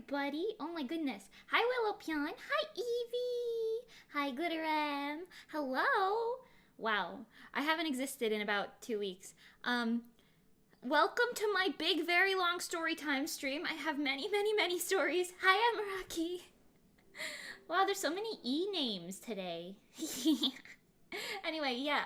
everybody. Oh my goodness. Hi, Willow Pion. Hi, Evie. Hi, Glitteram. Hello. Wow. I haven't existed in about 2 weeks. Welcome to my big, very long story time stream. I have many, many, many stories. Hi, Amaraki. Wow, there's so many E names today. Anyway, yeah.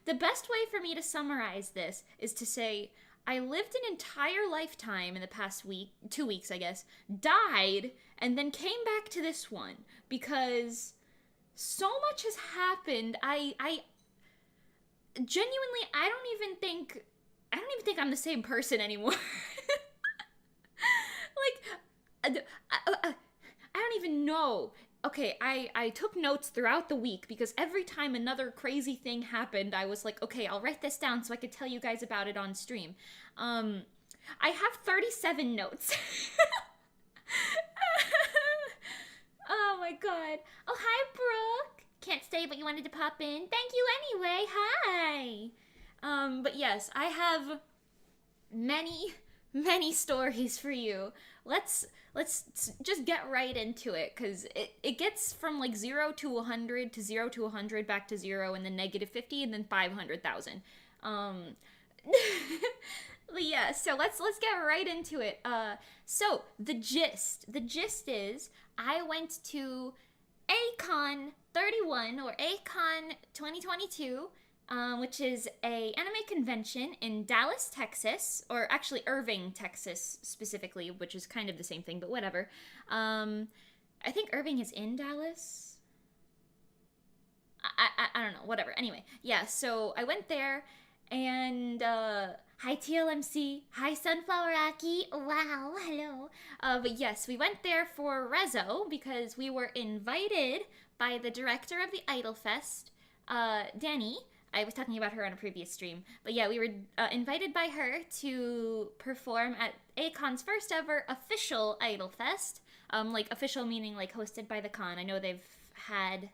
The best way for me to summarize this is to say I lived an entire lifetime in the past week, 2 weeks, I guess, died, and then came back to this one because so much has happened. I genuinely, I don't even think I'm the same person anymore. Like, I don't even know. Okay, I took notes throughout the week because every time another crazy thing happened, I was like, okay, I'll write this down so I could tell you guys about it on stream. I have 37 notes. Oh my god. Oh, hi, Brooke. Can't stay, but you wanted to pop in. Thank you anyway. Hi. But yes, I have many, many stories for you. Let's just get right into it, because it gets from like 0 to 100 to 0 to 100 back to 0 and then negative 50 and then 500,000. But yeah, so let's get right into it. So the gist is I went to Acon 31 or Acon 2022. Which is a anime convention in Dallas, Texas, or actually Irving, Texas specifically, which is kind of the same thing, but whatever. I think Irving is in Dallas. I don't know, whatever. Anyway, yeah, so I went there, and hi TLMC, hi Sunflower Aki, wow, hello. But yes, we went there for Reso because we were invited by the director of the Idol Fest, Danny. I was talking about her on a previous stream. But yeah, we were invited by her to perform at Acon's first ever official Idol Fest. Like, official meaning, like, hosted by the con. I know they've had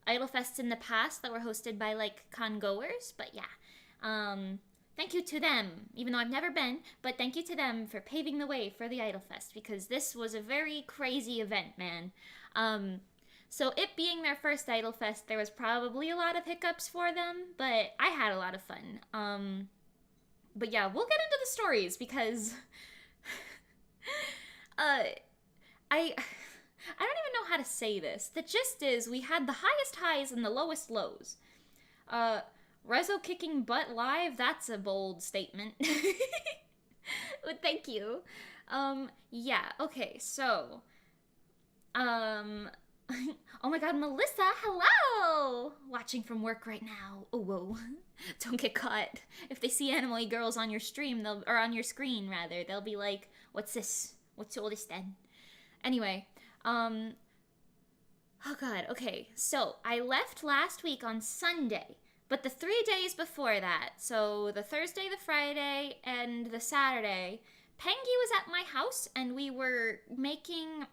Idol Fests in the past that were hosted by, like, con goers. But yeah, thank you to them, even though I've never been. But thank you to them for paving the way for the Idol Fest, because this was a very crazy event, man. So it being their first Idol Fest, there was probably a lot of hiccups for them, but I had a lot of fun. But yeah, we'll get into the stories because I don't even know how to say this. The gist is we had the highest highs and the lowest lows. Reso kicking butt live, that's a bold statement. But thank you. Yeah, okay, so oh my god, Melissa, hello! Watching from work right now. Oh, whoa. Don't get caught. If they see anime girls on your stream, or on your screen, rather, they'll be like, what's this? What's all this then? Anyway, oh god, okay. So, I left last week on Sunday, but the 3 days before that, so the Thursday, the Friday, and the Saturday, Pengy was at my house, and we were making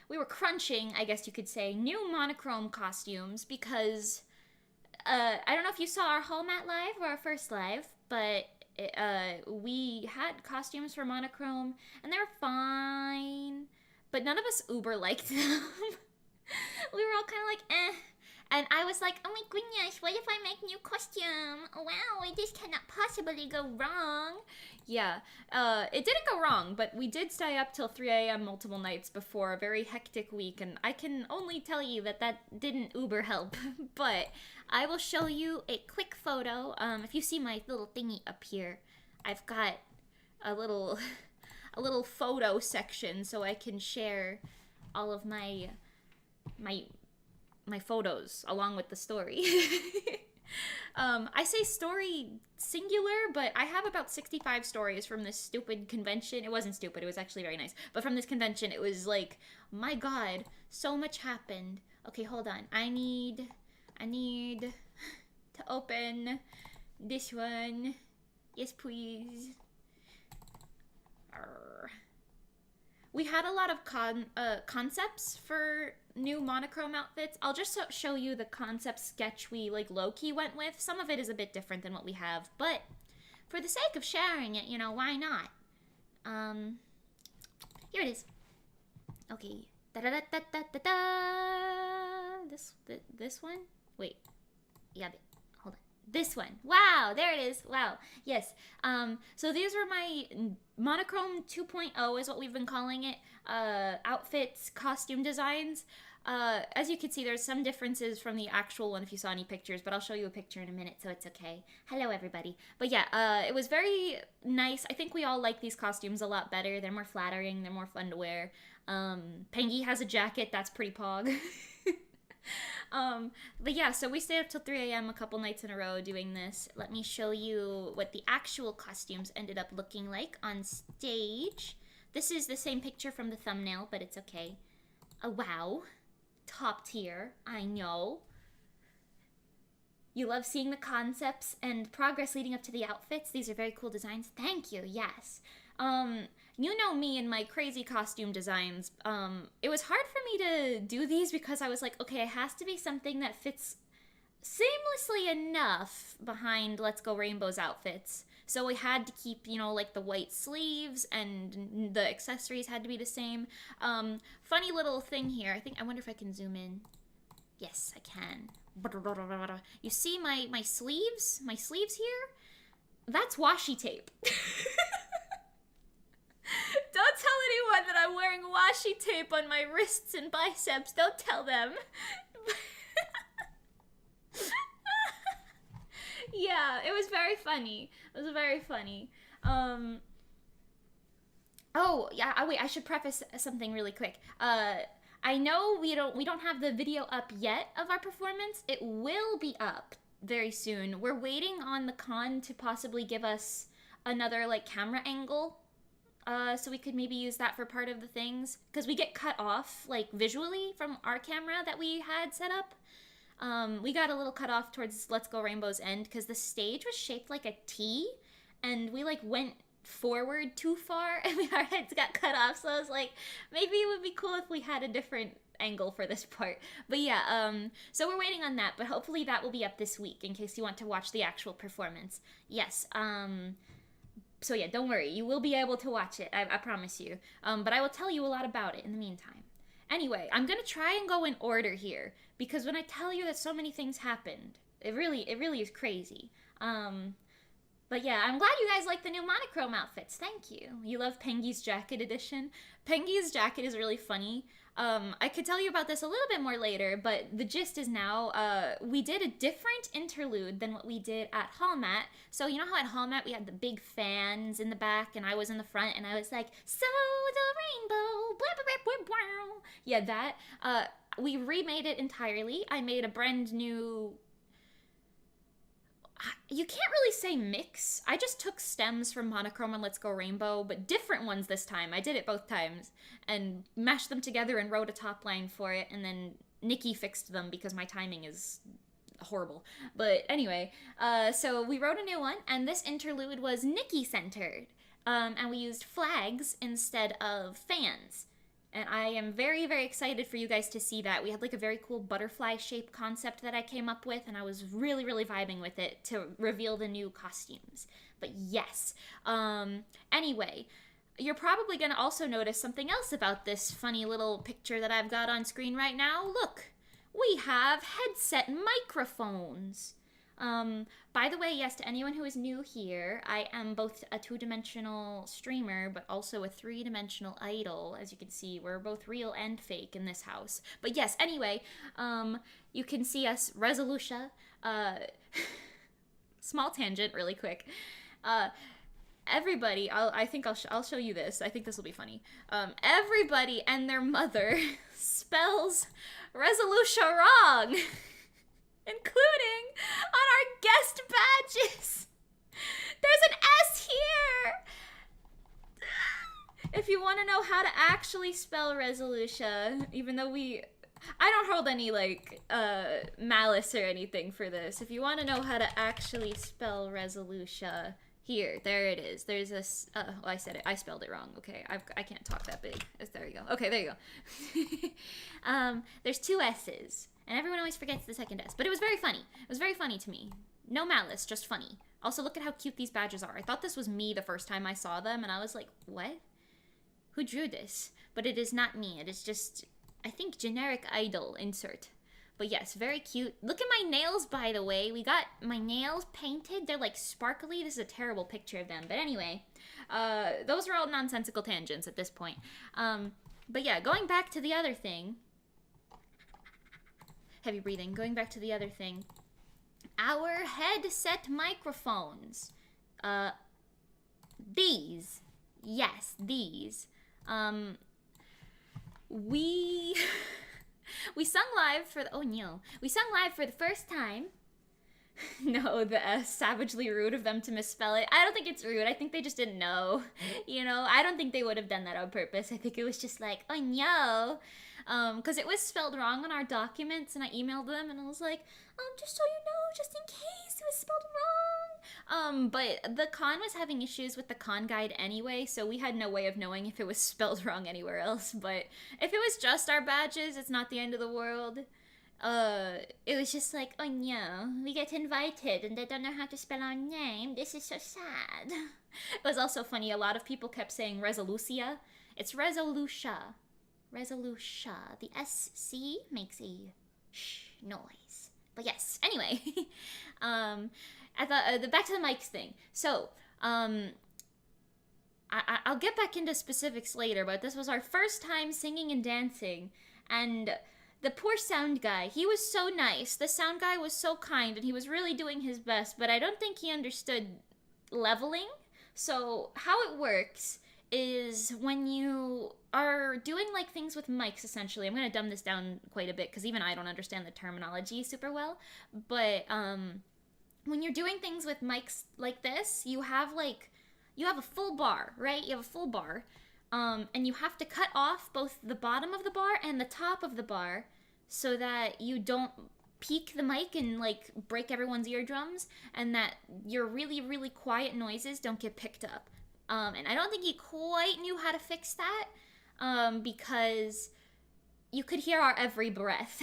we were crunching, I guess you could say, new Monochrome costumes because, I don't know if you saw our Hall Mat live or our first live, but we had costumes for Monochrome, and they were fine, but none of us uber liked them. We were all kind of like, eh. And I was like, oh my goodness, what if I make new costume? Wow, this cannot possibly go wrong. Yeah, it didn't go wrong, but we did stay up till 3 a.m. multiple nights before a very hectic week, and I can only tell you that that didn't uber help. But I will show you a quick photo. If you see my little thingy up here, I've got a little photo section so I can share all of my photos along with the story. I say story singular, but I have about 65 stories from this stupid convention. It wasn't stupid, it was actually very nice. But from this convention, it was like, my god, so much happened. Okay, hold on. I need to open this one. Yes, please. Arr. We had a lot of concepts for new Monochrome outfits. I'll just show you the concept sketch we like low-key went with. Some of it is a bit different than what we have, but for the sake of sharing it, you know, why not? Here it is. Okay. Da da da da da da da. This one? Wait. Yeah, hold on. This one. Wow, there it is. Wow. Yes. So these were my Monochrome 2.0 is what we've been calling it. Outfits, costume designs. As you can see, there's some differences from the actual one if you saw any pictures, but I'll show you a picture in a minute, so it's okay. Hello, everybody. But yeah, it was very nice. I think we all like these costumes a lot better. They're more flattering. They're more fun to wear. Pengy has a jacket. That's pretty pog. But yeah, so we stayed up till 3 a.m. a couple nights in a row doing this. Let me show you what the actual costumes ended up looking like on stage. This is the same picture from the thumbnail, but it's okay. Oh, wow. Top tier, I know. You love seeing the concepts and progress leading up to the outfits. These are very cool designs. Thank you, yes. You know me and my crazy costume designs. It was hard for me to do these because I was like, okay, it has to be something that fits seamlessly enough behind Let's Go Rainbow's outfits. So we had to keep, you know, like the white sleeves and the accessories had to be the same. Funny little thing here. I wonder if I can zoom in. Yes, I can. You see my sleeves? My sleeves here? That's washi tape. Don't tell anyone that I'm wearing washi tape on my wrists and biceps. Don't tell them. Yeah, it was very funny. It was very funny. Oh, yeah, wait, I should preface something really quick. I know we don't have the video up yet of our performance. It will be up very soon. We're waiting on the con to possibly give us another like camera angle. So we could maybe use that for part of the things, because we get cut off like visually from our camera that we had set up. We got a little cut off towards Let's Go Rainbow's end because the stage was shaped like a T, and we like went forward too far and our heads got cut off. So I was like, maybe it would be cool if we had a different angle for this part. But yeah, so we're waiting on that, but hopefully that will be up this week in case you want to watch the actual performance. Yes, so yeah, don't worry, you will be able to watch it, I promise you. But I will tell you a lot about it in the meantime. Anyway, I'm gonna try and go in order here, because when I tell you that so many things happened, it really is crazy. But yeah, I'm glad you guys like the new Monochrome outfits. Thank you. You love Pengy's jacket edition. Pengy's jacket is really funny. I could tell you about this a little bit more later, but the gist is now, we did a different interlude than what we did at Hallmat. So you know how at Hallmat we had the big fans in the back and I was in the front and I was like, so the rainbow, blah, blah, blah, blah, blah. Yeah, that. We remade it entirely. I made a brand new... You can't really say mix. I just took stems from Monochrome and Let's Go Rainbow, but different ones this time. I did it both times and mashed them together and wrote a top line for it, and then Nikki fixed them because my timing is horrible. But anyway, so we wrote a new one, and this interlude was Nikki-centered, and we used flags instead of fans. And I am very, very excited for you guys to see that. We had like a very cool butterfly shape concept that I came up with, and I was really, really vibing with it to reveal the new costumes. But yes. Anyway, you're probably going to also notice something else about this funny little picture that I've got on screen right now. Look, we have headset microphones. By the way, yes, to anyone who is new here, I am both a two-dimensional streamer, but also a three-dimensional idol. As you can see, we're both real and fake in this house. But yes, anyway, you can see us, Resoluscia, small tangent, really quick. Everybody, I'll show you this. I think this will be funny. Everybody and their mother spells Resoluscia wrong. Including on our guest badges. There's an S here. If you want to know how to actually spell Resoluscia, even though I don't hold any like malice or anything for this. If you want to know how to actually spell Resoluscia, there it is. There's this. I said it. I spelled it wrong. Okay, I can't talk that big. There you go. Okay, there you go. There's two S's. And everyone always forgets the second S. But it was very funny. It was very funny to me. No malice, just funny. Also, look at how cute these badges are. I thought this was me the first time I saw them, and I was like, what? Who drew this? But it is not me. It is just, I think, generic idol insert. But yes, very cute. Look at my nails, by the way. We got my nails painted. They're like sparkly. This is a terrible picture of them. But anyway, those are all nonsensical tangents at this point. But yeah, going back to the other thing. Heavy breathing. Going back to the other thing. Our headset microphones. These. Yes, these. We sung live for the, oh no. We sung live for the first time. No, the savagely rude of them to misspell it. I don't think it's rude. I think they just didn't know. You know, I don't think they would have done that on purpose. I think it was just like, oh no. Because it was spelled wrong on our documents, and I emailed them, and I was like, just so you know, just in case it was spelled wrong. But the con was having issues with the con guide anyway, so we had no way of knowing if it was spelled wrong anywhere else. But if it was just our badges, it's not the end of the world. It was just like, oh no, we get invited and they don't know how to spell our name. This is so sad. It was also funny, a lot of people kept saying Resolucia. It's Resolucia. Resolucia. The SC makes a shh noise. But yes, anyway. I thought, back to the mics thing. So, I'll get back into specifics later, but this was our first time singing and dancing, and the poor sound guy, he was so nice. The sound guy was so kind, and he was really doing his best, but I don't think he understood leveling. So how it works is when you are doing like things with mics, essentially. I'm going to dumb this down quite a bit because even I don't understand the terminology super well. But when you're doing things with mics like this, you have a full bar, right? You have a full bar. And you have to cut off both the bottom of the bar and the top of the bar so that you don't peak the mic and like break everyone's eardrums, and that your really, really quiet noises don't get picked up. And I don't think he quite knew how to fix that, because you could hear our every breath.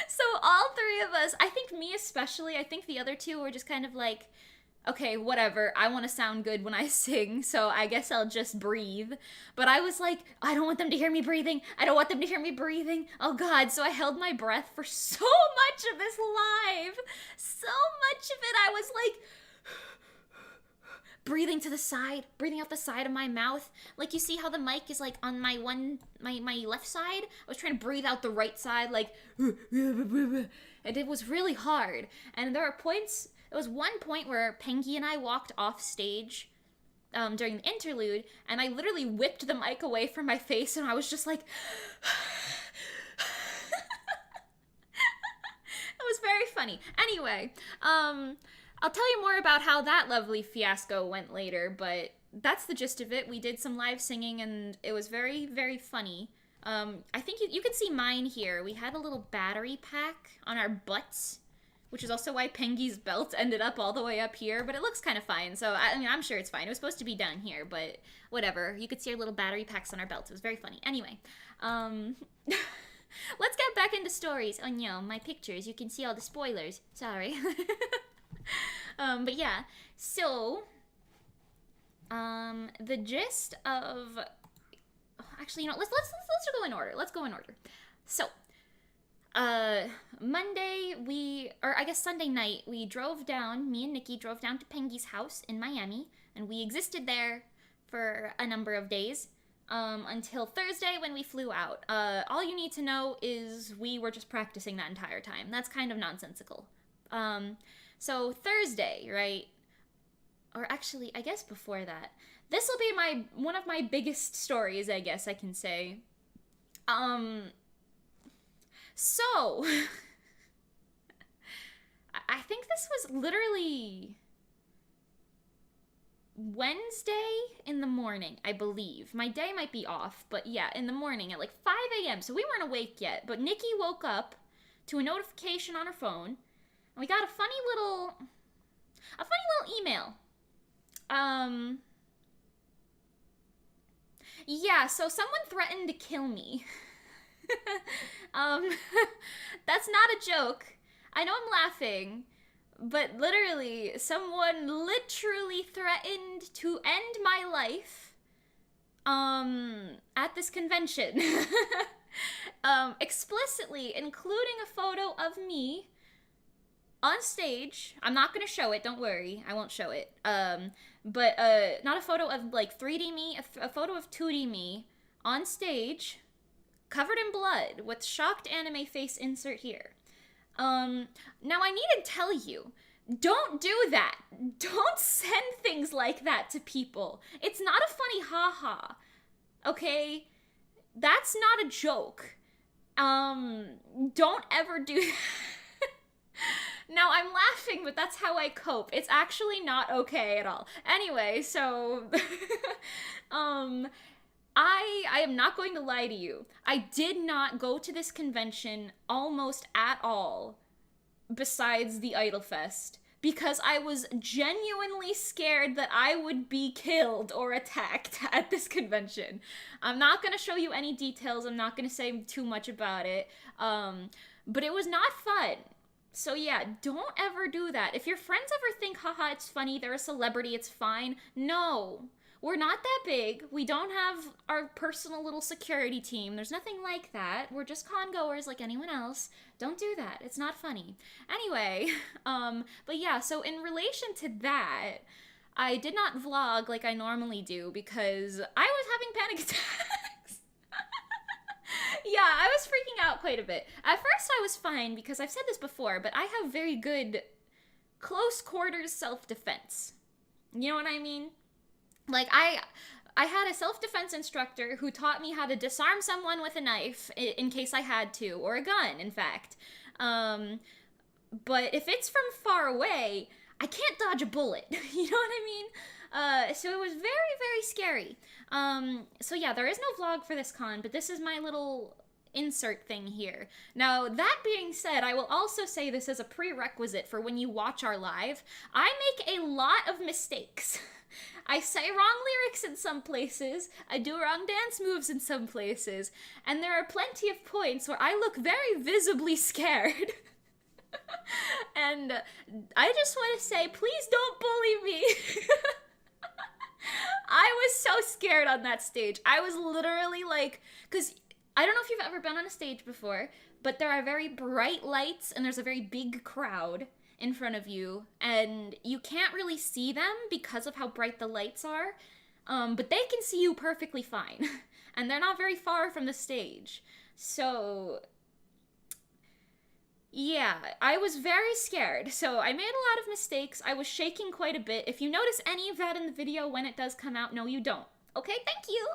So all three of us, I think me especially, I think the other two were just kind of like, okay, whatever, I want to sound good when I sing, so I guess I'll just breathe. But I was like, I don't want them to hear me breathing. I don't want them to hear me breathing. Oh God, so I held my breath for so much of this live. So much of it, I was like, breathing to the side, breathing out the side of my mouth. Like, you see how the mic is like on my left side? I was trying to breathe out the right side, like, and it was really hard. And there was one point where Pengy and I walked off stage during the interlude, and I literally whipped the mic away from my face, and I was just like, it was very funny. Anyway, I'll tell you more about how that lovely fiasco went later, but that's the gist of it. We did some live singing, and it was very, very funny. I think you can see mine here. We had a little battery pack on our butts, which is also why Pengy's belt ended up all the way up here, but it looks kind of fine, so I mean, I'm sure it's fine. It was supposed to be down here, but whatever. You could see our little battery packs on our belts. It was very funny. Anyway, let's get back into stories. Oh no, my pictures. You can see all the spoilers. Sorry. But yeah, so, the gist of, actually, you know, let's go in order. Let's go in order. So, Monday, Sunday night, me and Nikki drove down to Pengy's house in Miami, and we existed there for a number of days, until Thursday when we flew out. All you need to know is we were just practicing that entire time. That's kind of nonsensical. So Thursday, right? Or actually, I guess before that. This will be one of my biggest stories, I guess I can say. So, I think this was literally Wednesday in the morning, I believe. My day might be off, but yeah, in the morning at like 5 a.m. So we weren't awake yet, but Nikki woke up to a notification on her phone, and we got a funny little email. Yeah, so someone threatened to kill me. That's not a joke. I know I'm laughing, But literally, someone literally threatened to end my life at this convention. Explicitly including a photo of me on stage. I'm not gonna show it, don't worry, I won't show it. But not a photo of like 3D me, a photo of 2D me on stage, covered in blood, with shocked anime face insert here. Now I need to tell you, don't do that. Don't send things like that to people. It's not a funny haha. Okay? That's not a joke. Don't ever do that. Now I'm laughing, but that's how I cope. It's actually not okay at all. Anyway, so I am not going to lie to you. I did not go to this convention almost at all, besides the Idol Fest, because I was genuinely scared that I would be killed or attacked at this convention. I'm not going to show you any details. I'm not going to say too much about it. But it was not fun. So yeah, don't ever do that. If your friends ever think, haha, it's funny, they're a celebrity, it's fine. No. We're not that big. We don't have our personal little security team. There's nothing like that. We're just con goers like anyone else. Don't do that. It's not funny. Anyway, but yeah, so in relation to that, I did not vlog like I normally do because I was having panic attacks. Yeah, I was freaking out quite a bit. At first I was fine because I've said this before, but I have very good close quarters self-defense. You know what I mean? Like, I had a self-defense instructor who taught me how to disarm someone with a knife in case I had to, or a gun, in fact. But if it's from far away, I can't dodge a bullet. You know what I mean? So it was very, very scary. So yeah, there is no vlog for this con, but this is my little insert thing here. Now, that being said, I will also say this as a prerequisite for when you watch our live. I make a lot of mistakes. I say wrong lyrics in some places, I do wrong dance moves in some places, and there are plenty of points where I look very visibly scared. And I just want to say, please don't bully me. I was so scared on that stage. I was literally like, because I don't know if you've ever been on a stage before, but there are very bright lights and there's a very big crowd in front of you, and you can't really see them because of how bright the lights are, but they can see you perfectly fine, and they're not very far from the stage. So yeah, I was very scared, so I made a lot of mistakes. I was shaking quite a bit. If you notice any of that in the video when it does come out, no you don't. Okay, thank you.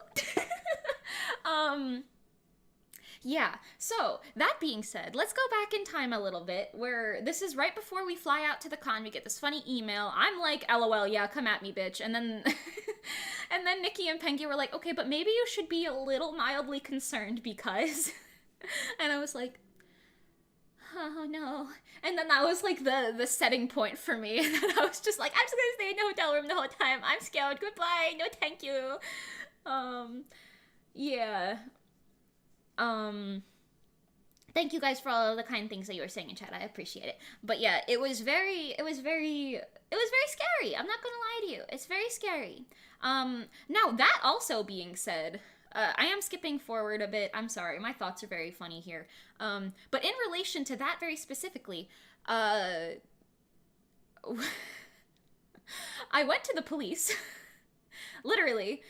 Yeah, so that being said, let's go back in time a little bit, where this is right before we fly out to the con. We get this funny email. I'm like, LOL, yeah, come at me, bitch. And then and then Nikki and Penky were like, okay, but maybe you should be a little mildly concerned because and I was like, oh no. And then that was like the setting point for me. And then I was just like, I'm just gonna stay in the hotel room the whole time. I'm scared. Goodbye. No, thank you. Yeah. Thank you guys for all of the kind things that you were saying in chat. I appreciate it. But yeah, it was very scary. I'm not gonna lie to you. It's very scary. Now that also being said, I am skipping forward a bit. I'm sorry. My thoughts are very funny here. But in relation to that very specifically, I went to the police. Literally,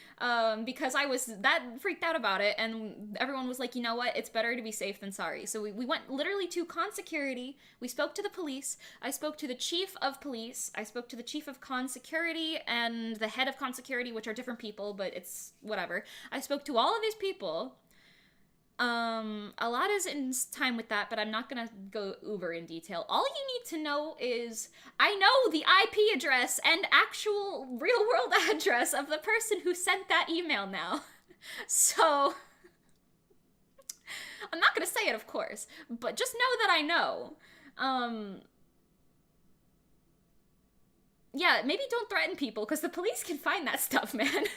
because I was that freaked out about it, and everyone was like, you know what, it's better to be safe than sorry. So we went literally to con security, we spoke to the police, I spoke to the chief of police, I spoke to the chief of con security, and the head of con security, which are different people, but it's whatever. I spoke to all of these people. A lot is in time with that, but I'm not gonna go uber in detail. All you need to know is, I know the IP address and actual real-world address of the person who sent that email now. So, I'm not gonna say it, of course, but just know that I know. Yeah, maybe don't threaten people, because the police can find that stuff, man.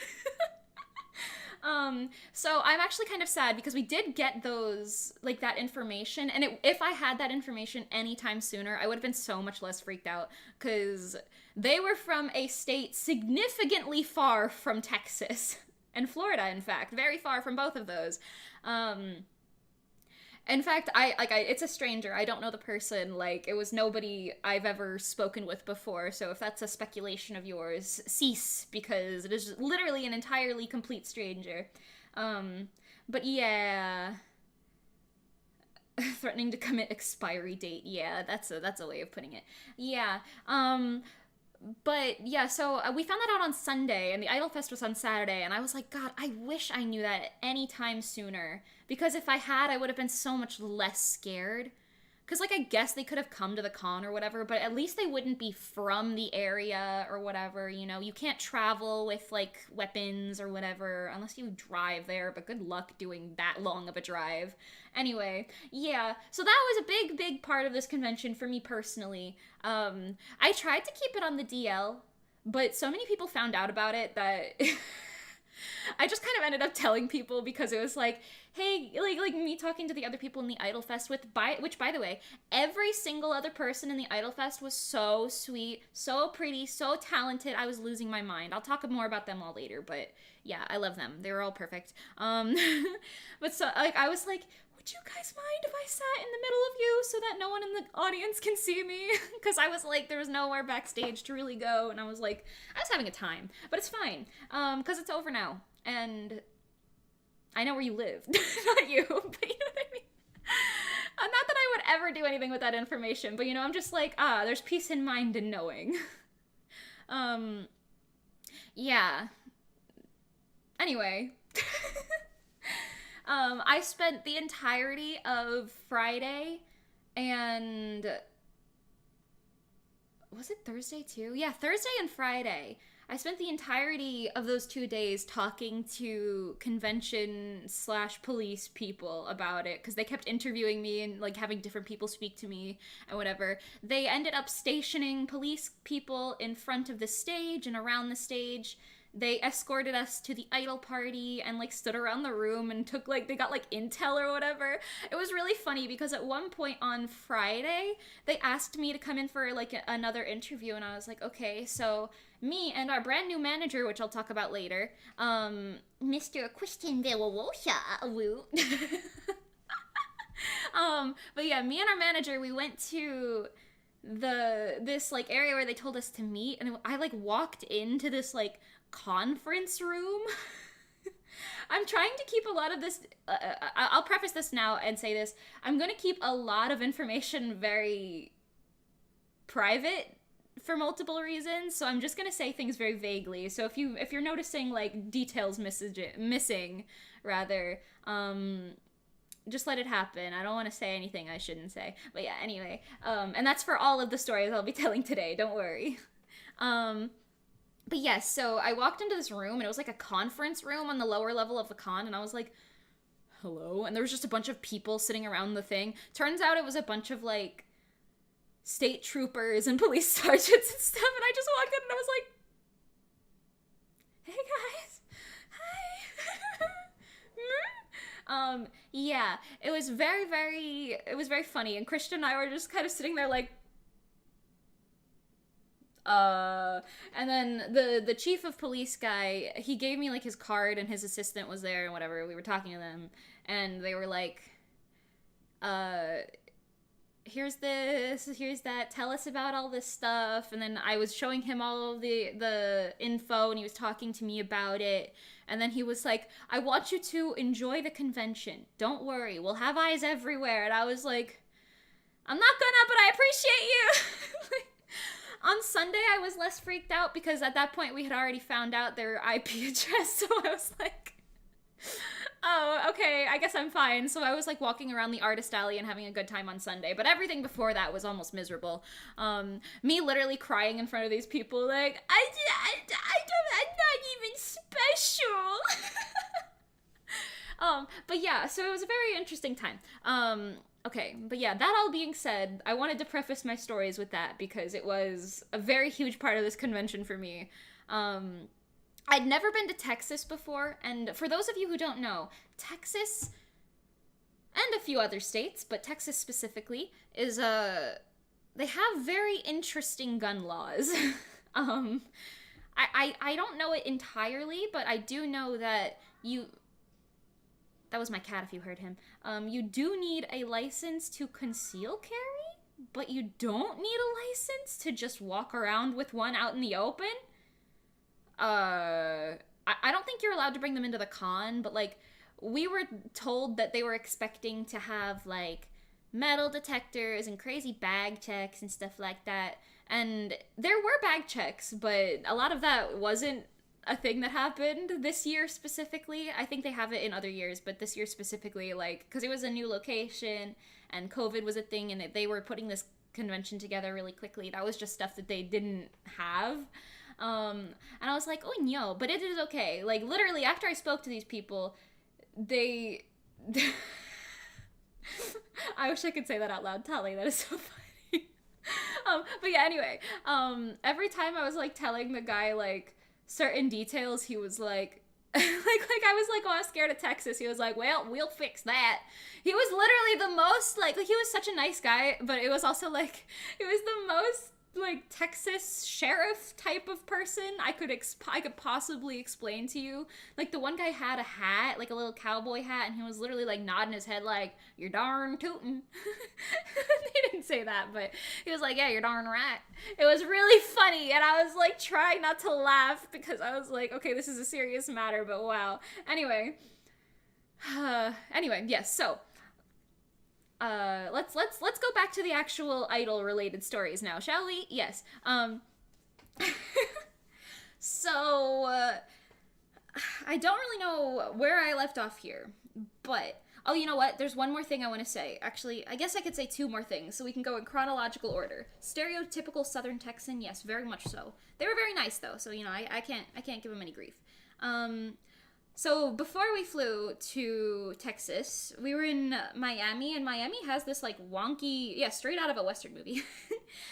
So I'm actually kind of sad because we did get those, like, that information, and if I had that information anytime sooner, I would have been so much less freaked out, because they were from a state significantly far from Texas and Florida, in fact, very far from both of those. Um, in fact, it's a stranger. I don't know the person. Like, it was nobody I've ever spoken with before. So if that's a speculation of yours, cease, because it is literally an entirely complete stranger. Um, but yeah, threatening to commit expiry date. Yeah, that's a way of putting it. Yeah. But yeah, so we found that out on Sunday, and the Idol Fest was on Saturday, and I was like, God, I wish I knew that any time sooner, because if I had, I would have been so much less scared. Because, like, I guess they could have come to the con or whatever, but at least they wouldn't be from the area or whatever, you know? You can't travel with, like, weapons or whatever unless you drive there, but good luck doing that long of a drive. Anyway, yeah, so that was a big, big part of this convention for me personally. I tried to keep it on the DL, but so many people found out about it that I just kind of ended up telling people, because it was like, hey, like me talking to the other people in the Idol Fest which, by the way, every single other person in the Idol Fest was so sweet, so pretty, so talented. I was losing my mind. I'll talk more about them all later, but yeah, I love them. They were all perfect. But so, like, I was like, would you guys mind if I sat in the middle of you so that no one in the audience can see me? Because I was like, there was nowhere backstage to really go, and I was like, I was having a time, but it's fine, because it's over now, and I know where you live. Not you, but you know what I mean? Not that I would ever do anything with that information, but, you know, I'm just like, there's peace in mind in knowing. Yeah. Anyway. I spent the entirety of Friday and... Was it Thursday too? Yeah, Thursday and Friday. I spent the entirety of those 2 days talking to convention/police people about it, because they kept interviewing me and, like, having different people speak to me and whatever. They ended up stationing police people in front of the stage and around the stage. They escorted us to the Idol party and, like, stood around the room and took, like, they got, like, intel or whatever. It was really funny because at one point on Friday, they asked me to come in for, like, another interview, and I was like, okay. So me and our brand new manager, which I'll talk about later, Mr. Christian Resoluscia, woo. But yeah, me and our manager, we went to this, like, area where they told us to meet, and I, like, walked into this, like, conference room. I'm trying to keep a lot of this, I'll preface this now and say this, I'm gonna keep a lot of information very private for multiple reasons, so I'm just gonna say things very vaguely. So if you're noticing, like, details missing, rather, just let it happen. I don't want to say anything I shouldn't say. But yeah, anyway, and that's for all of the stories I'll be telling today, don't worry. But yes, so I walked into this room, and it was like a conference room on the lower level of the con, and I was like, hello? And there was just a bunch of people sitting around the thing. Turns out it was a bunch of, like, state troopers and police sergeants and stuff, and I just walked in and I was like, hey guys, hi. Yeah, it was very funny, and Christian and I were just kind of sitting there like, and then the chief of police guy, he gave me, like, his card, and his assistant was there and whatever. We were talking to them, and they were like, here's this, here's that, tell us about all this stuff. And then I was showing him all of the info, and he was talking to me about it. And then he was like, I want you to enjoy the convention. Don't worry, we'll have eyes everywhere. And I was like, I'm not gonna, but I appreciate you. On Sunday, I was less freaked out because at that point we had already found out their IP address, so I was like, oh, okay, I guess I'm fine. So I was, like, walking around the artist alley and having a good time on Sunday, but everything before that was almost miserable. Me literally crying in front of these people, like, I'm not even special. But yeah, so it was a very interesting time. Okay, but yeah, that all being said, I wanted to preface my stories with that because it was a very huge part of this convention for me. I'd never been to Texas before, and for those of you who don't know, Texas and a few other states, but Texas specifically, is they have very interesting gun laws. um, I don't know it entirely, but I do know that that was my cat if you heard him. You do need a license to conceal carry, but you don't need a license to just walk around with one out in the open. I don't think you're allowed to bring them into the con, but like we were told that they were expecting to have like metal detectors and crazy bag checks and stuff like that. And there were bag checks, but a lot of that wasn't a thing that happened this year specifically. I think they have it in other years, but this year specifically, like, because it was a new location and COVID was a thing and they were putting this convention together really quickly. That was just stuff that they didn't have. And I was like, oh no, but it is okay. Like, literally, after I spoke to these people, they... I wish I could say that out loud, Tali. That is so funny. But yeah, anyway, every time I was, like, telling the guy, like, certain details, he was like, like I was like, oh, I'm scared of Texas. He was like, well, we'll fix that. He was literally the most, like he was such a nice guy, but it was also, like, it was the most, like, Texas sheriff type of person I could possibly explain to you. Like, the one guy had a hat, like a little cowboy hat, and he was literally, like, nodding his head like, you're darn tootin'. He didn't say that, but he was like, yeah, you're darn right. It was really funny, and I was, like, trying not to laugh because I was like, okay, this is a serious matter, but wow. Anyway. Yes, so let's go back to the actual idol related stories now, shall we? Yes. So I don't really know where I left off here, but oh, you know what? There's one more thing I want to say. Actually, I guess I could say two more things, so we can go in chronological order. Stereotypical Southern Texan, yes, very much so. They were very nice though, so you know I can't give them any grief. So before we flew to Texas, we were in Miami, and Miami has this, like, wonky, yeah, straight out of a Western movie.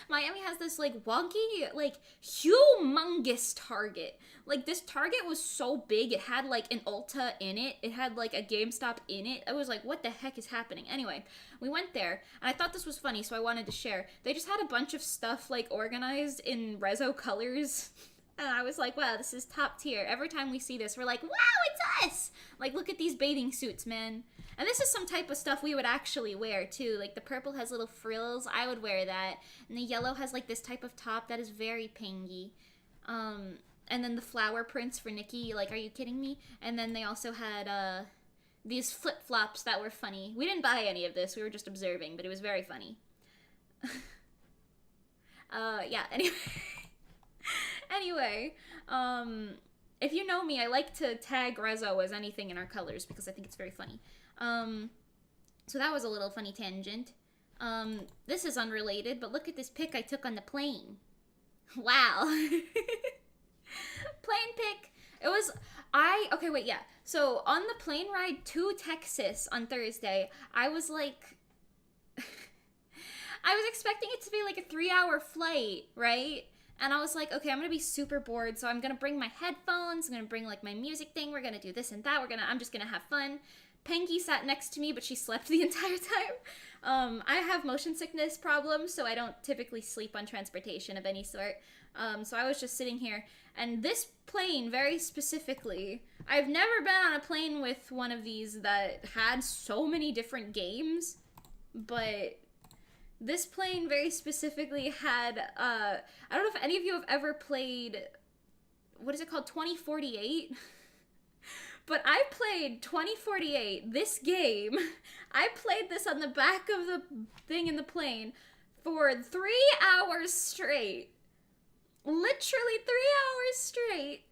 Miami has this, like, wonky, like, humongous Target. Like, this Target was so big, it had, like, an Ulta in it. It had, like, a GameStop in it. I was like, what the heck is happening? Anyway, we went there, and I thought this was funny, so I wanted to share. They just had a bunch of stuff, like, organized in Reso colors. And I was like, wow, this is top tier. Every time we see this, we're like, wow, it's us! Like, look at these bathing suits, man. And this is some type of stuff we would actually wear, too. Like, the purple has little frills. I would wear that. And the yellow has, like, this type of top that is very pingy. And then the flower prints for Nikki. Like, are you kidding me? And then they also had, these flip-flops that were funny. We didn't buy any of this. We were just observing, but it was very funny. Yeah, anyway... Anyway, if you know me, I like to tag Reso as anything in our colors because I think it's very funny. So that was a little funny tangent. This is unrelated, but look at this pic I took on the plane. Wow. Plane pic. It was, okay, wait, yeah. So on the plane ride to Texas on Thursday, I was like, I was expecting it to be like a 3-hour flight, right? And I was like, okay, I'm going to be super bored, so I'm going to bring my headphones, I'm going to bring, like, my music thing, we're going to do this and that, I'm just going to have fun. Pengy sat next to me, but she slept the entire time. I have motion sickness problems, so I don't typically sleep on transportation of any sort. So I was just sitting here, and this plane, very specifically, I've never been on a plane with one of these that had so many different games, but... This plane very specifically had, I don't know if any of you have ever played, what is it called, 2048? But I played 2048, this game, I played this on the back of the thing in the plane for 3 hours straight. Literally 3 hours straight.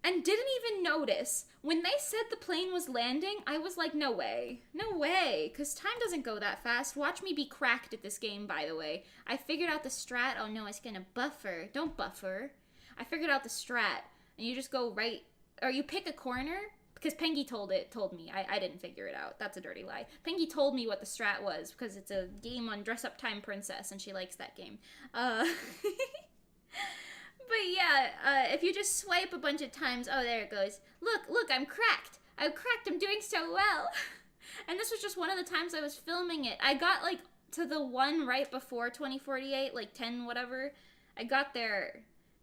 And didn't even notice. When they said the plane was landing, I was like, no way. No way. Because time doesn't go that fast. Watch me be cracked at this game, by the way. I figured out the strat. Oh, no, it's going to buffer. Don't buffer. I figured out the strat. And you just go right... Or you pick a corner. Because Pengy told me. I didn't figure it out. That's a dirty lie. Pengy told me what the strat was. Because it's a game on Dress Up Time Princess. And she likes that game. But yeah, if you just swipe a bunch of times, oh, there it goes. Look, I'm cracked. I'm doing so well. And this was just one of the times I was filming it. I got, like, to the one right before 2048, like 10 whatever. I got there,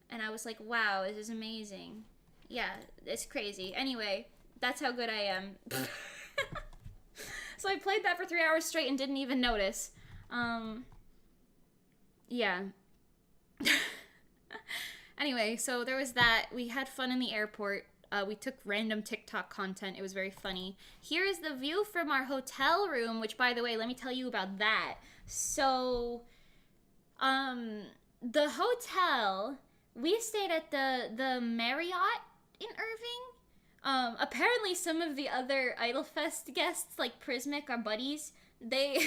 and I was like, wow, this is amazing. Yeah, it's crazy. Anyway, that's how good I am. So I played that for 3 hours straight and didn't even notice. Yeah. Anyway, so there was that. We had fun in the airport. We took random TikTok content. It was very funny. Here is the view from our hotel room, which, by the way, let me tell you about that. So, the hotel, we stayed at the Marriott in Irving. Apparently some of the other Idolfest guests, like Prismic, our buddies, they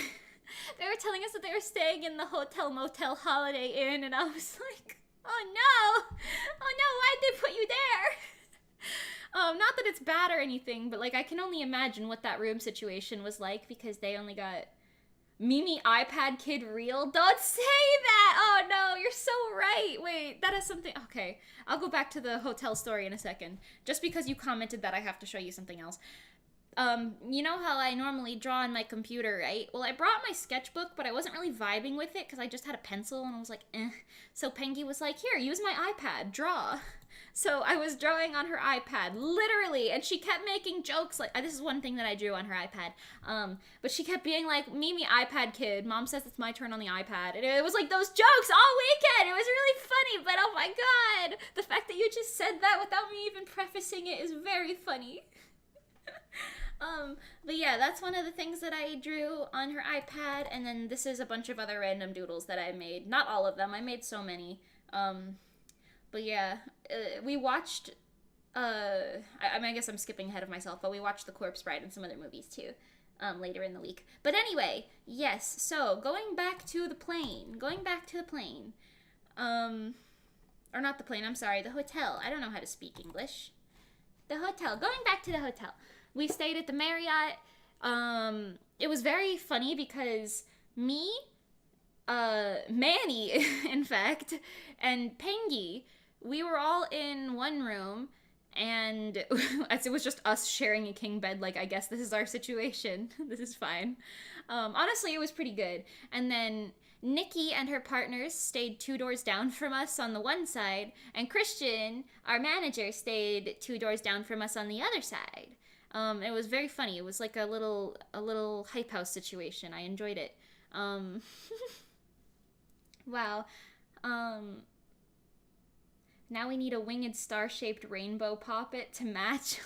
were telling us that they were staying in the Hotel Motel Holiday Inn, and I was like, oh no, why'd they put you there? Not that it's bad or anything, but like I can only imagine what that room situation was like because they only got Mimi iPad Kid Real. Don't say that! Oh no, you're so right. Wait, that has something. Okay, I'll go back to the hotel story in a second. Just because you commented that, I have to show you something else. You know how I normally draw on my computer, right? Well, I brought my sketchbook, but I wasn't really vibing with it because I just had a pencil and I was like, eh. So Pengy was like, here, use my iPad, draw. So I was drawing on her iPad, literally, and she kept making jokes like, this is one thing that I drew on her iPad, but she kept being like, Mimi iPad Kid, Mom says it's my turn on the iPad, and it was like those jokes all weekend. It was really funny, but oh my god, the fact that you just said that without me even prefacing it is very funny. But yeah, that's one of the things that I drew on her iPad, and then this is a bunch of other random doodles that I made. Not all of them, I made so many. But yeah, we watched, I guess I'm skipping ahead of myself, but we watched The Corpse Bride and some other movies too, later in the week. But anyway, yes, so going back to the plane, or not the plane, I'm sorry, the hotel. I don't know how to speak English. The hotel, going back to the hotel. We stayed at the Marriott. It was very funny because me, Manny, in fact, and Pengy, we were all in one room, and it was just us sharing a king bed. Like, I guess this is our situation. This is fine. Honestly, it was pretty good. And then Nikki and her partners stayed 2 doors down from us on the one side, and Christian, our manager, stayed 2 doors down from us on the other side. It was very funny. It was like a little hype house situation. I enjoyed it. Wow. Now we need a winged star-shaped rainbow poppet to match.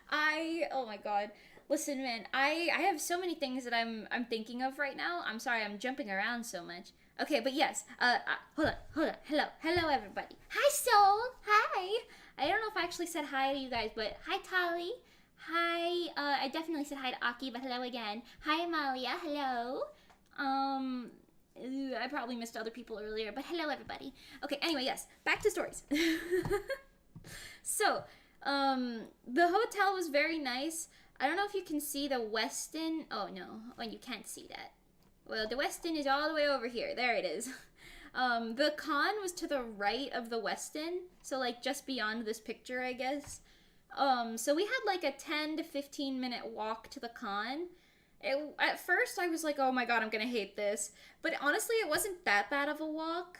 Oh my god. Listen, man, I have so many things that I'm thinking of right now. I'm sorry, I'm jumping around so much. Okay, but yes, hold on. Hello, everybody. Hi, Soul. Hi. I don't know if I actually said hi to you guys, but hi, Tali. Hi, I definitely said hi to Aki, but hello again. Hi, Amalia. Hello. I probably missed other people earlier, but hello, everybody. Okay, anyway, yes, back to stories. So, the hotel was very nice. I don't know if you can see the Westin. Oh, no. Oh, you can't see that. Well, the Westin is all the way over here. There it is. The con was to the right of the Westin, so like just beyond this picture, I guess. So we had like a 10 to 15 minute walk to the con. At first I was like, oh my god, I'm gonna hate this. But honestly, it wasn't that bad of a walk.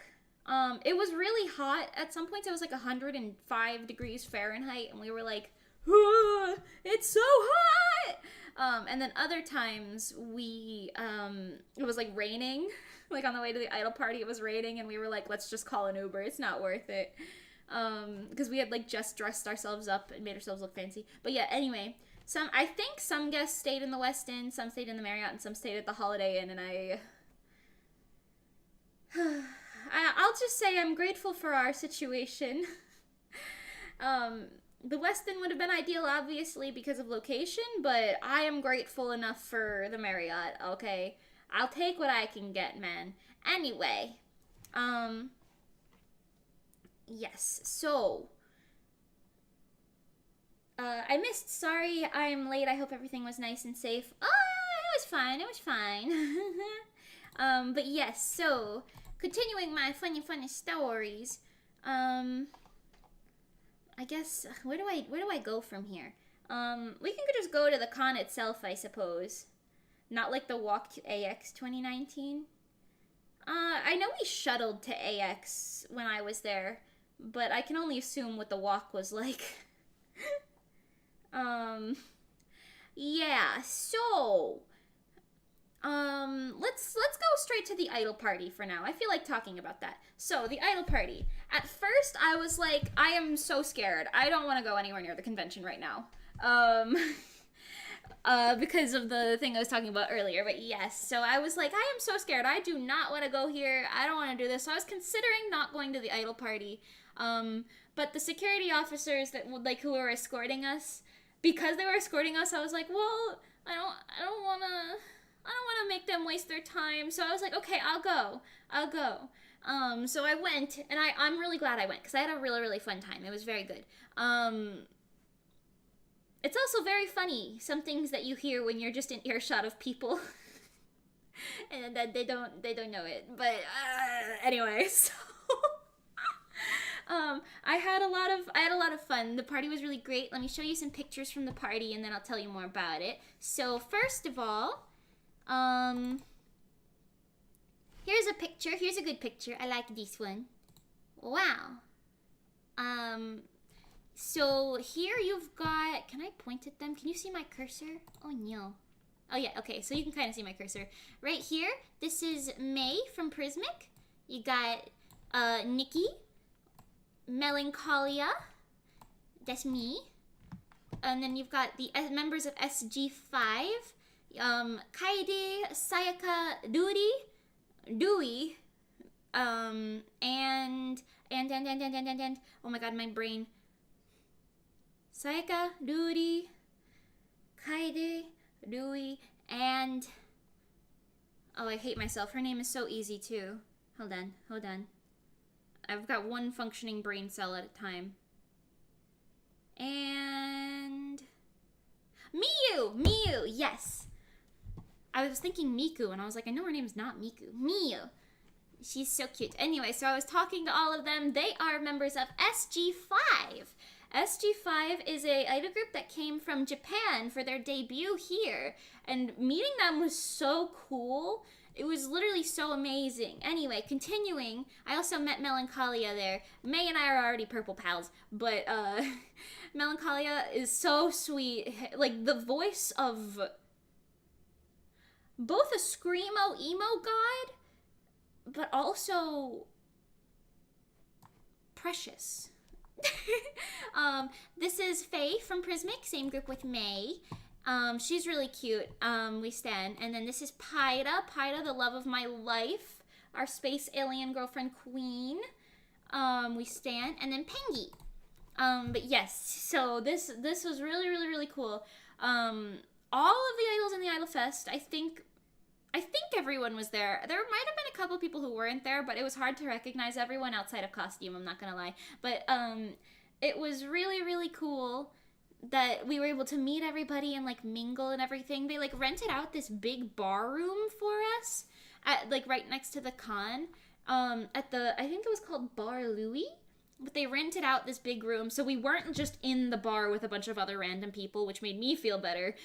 It was really hot. At some points it was like 105 degrees Fahrenheit, and we were like, ah, it's so hot! And then other times it was like raining. Like on the way to the Idol party, it was raining, and we were like, let's just call an Uber. It's not worth it. Because we had like just dressed ourselves up and made ourselves look fancy. But yeah, anyway, I think some guests stayed in the Westin, some stayed in the Marriott, and some stayed at the Holiday Inn, and I'll just say I'm grateful for our situation. The Westin would have been ideal, obviously, because of location, but I am grateful enough for the Marriott, okay? I'll take what I can get, man. Anyway, yes, so, I missed, sorry I'm late, I hope everything was nice and safe. Oh, it was fine. But yes, so, continuing my funny stories. I guess where do I go from here? We can just go to the con itself, I suppose. Not like the walk to AX 2019. I know we shuttled to AX when I was there, but I can only assume what the walk was like. Yeah, so let's go straight to the idol party for now. I feel like talking about that. So, the idol party. At first, I was like, I am so scared. I don't want to go anywhere near the convention right now. Because of the thing I was talking about earlier, but yes. So I was like, I am so scared. I do not want to go here. I don't want to do this. So I was considering not going to the idol party. But the security officers that who were escorting us, because they were escorting us, I was like, well, I don't want to make them waste their time. So I was like, okay, I'll go. So I went, and I'm really glad I went, because I had a really, really fun time. It was very good. It's also very funny, some things that you hear when you're just in earshot of people. And that they don't know it. But anyway, so I had a lot of fun. The party was really great. Let me show you some pictures from the party, and then I'll tell you more about it. So first of all, here's a picture. Here's a good picture. I like this one. Wow. So here you've got, can I point at them? Can you see my cursor? Oh no. Oh yeah, okay, so you can kind of see my cursor. Right here, this is May from Prismic. You got Nikki, Melancholia, that's me. And then you've got the members of SG5, Kaede, Sayaka, Dewey, and oh my god, my brain. Sayaka, Dewey, Kaede, Dewey, and oh, I hate myself. Her name is so easy too. Hold on. I've got one functioning brain cell at a time. And Miyu, yes. I was thinking Miku, and I was like, I know her name's not Miku. Miyu. She's so cute. Anyway, so I was talking to all of them. They are members of SG5. SG5 is a idol group that came from Japan for their debut here, and meeting them was so cool. It was literally so amazing. Anyway, continuing, I also met Melancholia there. May and I are already purple pals, but Melancholia is so sweet. Like, the voice of both a screamo emo god, but also precious. This is Faye from Prismic, same group with May. She's really cute. We stan. And then this is Paida, the love of my life, our space alien girlfriend queen. We stan. And then Pengi. But yes, so this was really, really, really cool. All of the idols in the Idol Fest, I think everyone was there. There might have been a couple people who weren't there, but it was hard to recognize everyone outside of costume, I'm not gonna lie. But it was really, really cool that we were able to meet everybody and like mingle and everything. They like rented out this big bar room for us at like right next to the con. At the, I think it was called Bar Louie. But they rented out this big room, so we weren't just in the bar with a bunch of other random people, which made me feel better.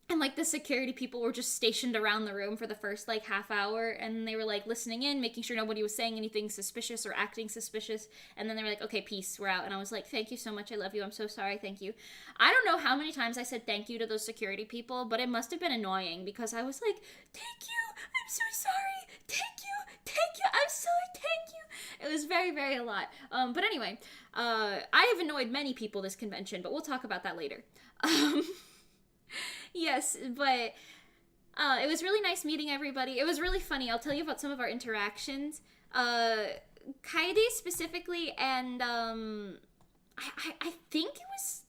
And, like, the security people were just stationed around the room for the first, like, half hour, and they were, like, listening in, making sure nobody was saying anything suspicious or acting suspicious, and then they were like, okay, peace, we're out, and I was like, thank you so much, I love you, I'm so sorry, thank you. I don't know how many times I said thank you to those security people, but it must have been annoying, because I was like, thank you, I'm so sorry, thank you, I'm sorry, thank you. It was very, very a lot. But anyway, I have annoyed many people this convention, but we'll talk about that later. Yes, but it was really nice meeting everybody. It was really funny. I'll tell you about some of our interactions. Kaede specifically, and I think it was,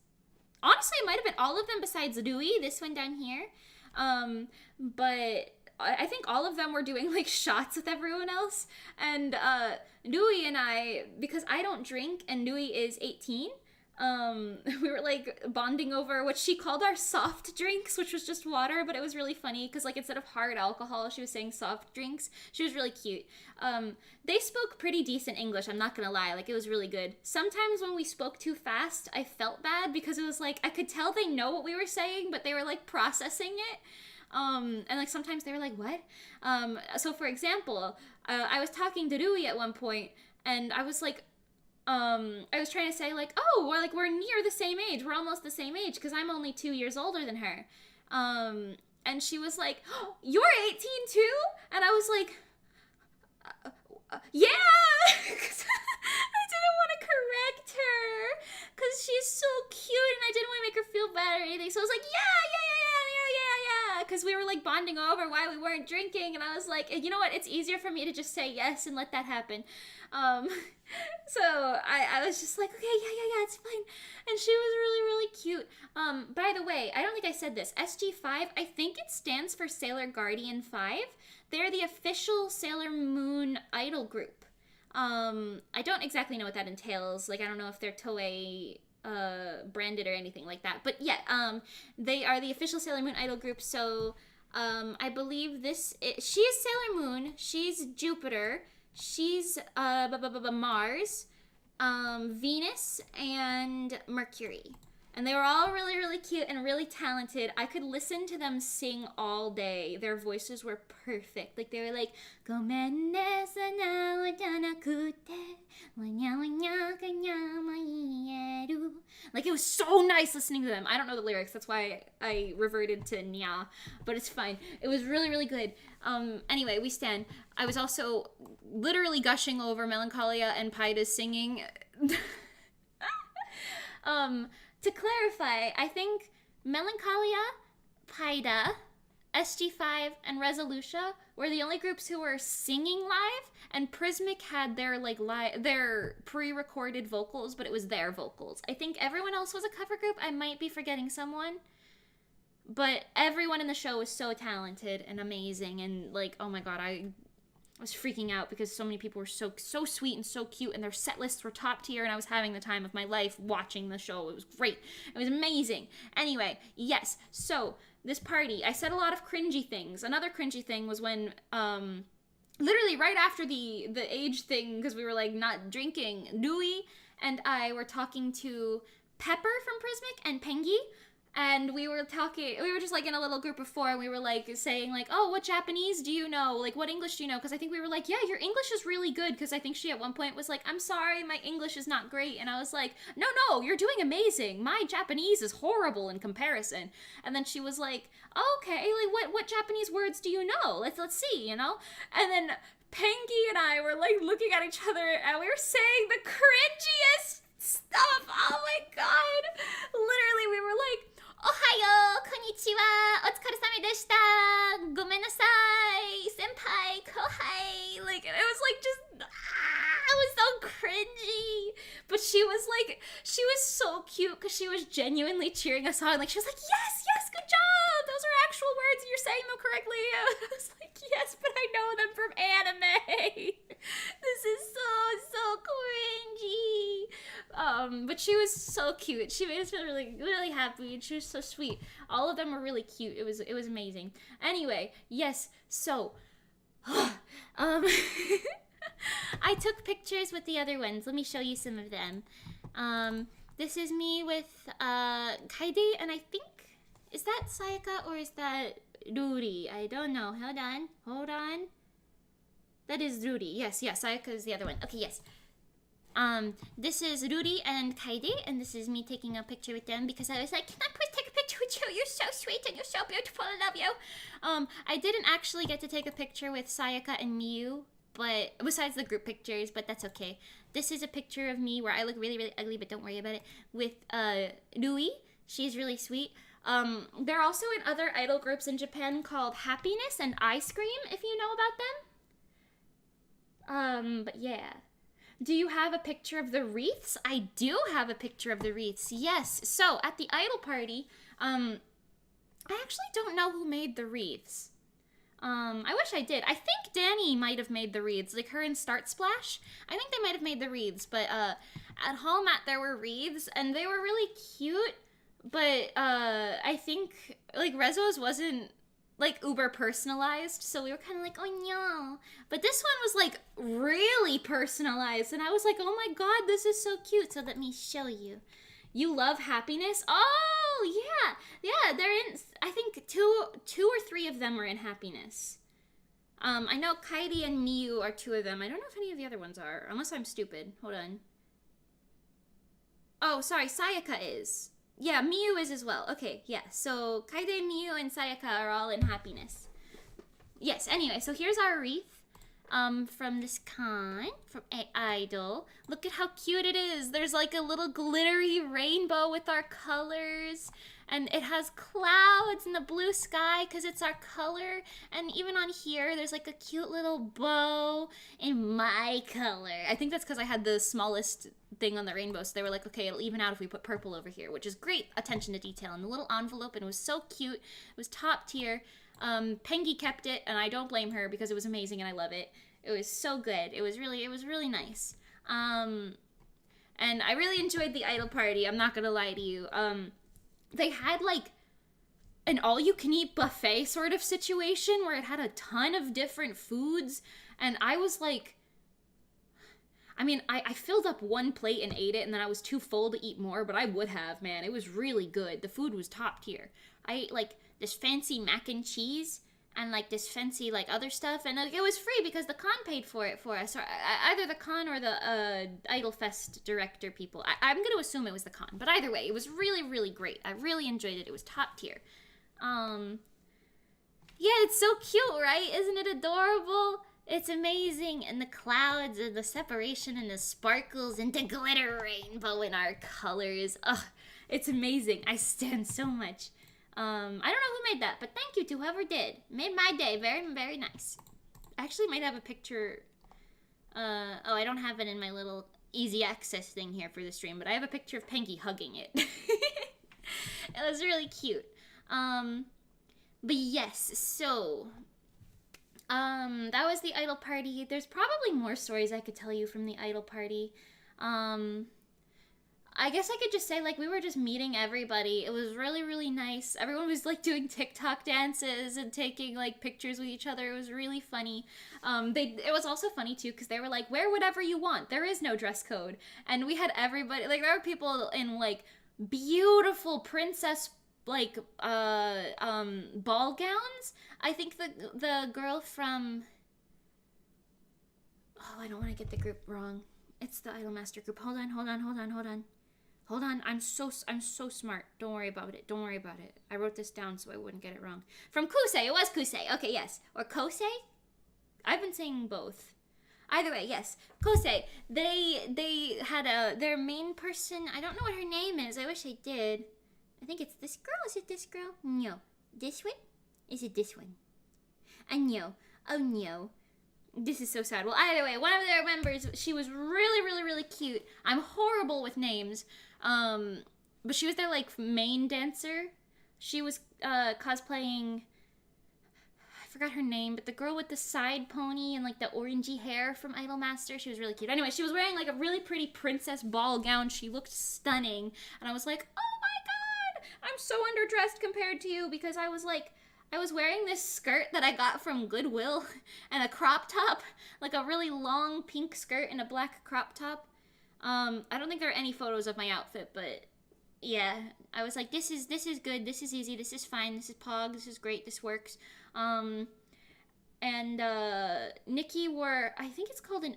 honestly, it might have been all of them besides Dewey, this one down here. But I think all of them were doing like shots with everyone else. And Dewey and I, because I don't drink and Dewey is 18, We were like bonding over what she called our soft drinks, which was just water, but it was really funny because like instead of hard alcohol, she was saying soft drinks. She was really cute. They spoke pretty decent English, I'm not gonna lie. Like, it was really good. Sometimes when we spoke too fast, I felt bad because it was like I could tell they know what we were saying, but they were like processing it. And like sometimes they were like, what? So for example, I was talking to Rui at one point, and I was like, I was trying to say like, oh, we're near the same age. We're almost the same age because I'm only 2 years older than her. And she was like, oh, you're 18 too? And I was like, yeah, because I didn't want to correct her because she's so cute and I didn't want to make her feel bad or anything. So I was like, yeah, because we were like bonding over why we weren't drinking, and I was like, you know what? It's easier for me to just say yes and let that happen. So I was just like, okay, yeah, it's fine. And she was really, really cute. By the way, I don't think I said this. SG5, I think it stands for Sailor Guardian 5. They're the official Sailor Moon idol group. I don't exactly know what that entails. Like, I don't know if they're Toei branded or anything like that. But yeah, they are the official Sailor Moon idol group. So I believe she is Sailor Moon. She's Jupiter. She's Mars, Venus, and Mercury. And they were all really, really cute and really talented. I could listen to them sing all day. Their voices were perfect. Like, they were like, "Gomen ne sana wa janakute, wanya wanya kanya maieru." Like, it was so nice listening to them. I don't know the lyrics. That's why I reverted to nya, but it's fine. It was really, really good. Anyway, we stand. I was also literally gushing over Melancholia and Paida's singing. To clarify, I think Melancholia, Paida, SG5, and Resoluscia were the only groups who were singing live, and Prismic had their their pre-recorded vocals, but it was their vocals. I think everyone else was a cover group. I might be forgetting someone, but everyone in the show was so talented and amazing, and like, oh my god, I was freaking out because so many people were so sweet and so cute, and their set lists were top tier, and I was having the time of my life watching the show. It was great. It was amazing. Anyway, yes, so this party, I said a lot of cringy things. Another cringy thing was when, literally right after the age thing, because we were like not drinking, Nui and I were talking to Pepper from Prismic and Pengi. And we were just like in a little group of four, and we were like saying like, oh, what Japanese do you know? Like, what English do you know? Because I think we were like, yeah, your English is really good. Because I think she at one point was like, I'm sorry, my English is not great. And I was like, no, you're doing amazing. My Japanese is horrible in comparison. And then she was like, oh, okay, like what Japanese words do you know? Let's see, you know? And then Pengi and I were like looking at each other, and we were saying the cringiest stuff. Oh my god. Literally, we were like, Ohayo, konnichiwa, otsukaresame deshita, gomen nasai, senpai, kohai. Like, it was like just, it was so cringy. But she was so cute because she was genuinely cheering us on. Like, she was like, yes, good job. Those are actual words and you're saying them correctly. I was like, yes, but I know them from anime. This is so cringy. But she was so cute. She made us feel really, really happy, and she was so sweet. All of them were really cute. It was amazing. Anyway, yes, so I took pictures with the other ones. Let me show you some of them. This is me with Kaide, and I think, is that Sayaka or is that Ruri? I don't know. Hold on. That is Ruri. Yes, Sayaka is the other one. Okay, yes. This is Ruri and Kaide, and this is me taking a picture with them because I was like, can I please take a picture with you? You're so sweet and you're so beautiful. I love you. I didn't actually get to take a picture with Sayaka and Miyu, but besides the group pictures, but that's okay. This is a picture of me where I look really, really ugly, but don't worry about it, with Rui. She's really sweet. They're also in other idol groups in Japan called Happiness and Ice Cream, if you know about them. But yeah. Do you have a picture of the wreaths? I do have a picture of the wreaths, yes. So, at the idol party, I actually don't know who made the wreaths. I wish I did. I think Danny might have made the wreaths, like her in Start Splash. I think they might have made the wreaths, but at home there were wreaths, and they were really cute, but I think like Reso's wasn't like uber personalized, so we were kind of like, oh no. But this one was like really personalized, and I was like, oh my god, this is so cute. So let me show you. You love happiness? Oh yeah, they're in. I think two or three of them are in happiness. I know Kairi and Miyu are two of them. I don't know if any of the other ones are, unless I'm stupid. Hold on. Oh, sorry, Sayaka is. Yeah, Miyu is as well. Okay, yeah. So Kaide, Miyu, and Sayaka are all in happiness. Yes, anyway, so here's our wreath. From this kind, from Idol. Look at how cute it is. There's like a little glittery rainbow with our colors. And it has clouds in the blue sky because it's our color. And even on here, there's like a cute little bow in my color. I think that's because I had the smallest thing on the rainbow. So they were like, okay, it'll even out if we put purple over here, which is great attention to detail. And the little envelope, and it was so cute. It was top tier. Pengi kept it, and I don't blame her because it was amazing and I love it. It was so good. It was really nice. And I really enjoyed the idol party. I'm not gonna lie to you. They had like an all-you-can-eat buffet sort of situation where it had a ton of different foods, and I was like, I mean, I filled up one plate and ate it, and then I was too full to eat more, but I would have, man. It was really good. The food was top tier. I ate like this fancy mac and cheese and like this fancy like other stuff, and like, it was free because the con paid for it for us, or either the con or the Idol Fest director people. I'm going to assume it was the con, but either way, it was really great. I really enjoyed it. It was top tier. Yeah, it's so cute, right? Isn't it adorable? It's amazing, and the clouds and the separation and the sparkles and the glitter rainbow in our colors. Ugh, it's amazing. I stand so much. I don't know who made that, but thank you to whoever did. Made my day. Very nice. I actually might have a picture. Oh, I don't have it in my little easy access thing here for the stream, but I have a picture of Pengi hugging it. It was really cute. But yes, so that was the idol party. There's probably more stories I could tell you from the idol party. I guess I could just say, like, we were just meeting everybody. It was really nice. Everyone was, like, doing TikTok dances and taking, like, pictures with each other. It was really funny. It was also funny, too, because they were like, wear whatever you want. There is no dress code. And we had everybody, like, there were people in, like, beautiful princess, like, ball gowns. I think the girl from... Oh, I don't want to get the group wrong. It's the Idolmaster group. Hold on, I'm so smart. Don't worry about it. I wrote this down so I wouldn't get it wrong. From Kusei. It was Kusei. Okay, yes. Or Kosei? I've been saying both. Either way, yes. Kosei. They had their main person. I don't know what her name is. I wish I did. I think it's this girl. Is it this girl? No. This one? Is it this one? No. Oh, no. This is so sad. Well, either way, one of their members, she was really cute. I'm horrible with names. But she was their, like, main dancer. She was, cosplaying, I forgot her name, but the girl with the side pony and, like, the orangey hair from Idolmaster, she was really cute. Anyway, she was wearing, like, a really pretty princess ball gown. She looked stunning. And I was like, oh my god, I'm so underdressed compared to you, because I was wearing this skirt that I got from Goodwill and a crop top, like a really long pink skirt and a black crop top. I don't think there are any photos of my outfit, but yeah, I was like, this is good, this is easy, this is fine, this is pog, this is great, this works. And Nikki wore, I think it's called an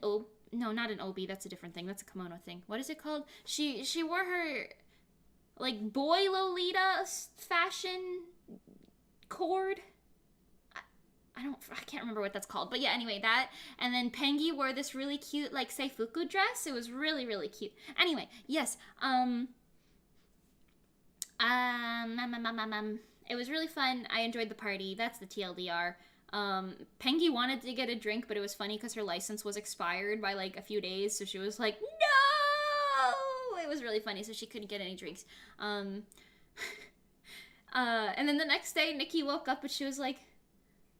no, not an obi, that's a different thing, that's a kimono thing. What is it called? She wore her, like, boy Lolita fashion cord. I can't remember what that's called, but yeah, anyway, that, and then Pengi wore this really cute, like, seifuku dress. It was really cute. Anyway, yes, it was really fun. I enjoyed the party. That's the TLDR. Pengi wanted to get a drink, but it was funny because her license was expired by, like, a few days, so she was like, no! It was really funny, so she couldn't get any drinks. And then the next day, Nikki woke up and she was like,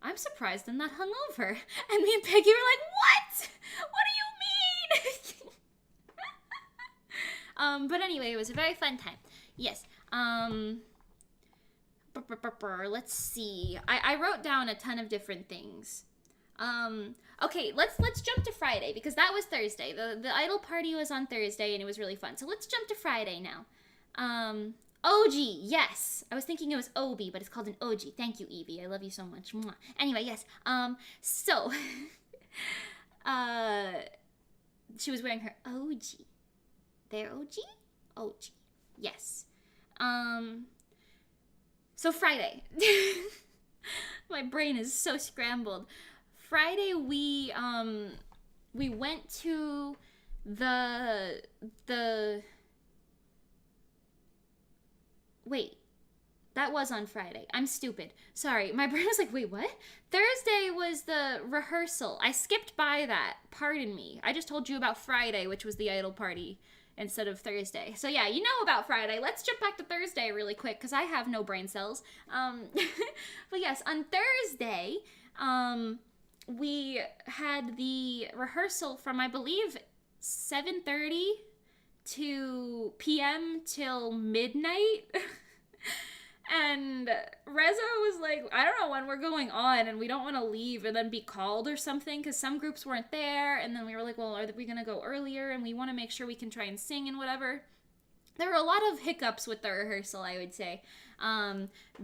I'm surprised I'm not hungover. And me and Peggy were like, what? What do you mean? But anyway, it was a very fun time. Yes. Let's see. I wrote down a ton of different things. Okay, let's jump to Friday because that was Thursday. The idol party was on Thursday and it was really fun. So let's jump to Friday now. OG, yes. I was thinking it was Obi, but it's called an OG. Thank you, Evie. I love you so much. Mwah. Anyway, yes. So she was wearing her OG. Their OG? OG. Yes. So Friday. My brain is so scrambled. Friday we went to the wait, that was on Friday. I'm stupid. Sorry, my brain was like, wait, what? Thursday was the rehearsal. I skipped by that. Pardon me. I just told you about Friday, which was the idol party, instead of Thursday. So yeah, you know about Friday. Let's jump back to Thursday really quick, because I have no brain cells. But yes, on Thursday, we had the rehearsal from, I believe, 7:30 to p.m. till midnight. And Reso was like, I don't know when we're going on, and we don't want to leave and then be called or something, because some groups weren't there, and then we were like, well, are we going to go earlier, and we want to make sure we can try and sing and whatever. There were a lot of hiccups with the rehearsal, I would say,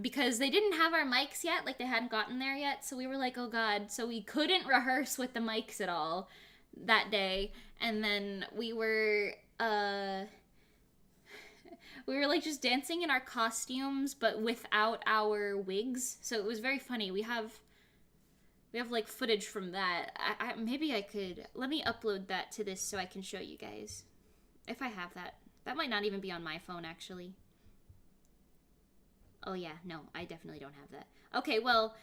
because they didn't have our mics yet, like they hadn't gotten there yet, so we were like, oh god, so we couldn't rehearse with the mics at all that day, and then we were like just dancing in our costumes, but without our wigs, so it was very funny. We have like footage from that. Maybe I could, let me upload that to this so I can show you guys, if I have that. That might not even be on my phone, actually. Oh yeah, no, I definitely don't have that. Okay, well,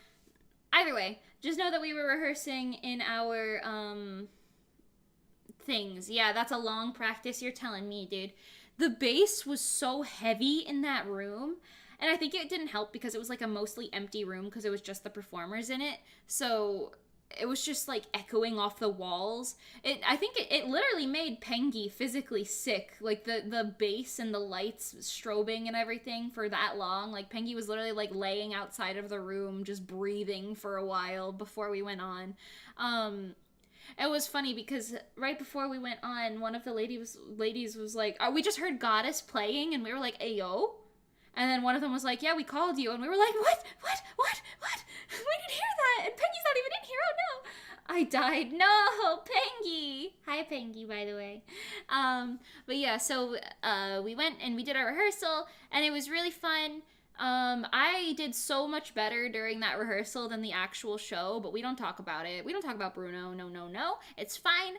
either way, just know that we were rehearsing in our, things. Yeah, that's a long practice, you're telling me, dude. The bass was so heavy in that room, and I think it didn't help because it was like a mostly empty room because it was just the performers in it, so it was just like echoing off the walls. I think it literally made Pengi physically sick, like the bass and the lights strobing and everything for that long. Like Pengi was literally like laying outside of the room just breathing for a while before we went on. It was funny because right before we went on, one of the ladies was like, oh, we just heard Goddess playing, and we were like, ayo? And then one of them was like, yeah, we called you, and we were like, what? We didn't hear that, and Pengi's not even in here, oh no! I died. No, Pengi! Hi, Pengi, by the way. But yeah, so we went and we did our rehearsal, and it was really fun. I did so much better during that rehearsal than the actual show, but we don't talk about it. We don't talk about Bruno. No. It's fine.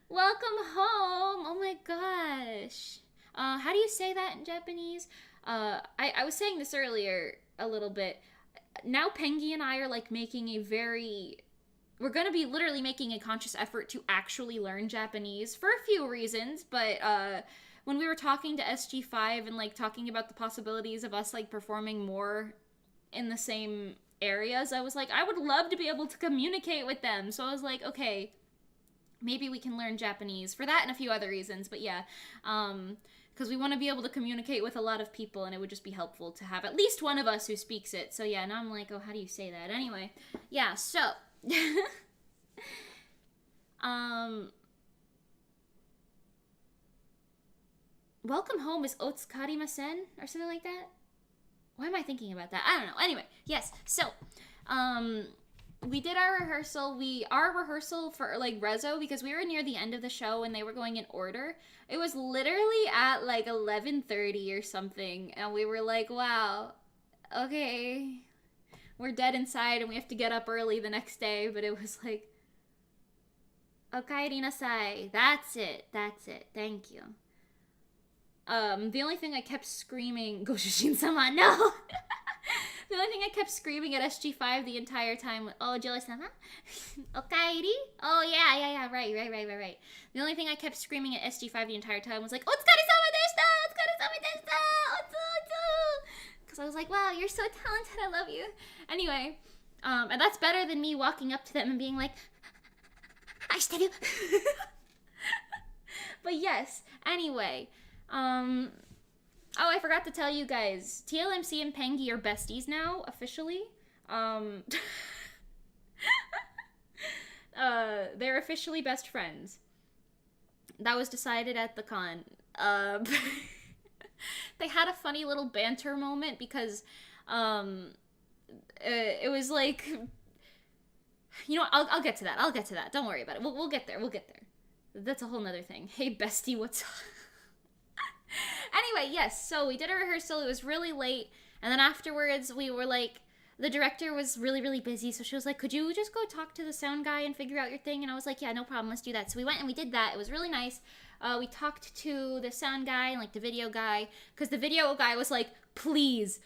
Welcome home. Oh my gosh. How do you say that in Japanese? I was saying this earlier a little bit. Now Pengi and I are like making we're going to be literally making a conscious effort to actually learn Japanese for a few reasons, but, when we were talking to SG5 and like talking about the possibilities of us like performing more in the same areas, I was like, I would love to be able to communicate with them. So I was like, okay, maybe we can learn Japanese for that and a few other reasons. But yeah, because we want to be able to communicate with a lot of people, and it would just be helpful to have at least one of us who speaks it. So yeah, now I'm like, oh, how do you say that? Anyway, yeah, so welcome home is Otsukarimasen or something like that. Why am I thinking about that? I don't know. Anyway, yes. So, we did our rehearsal. Our rehearsal for like Reso, because we were near the end of the show and they were going in order. It was literally at like 11:30 or something, and we were like, wow, okay, we're dead inside and we have to get up early the next day. But it was like, okaeri nasai. That's it. Thank you. The only thing I kept screaming, Goshushin-sama, no! The only thing I kept screaming at SG5 the entire time was, oh, Joe-sama? Okaeri? Oh, yeah, right. The only thing I kept screaming at SG5 the entire time was like, Otsukare-sama deshita! Otsu! Because I was like, wow, you're so talented, I love you. Anyway, and that's better than me walking up to them and being like, Aishiteru! But yes, anyway. Oh, I forgot to tell you guys. TLMC and Pengy are besties now, officially. Um, they're officially best friends. That was decided at the con. Uh, they had a funny little banter moment because um, it was like, you know, I'll get to that. I'll get to that. Don't worry about it. We'll get there. We'll get there. That's a whole nother thing. Hey, bestie, what's up? Anyway, yes, so we did a rehearsal. It was really late. And then afterwards, we were like, the director was really, really busy. So she was like, could you just go talk to the sound guy and figure out your thing? And I was like, yeah, no problem. Let's do that. So we went and we did that. It was really nice. We talked to the sound guy and like the video guy. Because the video guy was like, please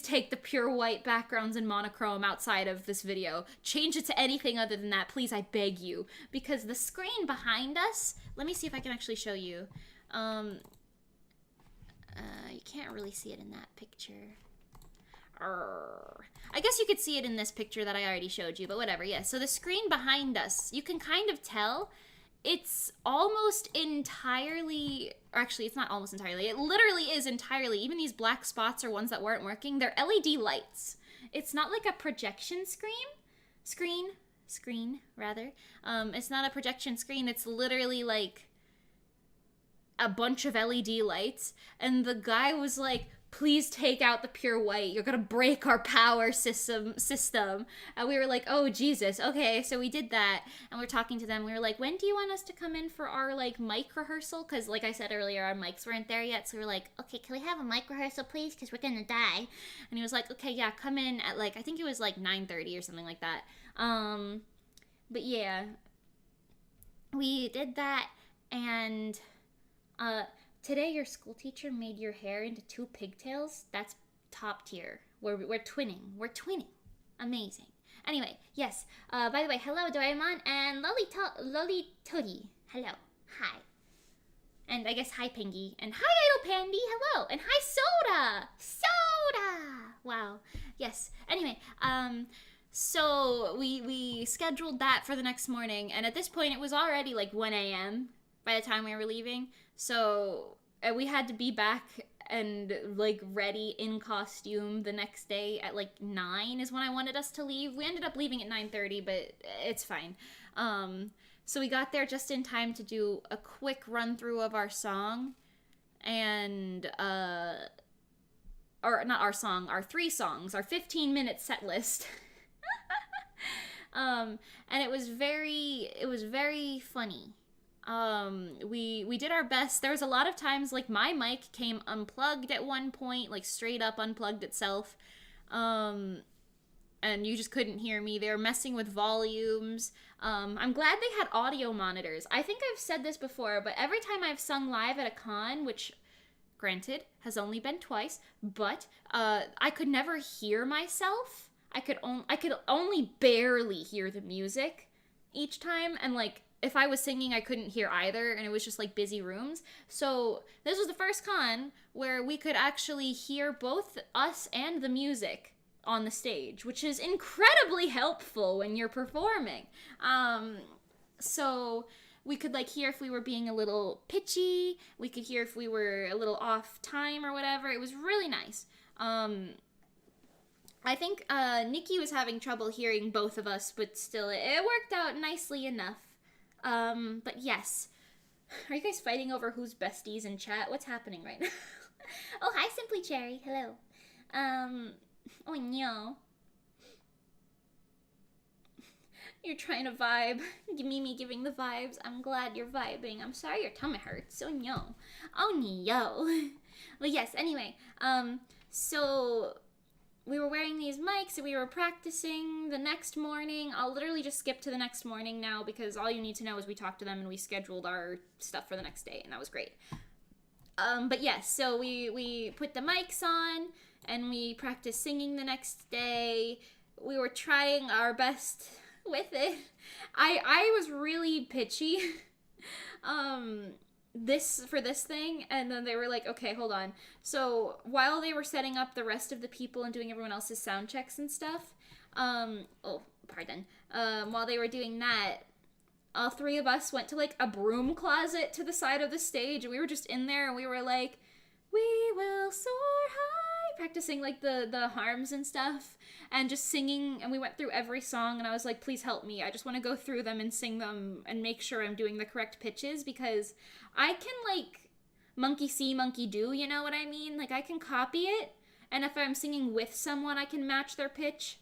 take the pure white backgrounds and monochrome outside of this video. Change it to anything other than that. Please, I beg you. Because the screen behind us, let me see if I can actually show you. You can't really see it in that picture. I guess you could see it in this picture that I already showed you, but whatever. Yeah, so the screen behind us, you can kind of tell it's almost entirely, or actually it's not almost entirely, it literally is entirely, even these black spots are ones that weren't working, they're LED lights. It's not like a projection screen, rather. It's not a projection screen, it's literally like a bunch of LED lights, and the guy was like, please take out the pure white, you're gonna break our power system. And we were like, oh Jesus, okay. So we did that, and we're talking to them. We were like, when do you want us to come in for our like mic rehearsal? Because like I said earlier, our mics weren't there yet. So we were like, okay, can we have a mic rehearsal please, because we're gonna die. And he was like, okay, yeah, come in at like, I think it was like 9:30 or something like that. But yeah, we did that. And today your school teacher made your hair into 2 pigtails. That's top tier. We're twinning. We're twinning. Amazing. Anyway, yes. By the way, hello Doraemon and Loli Toddy. Hello. Hi. And I guess hi Pengy. And hi Idle Pandy. Hello. And hi Soda. Soda. Wow. Yes. Anyway, so we scheduled that for the next morning, and at this point it was already like 1 a.m. by the time we were leaving. So we had to be back and like ready in costume the next day at like 9 is when I wanted us to leave. We ended up leaving at 9:30, but it's fine. So we got there just in time to do a quick run through of our song and or not our song, our 3 songs, our 15-minute set list. And it was very funny. We did our best. There was a lot of times like my mic came unplugged at one point, like straight up unplugged itself. And you just couldn't hear me. They were messing with volumes. I'm glad they had audio monitors. I think I've said this before, but every time I've sung live at a con, which granted has only been twice, but I could never hear myself. I could only barely hear the music each time, and like if I was singing, I couldn't hear either, and it was just like busy rooms. So this was the first con where we could actually hear both us and the music on the stage, which is incredibly helpful when you're performing. So we could like hear if we were being a little pitchy, we could hear if we were a little off time or whatever. It was really nice. I think Nikki was having trouble hearing both of us, but still it worked out nicely enough. But yes. Are you guys fighting over who's besties in chat? What's happening right now? Oh, hi, Simply Cherry. Hello. Oh, no. You're trying to vibe. Mimi giving the vibes. I'm glad you're vibing. I'm sorry your tummy hurts. Oh, no. Oh, no. But yes, anyway. So we were wearing these mics and we were practicing the next morning. I'll literally just skip to the next morning now because all you need to know is we talked to them and we scheduled our stuff for the next day, and that was great. But yes, so we put the mics on and we practiced singing the next day. We were trying our best with it. I was really pitchy this thing, and then they were like, okay, hold on. So while they were setting up the rest of the people and doing everyone else's sound checks and stuff, while they were doing that, all three of us went to like a broom closet to the side of the stage, and we were just in there, and we were like, we will soar high, practicing like the harms and stuff, and just singing. And we went through every song, and I was like, please help me, I just want to go through them and sing them and make sure I'm doing the correct pitches, because I can like monkey see, monkey do, you know what I mean? Like, I can copy it, and if I'm singing with someone, I can match their pitch.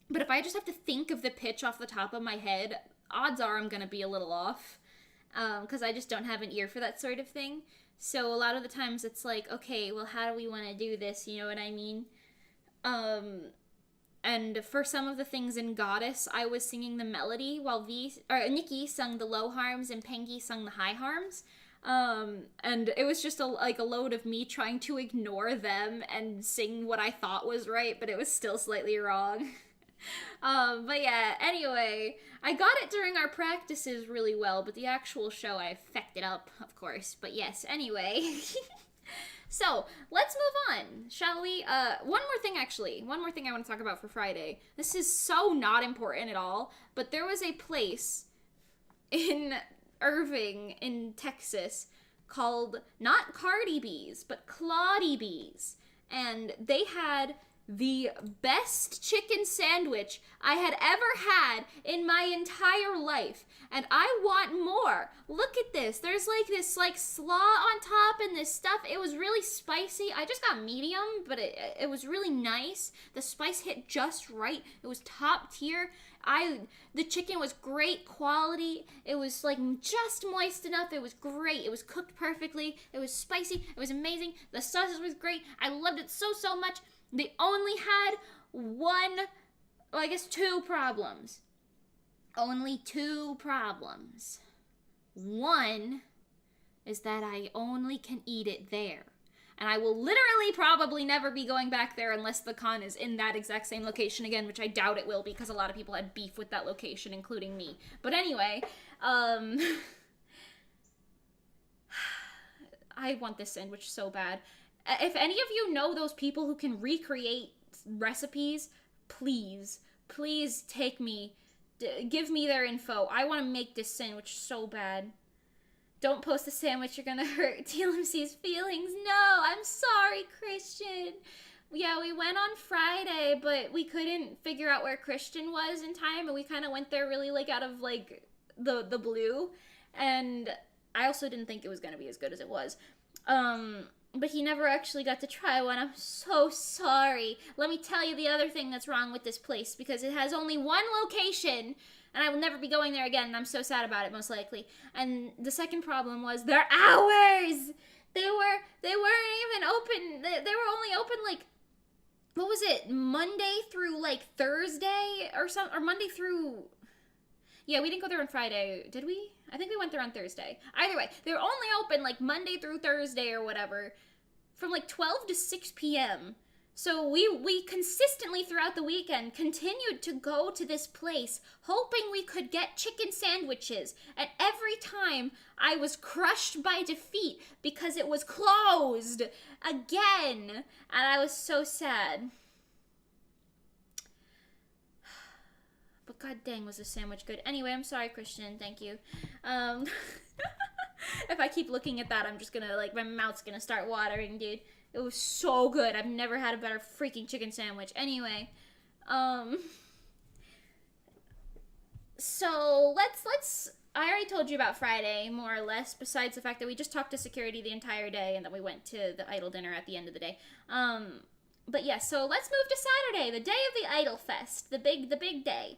But if I just have to think of the pitch off the top of my head, odds are I'm gonna be a little off, because I just don't have an ear for that sort of thing. So a lot of the times it's like, okay, well, how do we want to do this? You know what I mean? And for some of the things in Goddess, I was singing the melody while Nikki sung the low harms and Pengi sung the high harms. And it was just a load of me trying to ignore them and sing what I thought was right, but it was still slightly wrong. But yeah, anyway, I got it during our practices really well, but the actual show I fecked it up, of course. But yes, anyway. So, let's move on, shall we? One more thing I want to talk about for Friday. This is so not important at all, but there was a place in Irving, in Texas, called not Cardi B's, but Claudie B's. And they had the best chicken sandwich I had ever had in my entire life, and I want more. Look at this. There's like this like slaw on top and this stuff. It was really spicy. I just got medium, but it was really nice. The spice hit just right. It was top tier. The chicken was great quality. It was like just moist enough. It was great. It was cooked perfectly. It was spicy. It was amazing. The sausage was great. I loved it so much. They only had two problems. Only two problems. One is that I only can eat it there. And I will literally probably never be going back there unless the con is in that exact same location again, which I doubt it will, because a lot of people had beef with that location, including me. But anyway, I want this sandwich so bad. If any of you know those people who can recreate recipes, please take me, give me their info. I want to make this sandwich so bad. Don't post the sandwich, you're gonna hurt TLMC's feelings. No, I'm sorry, Christian. Yeah, we went on Friday, but we couldn't figure out where Christian was in time, and we kind of went there really, like, out of, like, the blue. And I also didn't think it was gonna be as good as it was. But he never actually got to try one. I'm so sorry. Let me tell you the other thing that's wrong with this place, because it has only one location, and I will never be going there again, and I'm so sad about it, most likely. And the second problem was their hours! They weren't even open. They were only open, like, what was it, Monday through, like, Thursday or something, or Monday through... Yeah, we didn't go there on Friday, did we? I think we went there on Thursday. Either way, they were only open, like, Monday through Thursday or whatever, from, like, 12 to 6 p.m., So we consistently throughout the weekend continued to go to this place, hoping we could get chicken sandwiches. And every time I was crushed by defeat because it was closed again. And I was so sad. But god dang, was the sandwich good. Anyway, I'm sorry, Christian. Thank you. If I keep looking at that, I'm just gonna, like, my mouth's gonna start watering, dude. It was so good. I've never had a better freaking chicken sandwich. Anyway, so let's, I already told you about Friday, more or less, besides the fact that we just talked to security the entire day and then we went to the Idol dinner at the end of the day. But yeah, so let's move to Saturday, the day of the Idol Fest, the big day.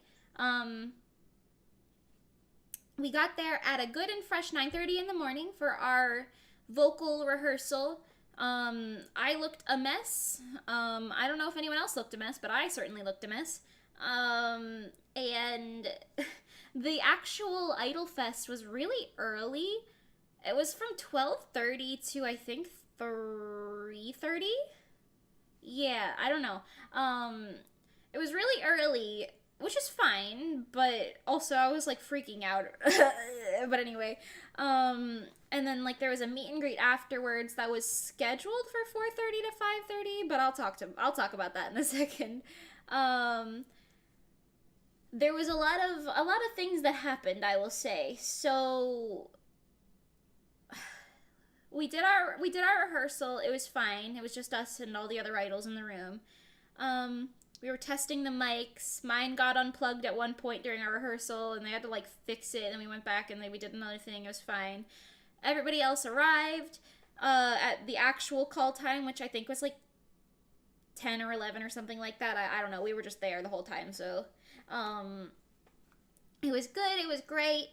We got there at a good and fresh 9:30 in the morning for our vocal rehearsal. I looked a mess. I don't know if anyone else looked a mess, but I certainly looked a mess. And the actual Idol Fest was really early. It was from 12:30 to, I think, 3:30? Yeah, I don't know. It was really early, which is fine, but also I was, like, freaking out. But anyway, and then, like, there was a meet and greet afterwards that was scheduled for 4:30 to 5:30, but I'll talk about that in a second. there was a lot of things that happened, I will say. So we did our rehearsal. It was fine. It was just us and all the other idols in the room. Um, we were testing the mics. Mine got unplugged at one point during our rehearsal, and they had to like fix it. And we went back and we did another thing. It was fine. Everybody else arrived at the actual call time, which I think was like 10 or 11 or something like that. I don't know. We were just there the whole time, so um, it was good. It was great.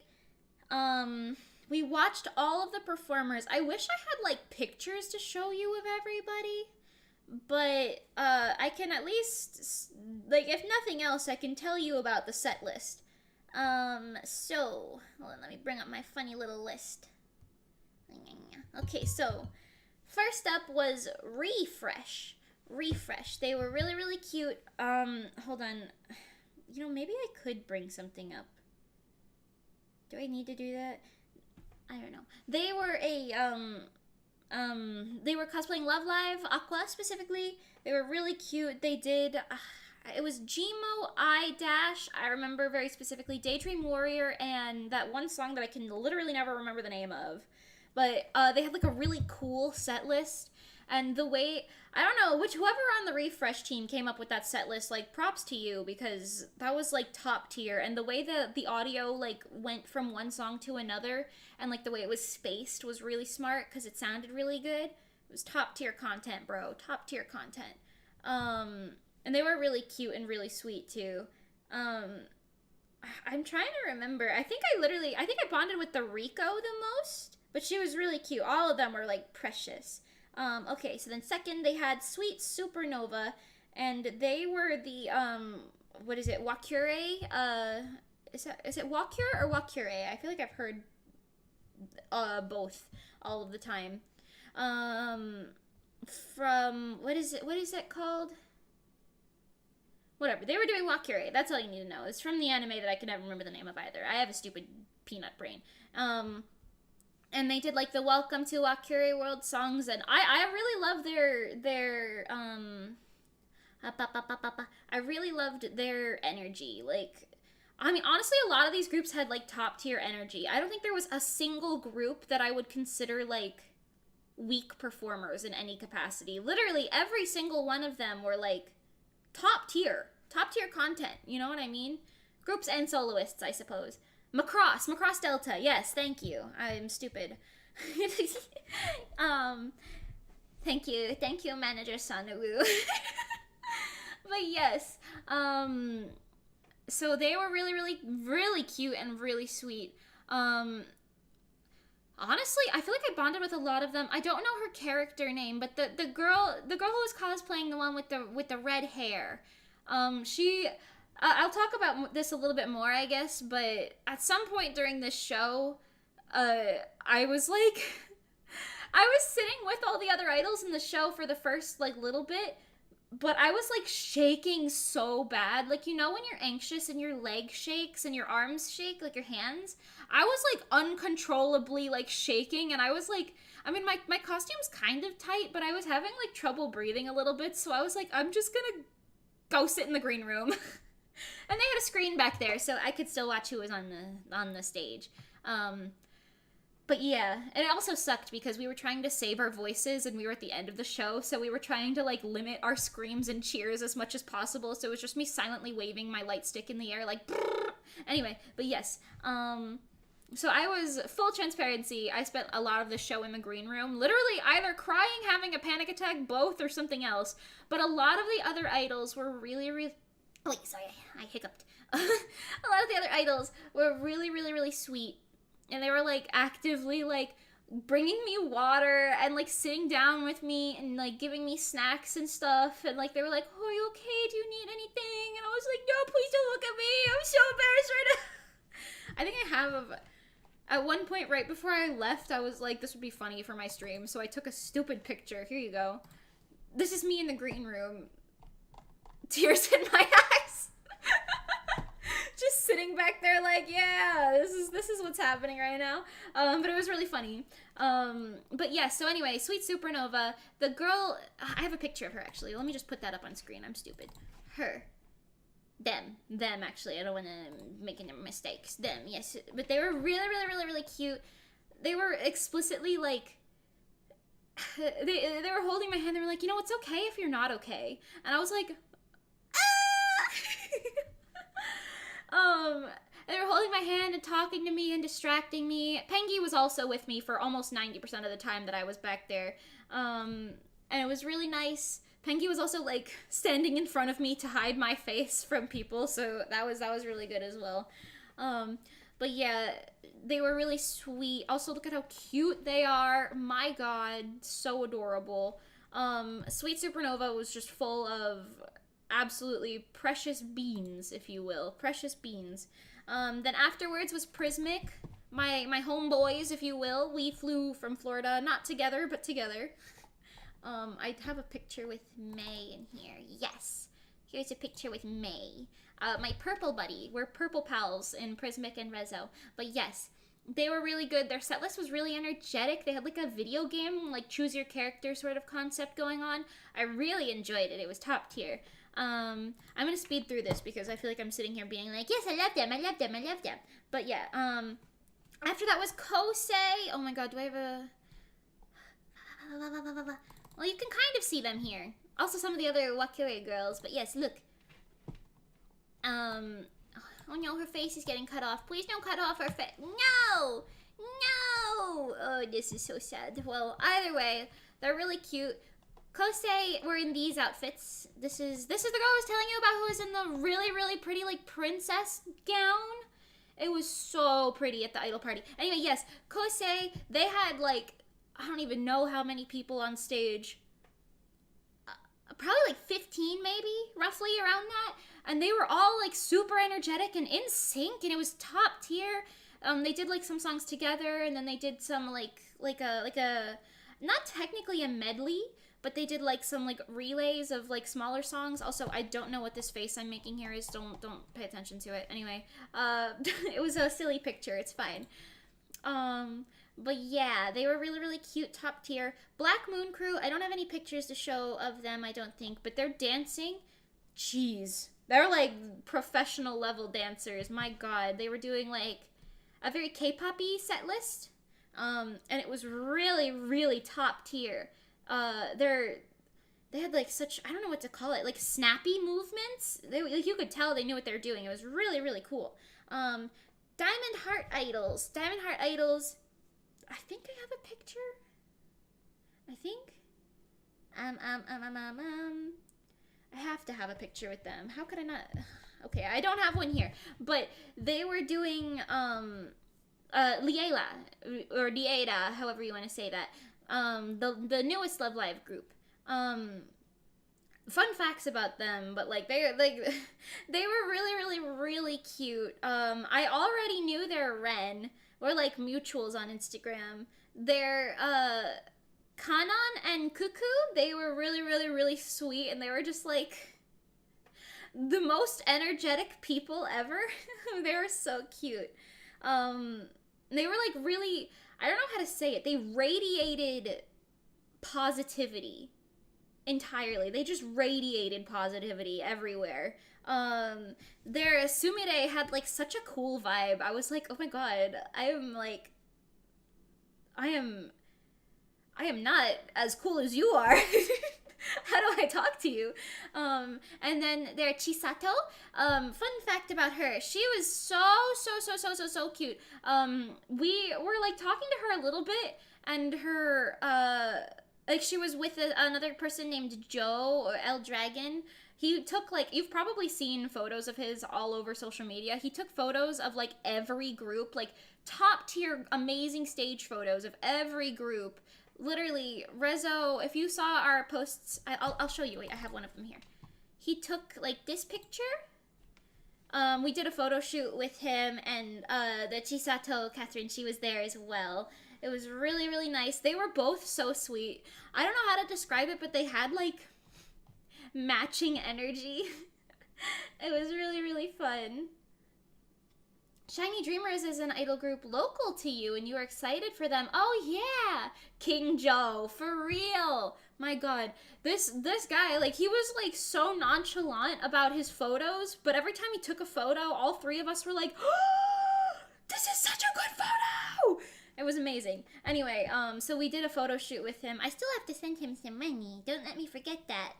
We watched all of the performers. I wish I had like pictures to show you of everybody, but I can at least, like, if nothing else, I can tell you about the set list. So hold on, let me bring up my funny little list. Okay, so first up was Refresh. Refresh. They were really, really cute. Hold on. You know, maybe I could bring something up. Do I need to do that? I don't know. They were they were cosplaying Love Live, Aqua specifically. They were really cute. They did, it was Gmo, I remember very specifically, Daydream Warrior, and that one song that I can literally never remember the name of. But they had like a really cool set list. And the way, I don't know, whoever on the Refresh team came up with that set list, like, props to you, because that was, like, top tier. And the way the audio, like, went from one song to another, and, like, the way it was spaced was really smart, because it sounded really good. It was top tier content, bro. Top tier content. And they were really cute and really sweet, too. I'm trying to remember. I think I bonded with the Rico the most, but she was really cute. All of them were, like, precious. Okay, so then second they had Sweet Supernova, and they were the, what is it, Wakure? Is it Wakure or Wakure? I feel like I've heard, both all of the time. From, what is it called? Whatever, they were doing Wakure, that's all you need to know. It's from the anime that I can never remember the name of either. I have a stupid peanut brain. And they did like the Welcome to Wakure World songs, and I really love their I really loved their energy. Like, I mean, honestly, a lot of these groups had like top tier energy. I don't think there was a single group that I would consider like weak performers in any capacity. Literally every single one of them were like top tier content. You know what I mean? Groups and soloists, I suppose. Macross Delta, yes, thank you. I'm stupid. Thank you, Manager Sanawu. But yes, so they were really, really, really cute and really sweet. Honestly, I feel like I bonded with a lot of them. I don't know her character name, but the girl who was cosplaying, the one with the red hair, she. I'll talk about this a little bit more, I guess, but at some point during this show, I was like, I was sitting with all the other idols in the show for the first, like, little bit, but I was, like, shaking so bad. Like, you know when you're anxious and your leg shakes and your arms shake, like your hands? I was, like, uncontrollably, like, shaking, and I was, like, I mean, my costume's kind of tight, but I was having, like, trouble breathing a little bit, so I was like, I'm just gonna go sit in the green room. And they had a screen back there, so I could still watch who was on the stage. But yeah, and it also sucked because we were trying to save our voices and we were at the end of the show, so we were trying to like limit our screams and cheers as much as possible, so it was just me silently waving my light stick in the air like brrr. Anyway, but yes, so I was, full transparency, I spent a lot of the show in the green room, literally either crying, having a panic attack, both, or something else, but a lot of the other idols were really, really, wait, sorry, I hiccuped. A lot of the other idols were really, really, really sweet. And they were, like, actively, like, bringing me water and, like, sitting down with me and, like, giving me snacks and stuff. And, like, they were like, oh, are you okay? Do you need anything? And I was like, no, please don't look at me. I'm so embarrassed right now. I think I have, at one point right before I left, I was like, this would be funny for my stream. So I took a stupid picture. Here you go. This is me in the green room. Tears in my eyes. Just sitting back there like, yeah, this is what's happening right now. But it was really funny. But yeah, so anyway, Sweet Supernova, the girl, I have a picture of her actually. Let me just put that up on screen. I'm stupid. Her. Them actually. I don't want to make any mistakes. Them, yes, but they were really, really, really, really cute. They were explicitly like, they were holding my hand. They were like, you know, it's okay if you're not okay, and I was like, ah! They were holding my hand and talking to me and distracting me. Pengy was also with me for almost 90% of the time that I was back there. And it was really nice. Pengy was also like standing in front of me to hide my face from people, so that was really good as well. But yeah, they were really sweet. Also, look at how cute they are. My god, so adorable. Sweet Supernova was just full of absolutely precious beans, if you will. Precious beans. Then afterwards was Prismic, my homeboys, if you will. We flew from Florida, not together, but together. I have a picture with May in here. Yes, here's a picture with May. My purple buddy. We're purple pals in Prismic and Reso. But yes, they were really good. Their set list was really energetic. They had like a video game, like choose your character sort of concept going on. I really enjoyed it. It was top tier. I'm gonna speed through this because I feel like I'm sitting here being like, yes, I love them, I love them, I love them. But yeah, after that was Kosei. Oh my god, do I have a... Well, you can kind of see them here. Also some of the other Wakure girls, but yes, look. Oh no, her face is getting cut off. Please don't cut off her face. No! No! Oh, this is so sad. Well, either way, they're really cute. Kosei were in these outfits. This is the girl I was telling you about who was in the really, really pretty, like, princess gown. It was so pretty at the idol party. Anyway, yes, Kosei, they had, like, I don't even know how many people on stage. Probably, like, 15, maybe, roughly around that. And they were all, like, super energetic and in sync, and it was top tier. They did, like, some songs together, and then they did some, like a, not technically a medley, but they did like some like relays of like smaller songs. Also, I don't know what this face I'm making here is. Don't pay attention to it. Anyway, it was a silly picture. It's fine. But yeah, they were really, really cute, top tier. Black Moon Crew, I don't have any pictures to show of them, I don't think, but they're dancing. Jeez. They're like professional level dancers. My god, they were doing like a very K-pop-y set list. And it was really, really top tier. They had like such, I don't know what to call it, like snappy movements. Like you could tell they knew what they were doing. It was really, really cool. Diamond Heart Idols. I think I have a picture. I think. I have to have a picture with them. How could I not? Okay, I don't have one here. But they were doing, Liela, or Lieda, however you want to say that. The newest Love Live group. Fun facts about them, but like they were really, really, really cute. I already knew their Ren. We're like mutuals on Instagram. Their Kanan and Cuckoo, they were really, really, really sweet, and they were just like the most energetic people ever. They were so cute. They were like really, I don't know how to say it. They radiated positivity entirely. They just radiated positivity everywhere. Their Sumire had like such a cool vibe. I was like, oh my god, I am not as cool as you are. How do I talk to you? And then their Chisato, fun fact about her, she was so cute. We were like talking to her a little bit, and her, like she was with another person named Joe or El Dragon. He took like, you've probably seen photos of his all over social media. He took photos of like every group, like top tier amazing stage photos of every group. Literally, Reso, if you saw our posts, I'll show you. Wait, I have one of them here. He took like this picture. We did a photo shoot with him, and the Chisato Catherine, she was there as well. It was really, really nice. They were both so sweet. I don't know how to describe it, but they had like matching energy. It was really, really fun. Shiny Dreamers is an idol group local to you and you are excited for them. Oh yeah, King Joe, for real. My god. This guy, like, he was like so nonchalant about his photos, but every time he took a photo, all three of us were like, "Oh, this is such a good photo." It was amazing. Anyway, so we did a photo shoot with him. I still have to send him some money. Don't let me forget that.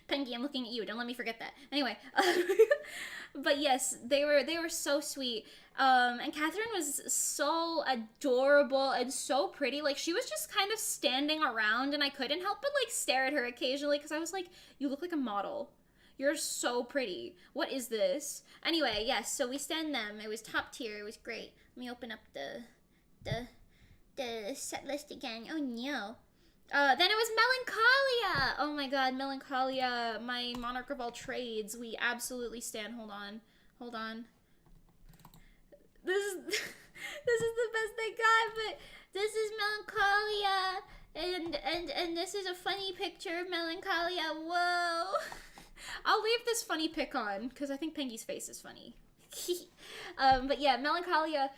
Pengy, I'm looking at you. Don't let me forget that. Anyway, but yes, they were so sweet. And Catherine was so adorable and so pretty. Like, she was just kind of standing around, and I couldn't help but like stare at her occasionally because I was like, "You look like a model. You're so pretty. What is this?" Anyway, yes. So we stand them. It was top tier. It was great. Let me open up the set list again. Oh no. Then it was Melancholia. Oh my god, Melancholia, my monarch of all trades. We absolutely stand. Hold on. This is this is the best I got, but this is Melancholia, and this is a funny picture of Melancholia. Whoa. I'll leave this funny pic on because I think Pengy's face is funny. But yeah, Melancholia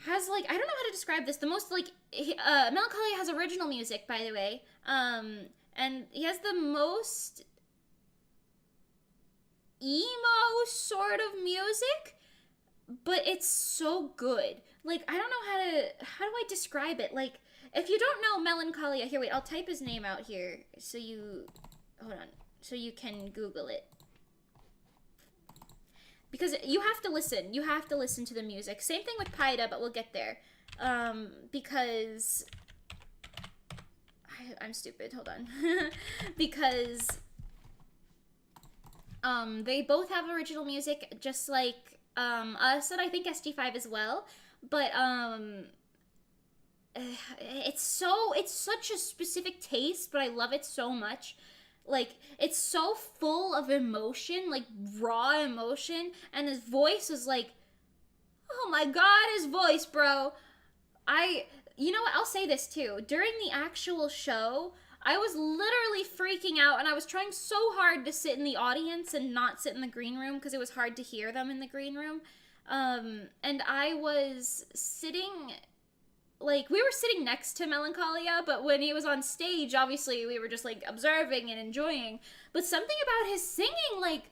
has, like, I don't know how to describe this. The most, like, Melancholia has original music, by the way. And he has the most emo sort of music, but it's so good. Like, I don't know how do I describe it? Like, if you don't know Melancholia, here, wait, I'll type his name out here so you can Google it. Because you have to listen. You have to listen to the music. Same thing with Paida, but we'll get there. Because... I'm stupid. Hold on. Because... they both have original music, just like, us, and I think SG5 as well. But, it's such a specific taste, but I love it so much. Like, it's so full of emotion, like, raw emotion, and his voice is like, oh my god, his voice, bro. You know what, I'll say this too. During the actual show, I was literally freaking out, and I was trying so hard to sit in the audience and not sit in the green room, because it was hard to hear them in the green room. And I was sitting... Like, we were sitting next to Melancholia, but when he was on stage, obviously, we were just, like, observing and enjoying. But something about his singing, like,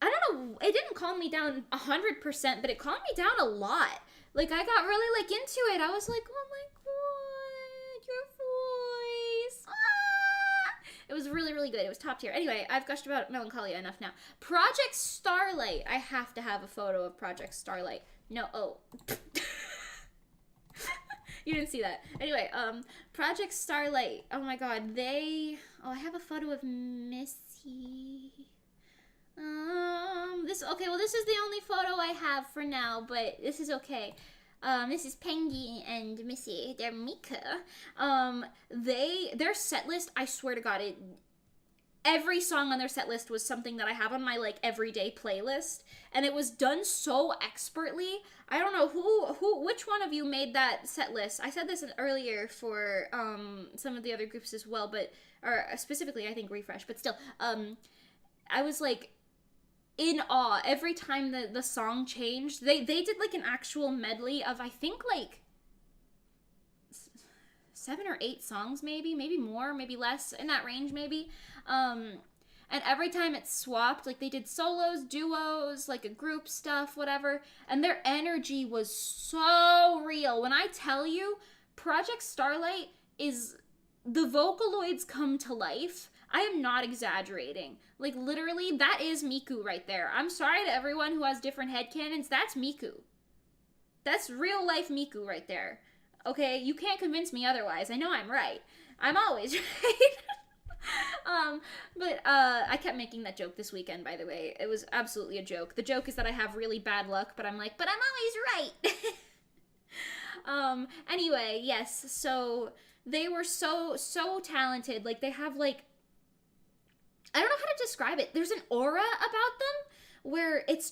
I don't know, it didn't calm me down 100%, but it calmed me down a lot. Like, I got really, like, into it. I was like, oh my god, your voice. Ah! It was really, really good. It was top tier. Anyway, I've gushed about Melancholia enough now. Project Starlight. I have to have a photo of Project Starlight. No, oh. You didn't see that. Anyway, Project Starlight. Oh my god, I have a photo of Missy. This is the only photo I have for now, but this is okay. This is Pengy and Missy. They're Mika. Their set list, I swear to god, every song on their set list was something that I have on my, like, everyday playlist, and it was done so expertly. I don't know which one of you made that set list. I said this earlier for some of the other groups as well, or specifically I think Refresh, but still, I was like in awe every time the song changed. They did like an actual medley of, I think, like 7 or 8 songs, maybe more, maybe less, in that range, maybe. And every time it swapped, like, they did solos, duos, like a group stuff, whatever, and their energy was so real. When I tell you, Project Starlight is, the Vocaloids come to life. I am not exaggerating. Like, literally, that is Miku right there. I'm sorry to everyone who has different headcanons, that's Miku. That's real life Miku right there. Okay, you can't convince me otherwise. I know I'm right. I'm always right. But I kept making that joke this weekend, by the way. It was absolutely a joke. The joke is that I have really bad luck, but I'm like, but I'm always right. Anyway, yes, so they were so talented. Like, they have, like, I don't know how to describe it. There's an aura about them where it's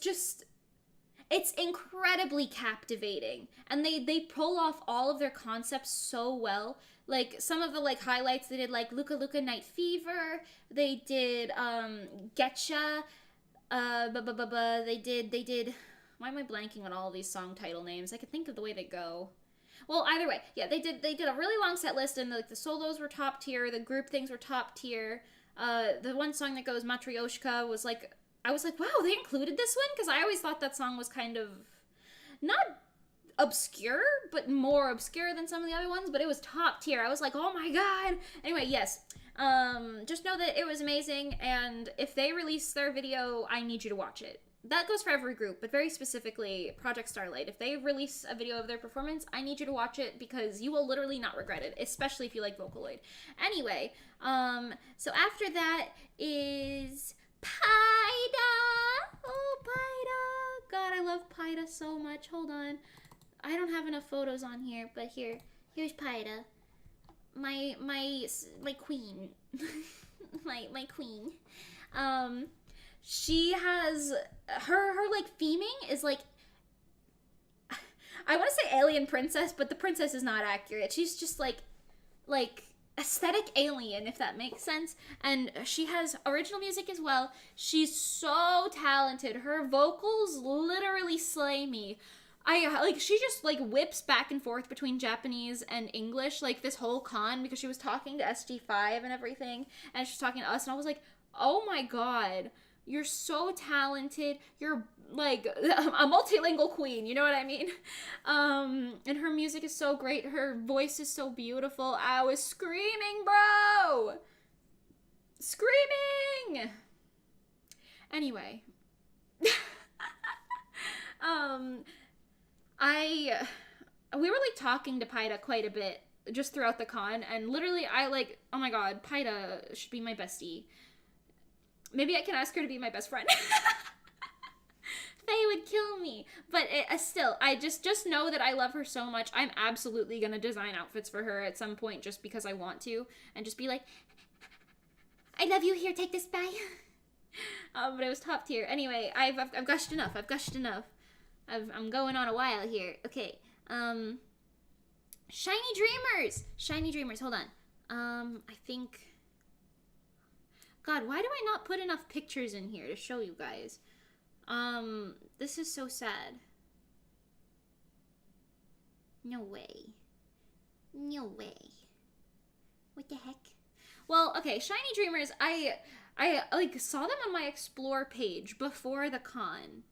incredibly captivating, and they pull off all of their concepts so well. Like, some of the, like, highlights, they did, like, Luka Luka Night Fever, they did, Getcha, they did, Why am I blanking on all these song title names? I can think of the way they go. Well, either way, yeah, they did a really long set list, and the solos were top tier, the group things were top tier. The one song that goes Matryoshka was like, I was like, wow, they included this one? Because I always thought that song was kind of not obscure, but more obscure than some of the other ones, but it was top tier. I was like, oh my god. Anyway, yes. Just know that it was amazing, and if they release their video, I need you to watch it. That goes for every group, but very specifically Project Starlight. If they release a video of their performance, I need you to watch it because you will literally not regret it, especially if you like Vocaloid. Anyway, so after that is Paida. Oh, Paida. God, I love Paida so much. Hold on. I don't have enough photos on here, but here's Paida. My queen. my queen. She has her like theming is like, I want to say alien princess, but the princess is not accurate. She's just like aesthetic alien, if that makes sense. And she has original music as well. She's so talented. Her vocals literally slay me. She just like whips back and forth between Japanese and English like this whole con, because she was talking to SG5 and everything, and she's talking to us, and I was like, oh my god. You're so talented. You're like a multilingual queen. You know what I mean? And her music is so great. Her voice is so beautiful. I was screaming, bro. Screaming. Anyway. We were like talking to Paida quite a bit just throughout the con, and literally I like, oh my god, Paida should be my bestie. Maybe I can ask her to be my best friend. Faye would kill me. But still, I just know that I love her so much. I'm absolutely going to design outfits for her at some point just because I want to. And just be like, I love you, here, take this, bye. But it was top tier. Anyway, I've gushed enough. I'm going on a while here. Okay. Shiny Dreamers. Hold on. I think... God, why do I not put enough pictures in here to show you guys? This is so sad. No way. What the heck? Well, okay, Shiny Dreamers, I like saw them on my Explore page before the con,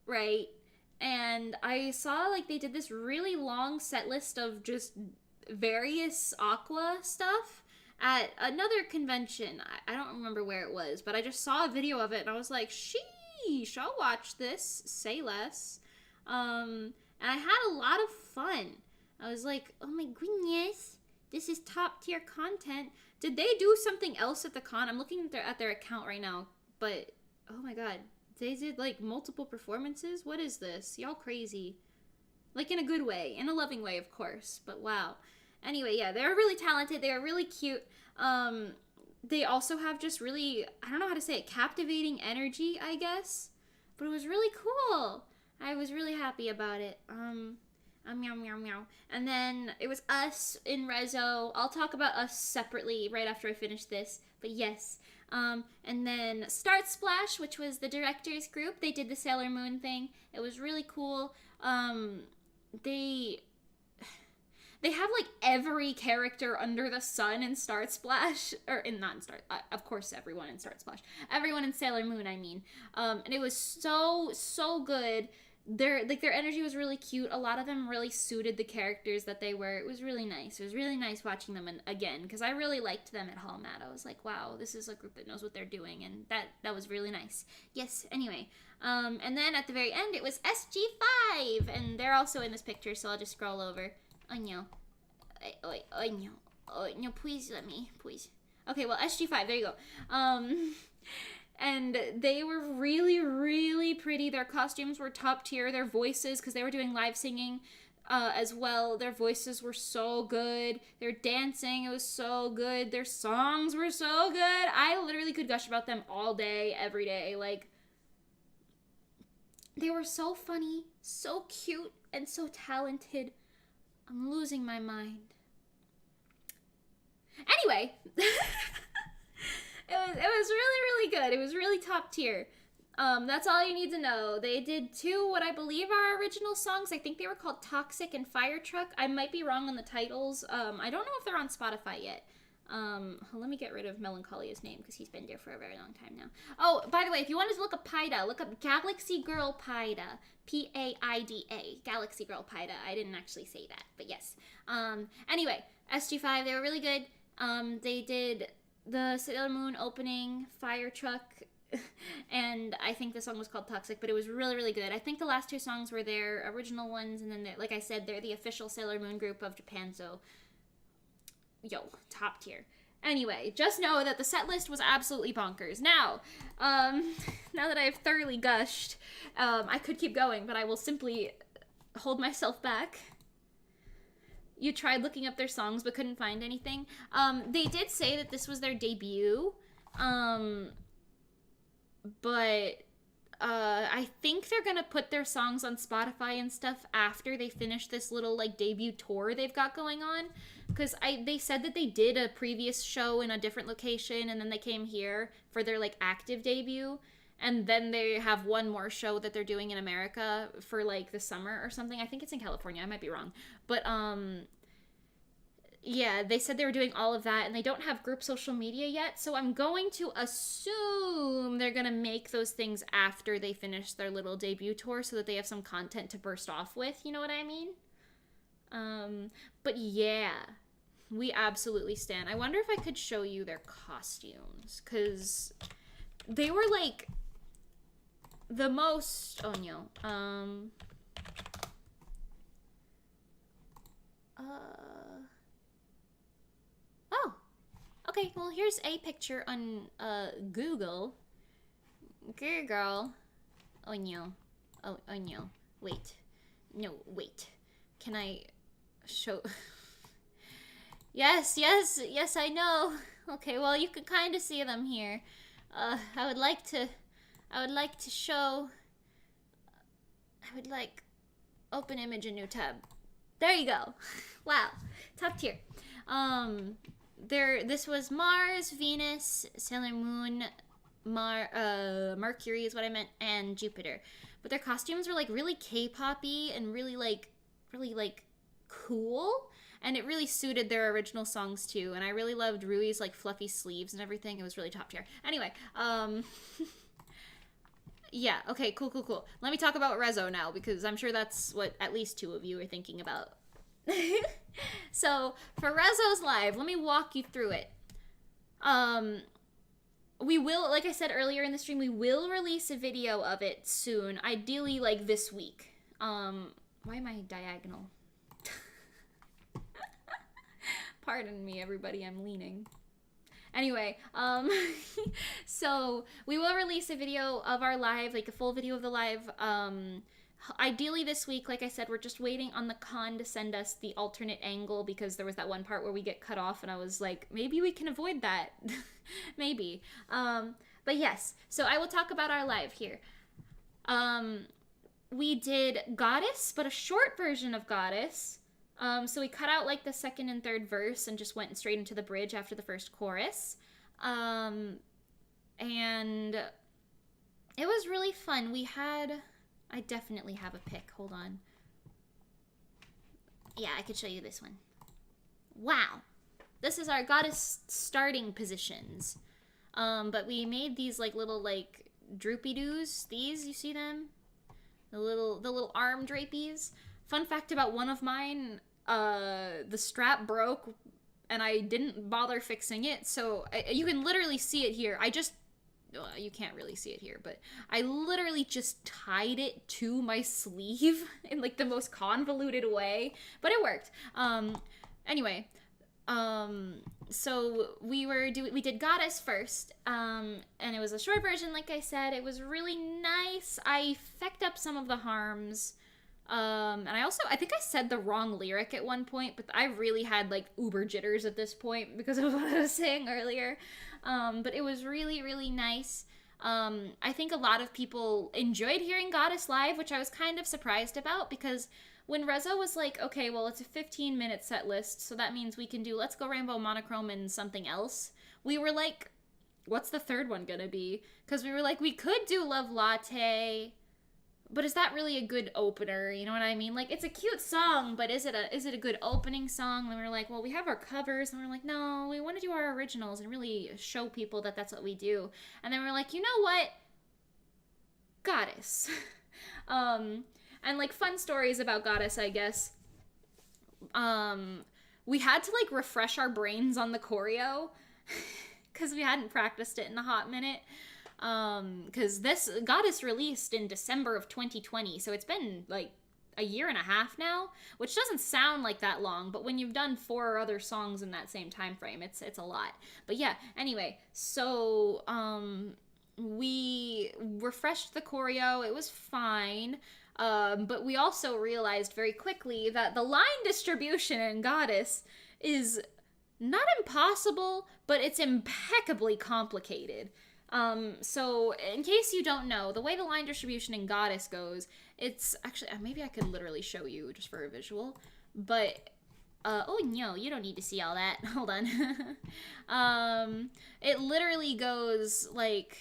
right? And I saw like they did this really long set list of just various Aqua stuff at another convention. I don't remember where it was, but I just saw a video of it and I was like, sheesh, I'll watch this, say less. And I had a lot of fun. I was like, oh my goodness, this is top tier content. Did they do something else at the con? I'm looking at their account right now, but oh my god, they did like multiple performances? What is this? Y'all crazy. Like in a good way, in a loving way, of course, but wow. Anyway, yeah, they're really talented. They are really cute. They also have just really, I don't know how to say it, captivating energy, I guess. But it was really cool. I was really happy about it. Meow, meow, meow. And then it was us in Reso. I'll talk about us separately right after I finish this. But yes. And then Start Splash, which was the director's group. They did the Sailor Moon thing. It was really cool. They have like every character under the sun in Start Splash, of course everyone in Start Splash, everyone in Sailor Moon, I mean, and it was so good. Their energy was really cute. A lot of them really suited the characters that they were. It was really nice. It was really nice watching them again, because I really liked them at Hallmat. I was like, wow, this is a group that knows what they're doing, and that was really nice. Yes, anyway. And then at the very end, it was SG5, and they're also in this picture, so I'll just scroll over. Oh no. No, please let me, please. Okay, well, SG5, there you go. And they were really, really pretty. Their costumes were top tier. Their voices, because they were doing live singing as well, their voices were so good. Their dancing, it was so good. Their songs were so good. I literally could gush about them all day, every day. Like, they were so funny, so cute, and so talented. I'm losing my mind. Anyway, it was really, really good. It was really top tier. That's all you need to know. They did two what I believe are original songs. I think they were called Toxic and Fire Truck. I might be wrong on the titles. I don't know if they're on Spotify yet. Let me get rid of Melancholia's name because he's been there for a very long time now. Oh, by the way, if you wanted to look up Paida, look up Galaxy Girl Paida. Paida. Galaxy Girl Paida. I didn't actually say that, but yes. Anyway, SG5, they were really good. They did the Sailor Moon opening, Fire Truck, and I think the song was called Toxic, but it was really, really good. I think the last two songs were their original ones, and then, like I said, they're the official Sailor Moon group of Japan, so, yo, top tier. Anyway, just know that the set list was absolutely bonkers. Now that I've thoroughly gushed, I could keep going, but I will simply hold myself back. You tried looking up their songs but couldn't find anything. They did say that this was their debut, but I think they're gonna put their songs on Spotify and stuff after they finish this little like debut tour they've got going on. Because they said that they did a previous show in a different location and then they came here for their like active debut. And then they have one more show that they're doing in America for like the summer or something. I think it's in California. I might be wrong. But yeah, they said they were doing all of that and they don't have group social media yet. So I'm going to assume they're going to make those things after they finish their little debut tour so that they have some content to burst off with. You know what I mean? But yeah, we absolutely stan. I wonder if I could show you their costumes, because they were like the most, oh no, oh, okay, well here's a picture on, Google, oh no, wait, can I show, yes, I know, okay, well you can kind of see them here, I would like to show, open image, a new tab, there you go, wow, top tier, this was Mars, Venus, Sailor Moon, Mercury is what I meant, and Jupiter, but their costumes were like really K-poppy and really cool, and it really suited their original songs too, and I really loved Rui's like fluffy sleeves and everything. It was really top tier. Anyway, yeah, okay, cool. Let me talk about Reso now, because I'm sure that's what at least two of you are thinking about. So, for Reso's live, let me walk you through it. We will, like I said earlier in the stream, we will release a video of it soon, ideally like this week. Why am I diagonal? Pardon me, everybody, I'm leaning. Anyway, so we will release a video of our live, like a full video of the live, ideally this week. Like I said, we're just waiting on the con to send us the alternate angle, because there was that one part where we get cut off, and I was like, maybe we can avoid that. Maybe. But yes, so I will talk about our live here. We did Goddess, but a short version of Goddess. So we cut out like the second and third verse and just went straight into the bridge after the first chorus. And it was really fun. I definitely have a pic. Hold on. Yeah, I could show you this one. Wow. This is our Goddess starting positions. But we made these like little like droopy-doos. These, you see them? The little arm drapies. Fun fact about one of mine, the strap broke and I didn't bother fixing it, so you can literally see it here. You can't really see it here, but I literally just tied it to my sleeve in like the most convoluted way, but it worked. Anyway, so we did Goddess first, and it was a short version, like I said. It was really nice. I fecked up some of the harms. And I think I said the wrong lyric at one point, but I really had like uber jitters at this point because of what I was saying earlier. But it was really, really nice. I think a lot of people enjoyed hearing Goddess live, which I was kind of surprised about, because when Reso was like, okay, well, it's a 15-minute set list, so that means we can do Let's Go Rainbow, Monochrome, and something else, we were like, what's the third one gonna be? Because we were like, we could do Love Latte, but is that really a good opener? You know what I mean? Like, it's a cute song, but is it a good opening song? And we were like, well, we have our covers, and we are like, no, we want to do our originals and really show people that that's what we do. And then we are like, you know what? Goddess. And like fun stories about Goddess, I guess. We had to like refresh our brains on the choreo because we hadn't practiced it in a hot minute. Because this Goddess released in December of 2020, so it's been like a year and a half now, which doesn't sound like that long, but when you've done 4 other songs in that same time frame, it's a lot. But yeah, anyway, so we refreshed the choreo. It was fine. But we also realized very quickly that the line distribution in Goddess is not impossible, but it's impeccably complicated. So in case you don't know, the way the line distribution in Goddess goes, it's actually, maybe I could literally show you just for a visual, but, oh no, you don't need to see all that. Hold on. It literally goes like,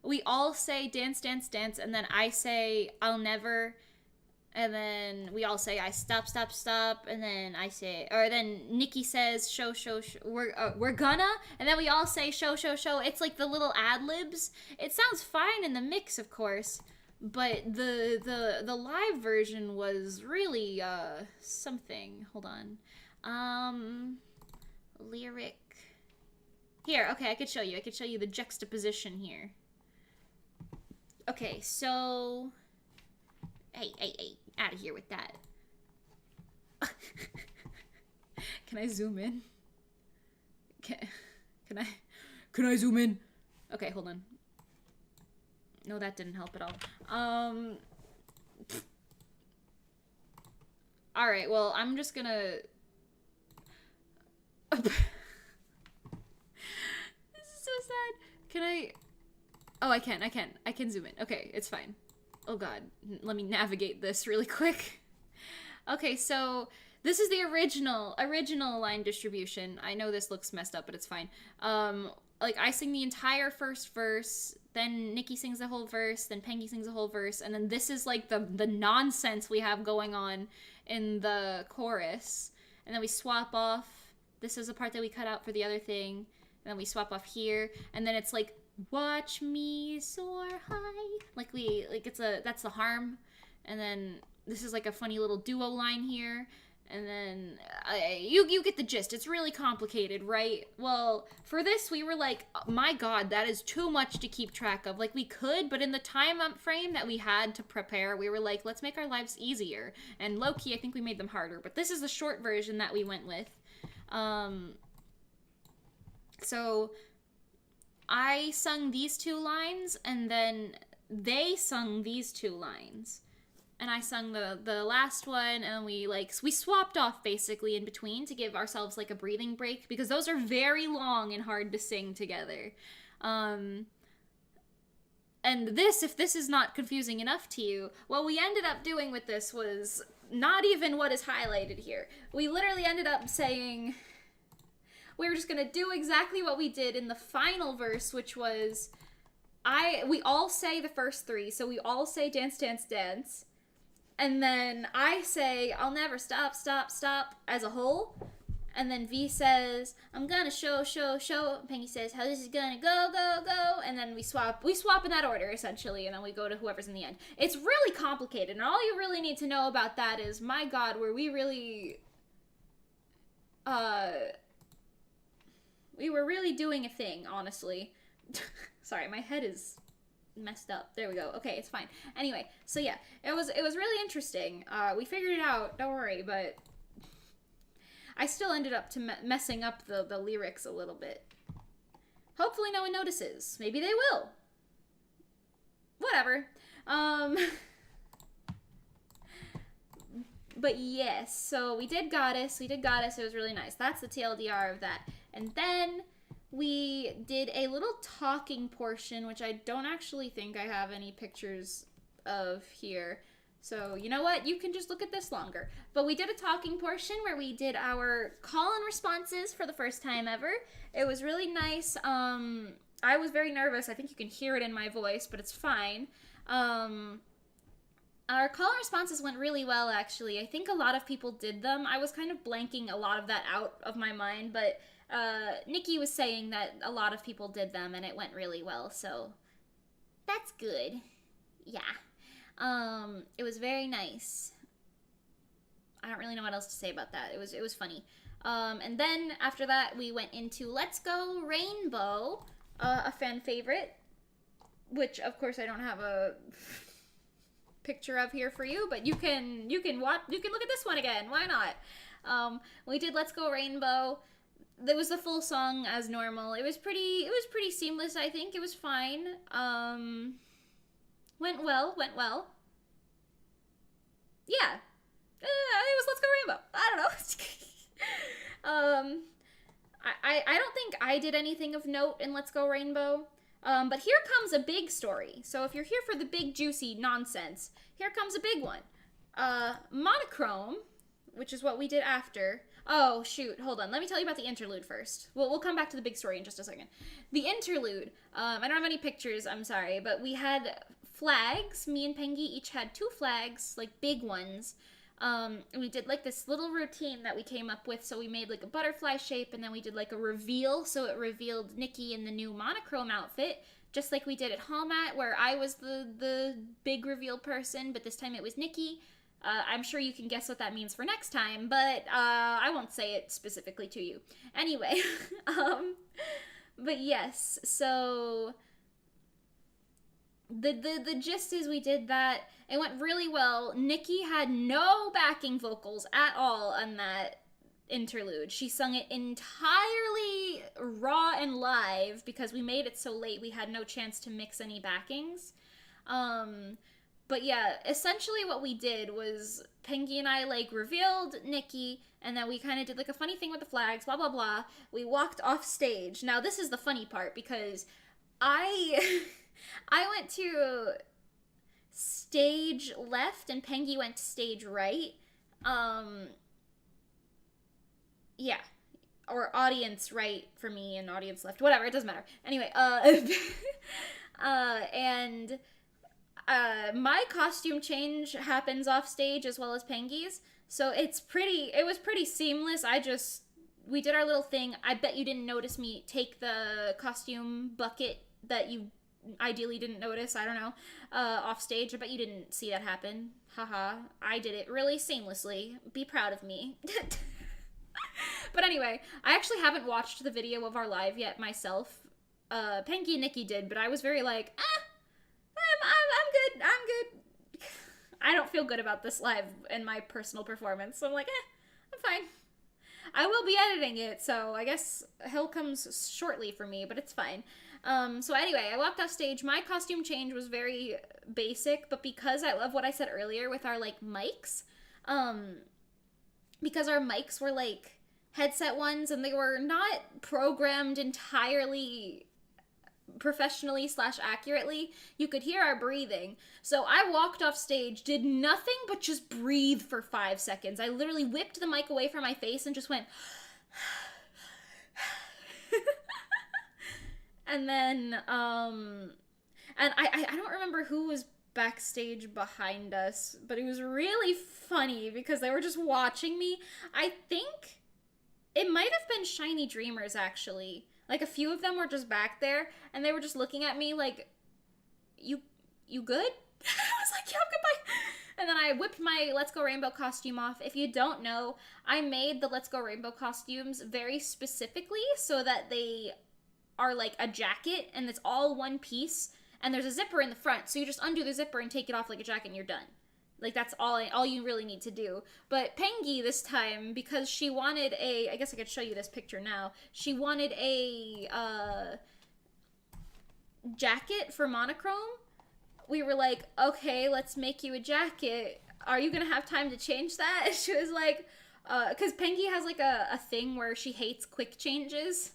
we all say dance, dance, dance, and then I say I'll never, and then we all say I stop, stop, stop, and then I say, or then Nikki says show, show, show, we're gonna, and then we all say show, show, show. It's like the little ad-libs. It sounds fine in the mix, of course, but the live version was really something. Hold on. Lyric. Here, okay, I could show you. I could show you the juxtaposition here. Okay, so... Hey, out of here with that. Can I zoom in? Can I zoom in? Okay, hold on. No, that didn't help at all. Alright, well, I'm just gonna... This is so sad. Can I... Oh, I can zoom in. Okay, it's fine. Oh god, let me navigate this really quick. Okay, so this is the original line distribution. I know this looks messed up, but it's fine. Like, I sing the entire first verse, then Nikki sings the whole verse, then Pengy sings the whole verse, and then this is like the nonsense we have going on in the chorus. And then we swap off. This is the part that we cut out for the other thing. And then we swap off here, and then it's like, watch me soar high. That's the harm. And then this is like a funny little duo line here. And then you get the gist. It's really complicated, right? Well, for this, we were like, my god, that is too much to keep track of. Like, we could, but in the time frame that we had to prepare, we were like, let's make our lives easier. And low-key, I think we made them harder. But this is the short version that we went with. So... I sung these 2 lines, and then they sung these 2 lines. And I sung the last one, and we swapped off basically in between to give ourselves like a breathing break, because those are very long and hard to sing together. And this, if this is not confusing enough to you, what we ended up doing with this was not even what is highlighted here. We literally ended up saying... We were just gonna do exactly what we did in the final verse, which was, we all say the first 3, so we all say dance, dance, dance, and then I say I'll never stop, stop, stop as a whole, and then V says I'm gonna show, show, show, and Pengy says how this is gonna go, go, go, and then we swap in that order essentially, and then we go to whoever's in the end. It's really complicated, and all you really need to know about that is, my god, were we really we were really doing a thing, honestly. Sorry, my head is messed up. There we go. Okay, it's fine. Anyway, so yeah, it was really interesting. We figured it out, don't worry, but I still ended up messing up the lyrics a little bit. Hopefully no one notices. Maybe they will. Whatever. But yes, so we did Goddess. It was really nice. That's the TLDR of that. And then we did a little talking portion, which I don't actually think I have any pictures of here. So, you know what? You can just look at this longer. But we did a talking portion where we did our call and responses for the first time ever. It was really nice. I was very nervous. I think you can hear it in my voice, but it's fine. Our call and responses went really well, actually. I think a lot of people did them. I was kind of blanking a lot of that out of my mind, but Nikki was saying that a lot of people did them, and it went really well, so that's good. Yeah. It was very nice. I don't really know what else to say about that. It was funny. And then after that, we went into Let's Go Rainbow, a fan favorite, which of course I don't have a picture of here for you, but you can look at this one again. Why not? We did Let's Go Rainbow. There was the full song as normal. It was pretty seamless, I think. It was fine. Went well. Yeah. It was Let's Go Rainbow. I don't know. I don't think I did anything of note in Let's Go Rainbow. But here comes a big story. So if you're here for the big juicy nonsense, here comes a big one. Monochrome, which is what we did after. Oh, shoot. Hold on. Let me tell you about the interlude first. We'll come back to the big story in just a second. The interlude. I don't have any pictures, I'm sorry, but we had flags. Me and Pengy each had 2 flags, like big ones. We did like this little routine that we came up with. So we made like a butterfly shape, and then we did like a reveal. So it revealed Nikki in the new Monochrome outfit, just like we did at Home At, where I was the big reveal person, but this time it was Nikki. I'm sure you can guess what that means for next time, but I won't say it specifically to you. Anyway, but yes, so the gist is we did that. It went really well. Nikki had no backing vocals at all on that interlude. She sung it entirely raw and live because we made it so late we had no chance to mix any backings. But yeah, essentially what we did was Pengy and I like revealed Nikki, and then we kind of did like a funny thing with the flags, blah, blah, blah. We walked off stage. Now this is the funny part because I went to stage left and Pengy went to stage right. Yeah. Or audience right for me and audience left. Whatever, it doesn't matter. Anyway, and my costume change happens off stage as well as Pengy's, so it was pretty seamless. We did our little thing. I bet you didn't notice me take the costume bucket that you ideally didn't notice, I don't know, off stage. I bet you didn't see that happen. Haha, I did it really seamlessly. Be proud of me. But anyway, I actually haven't watched the video of our live yet myself. Pengy and Nikki did, but I was very like, I'm good. I don't feel good about this live in my personal performance, so I'm like, I'm fine. I will be editing it, so I guess hell comes shortly for me, but it's fine. So anyway, I walked off stage. My costume change was very basic, but because I love what I said earlier with our, like, mics, because our mics were, like, headset ones, and they were not programmed entirely professionally / accurately, you could hear our breathing. So I walked off stage, did nothing but just breathe for 5 seconds. I literally whipped the mic away from my face and just went and then and I don't remember who was backstage behind us, but it was really funny because they were just watching me. I think it might have been Shiny Dreamers, actually. Like, a few of them were just back there, and they were just looking at me like, you good? I was like, yeah, goodbye. And then I whipped my Let's Go Rainbow costume off. If you don't know, I made the Let's Go Rainbow costumes very specifically so that they are like a jacket, and it's all one piece, and there's a zipper in the front, so you just undo the zipper and take it off like a jacket, and you're done. Like, that's all you really need to do. But Pengy this time, because she wanted I guess I could show you this picture now. She wanted a jacket for Monochrome. We were like, okay, let's make you a jacket. Are you gonna have time to change that? And she was like, because Pengy has like a thing where she hates quick changes.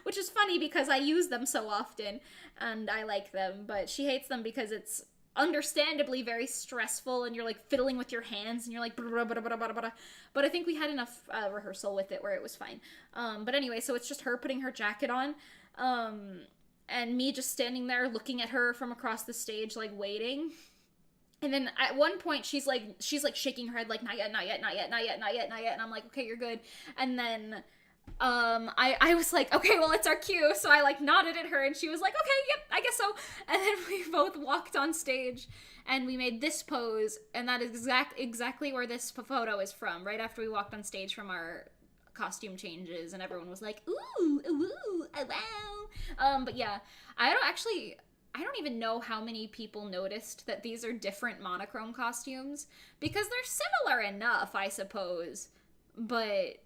Which is funny because I use them so often and I like them, but she hates them because it's understandably very stressful, and you're like fiddling with your hands and you're like blah, blah, blah, blah, blah. But I think we had enough rehearsal with it where it was fine. But anyway, so it's just her putting her jacket on, and me just standing there looking at her from across the stage, like waiting. And then at one point she's like shaking her head like, not yet, not yet, not yet, not yet, not yet, not yet. And I'm like, okay, you're good. And then I was like, okay, well, it's our cue. So I like nodded at her and she was like, okay, yep, I guess so. And then we both walked on stage and we made this pose. And that is exactly where this photo is from, right after we walked on stage from our costume changes. And everyone was like, ooh, ooh, ooh, oh, wow. But yeah, I don't even know how many people noticed that these are different monochrome costumes, because they're similar enough, I suppose, but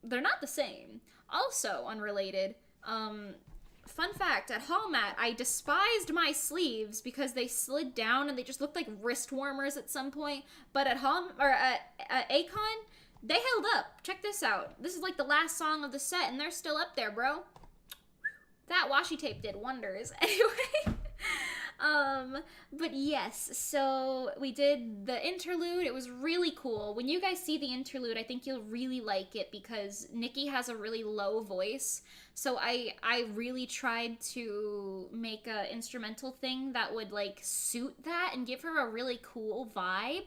they're not the same. Also, unrelated, fun fact, at Hallmat, I despised my sleeves because they slid down and they just looked like wrist warmers at some point, but at Acon, they held up. Check this out. This is like the last song of the set and they're still up there, bro. That washi tape did wonders. Anyway, but yes, so we did the interlude. It was really cool. When you guys see the interlude, I think you'll really like it because Nikki has a really low voice. So I really tried to make a instrumental thing that would like suit that and give her a really cool vibe.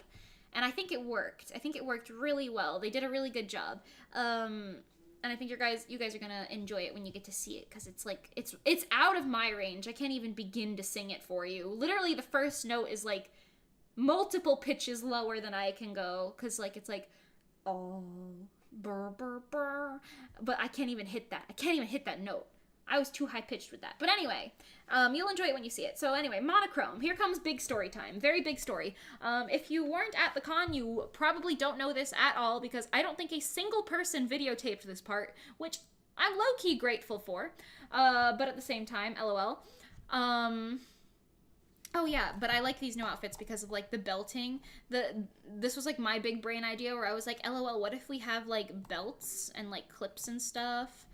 And I think it worked. I think it worked really well. They did a really good job. And I think you guys are gonna enjoy it when you get to see it, because it's like it's out of my range. I can't even begin to sing it for you. Literally, the first note is like multiple pitches lower than I can go, because like it's like oh burr burr burr, but I can't even hit that. I can't even hit that note. I was too high pitched with that. But anyway, you'll enjoy it when you see it. So anyway, Monochrome. Here comes big story time. Very big story. If you weren't at the con, you probably don't know this at all, because I don't think a single person videotaped this part, which I'm low-key grateful for. But at the same time, LOL. Oh yeah, but I like these new outfits because of like the belting. This was like my big brain idea where I was like, LOL, what if we have like belts and like clips and stuff?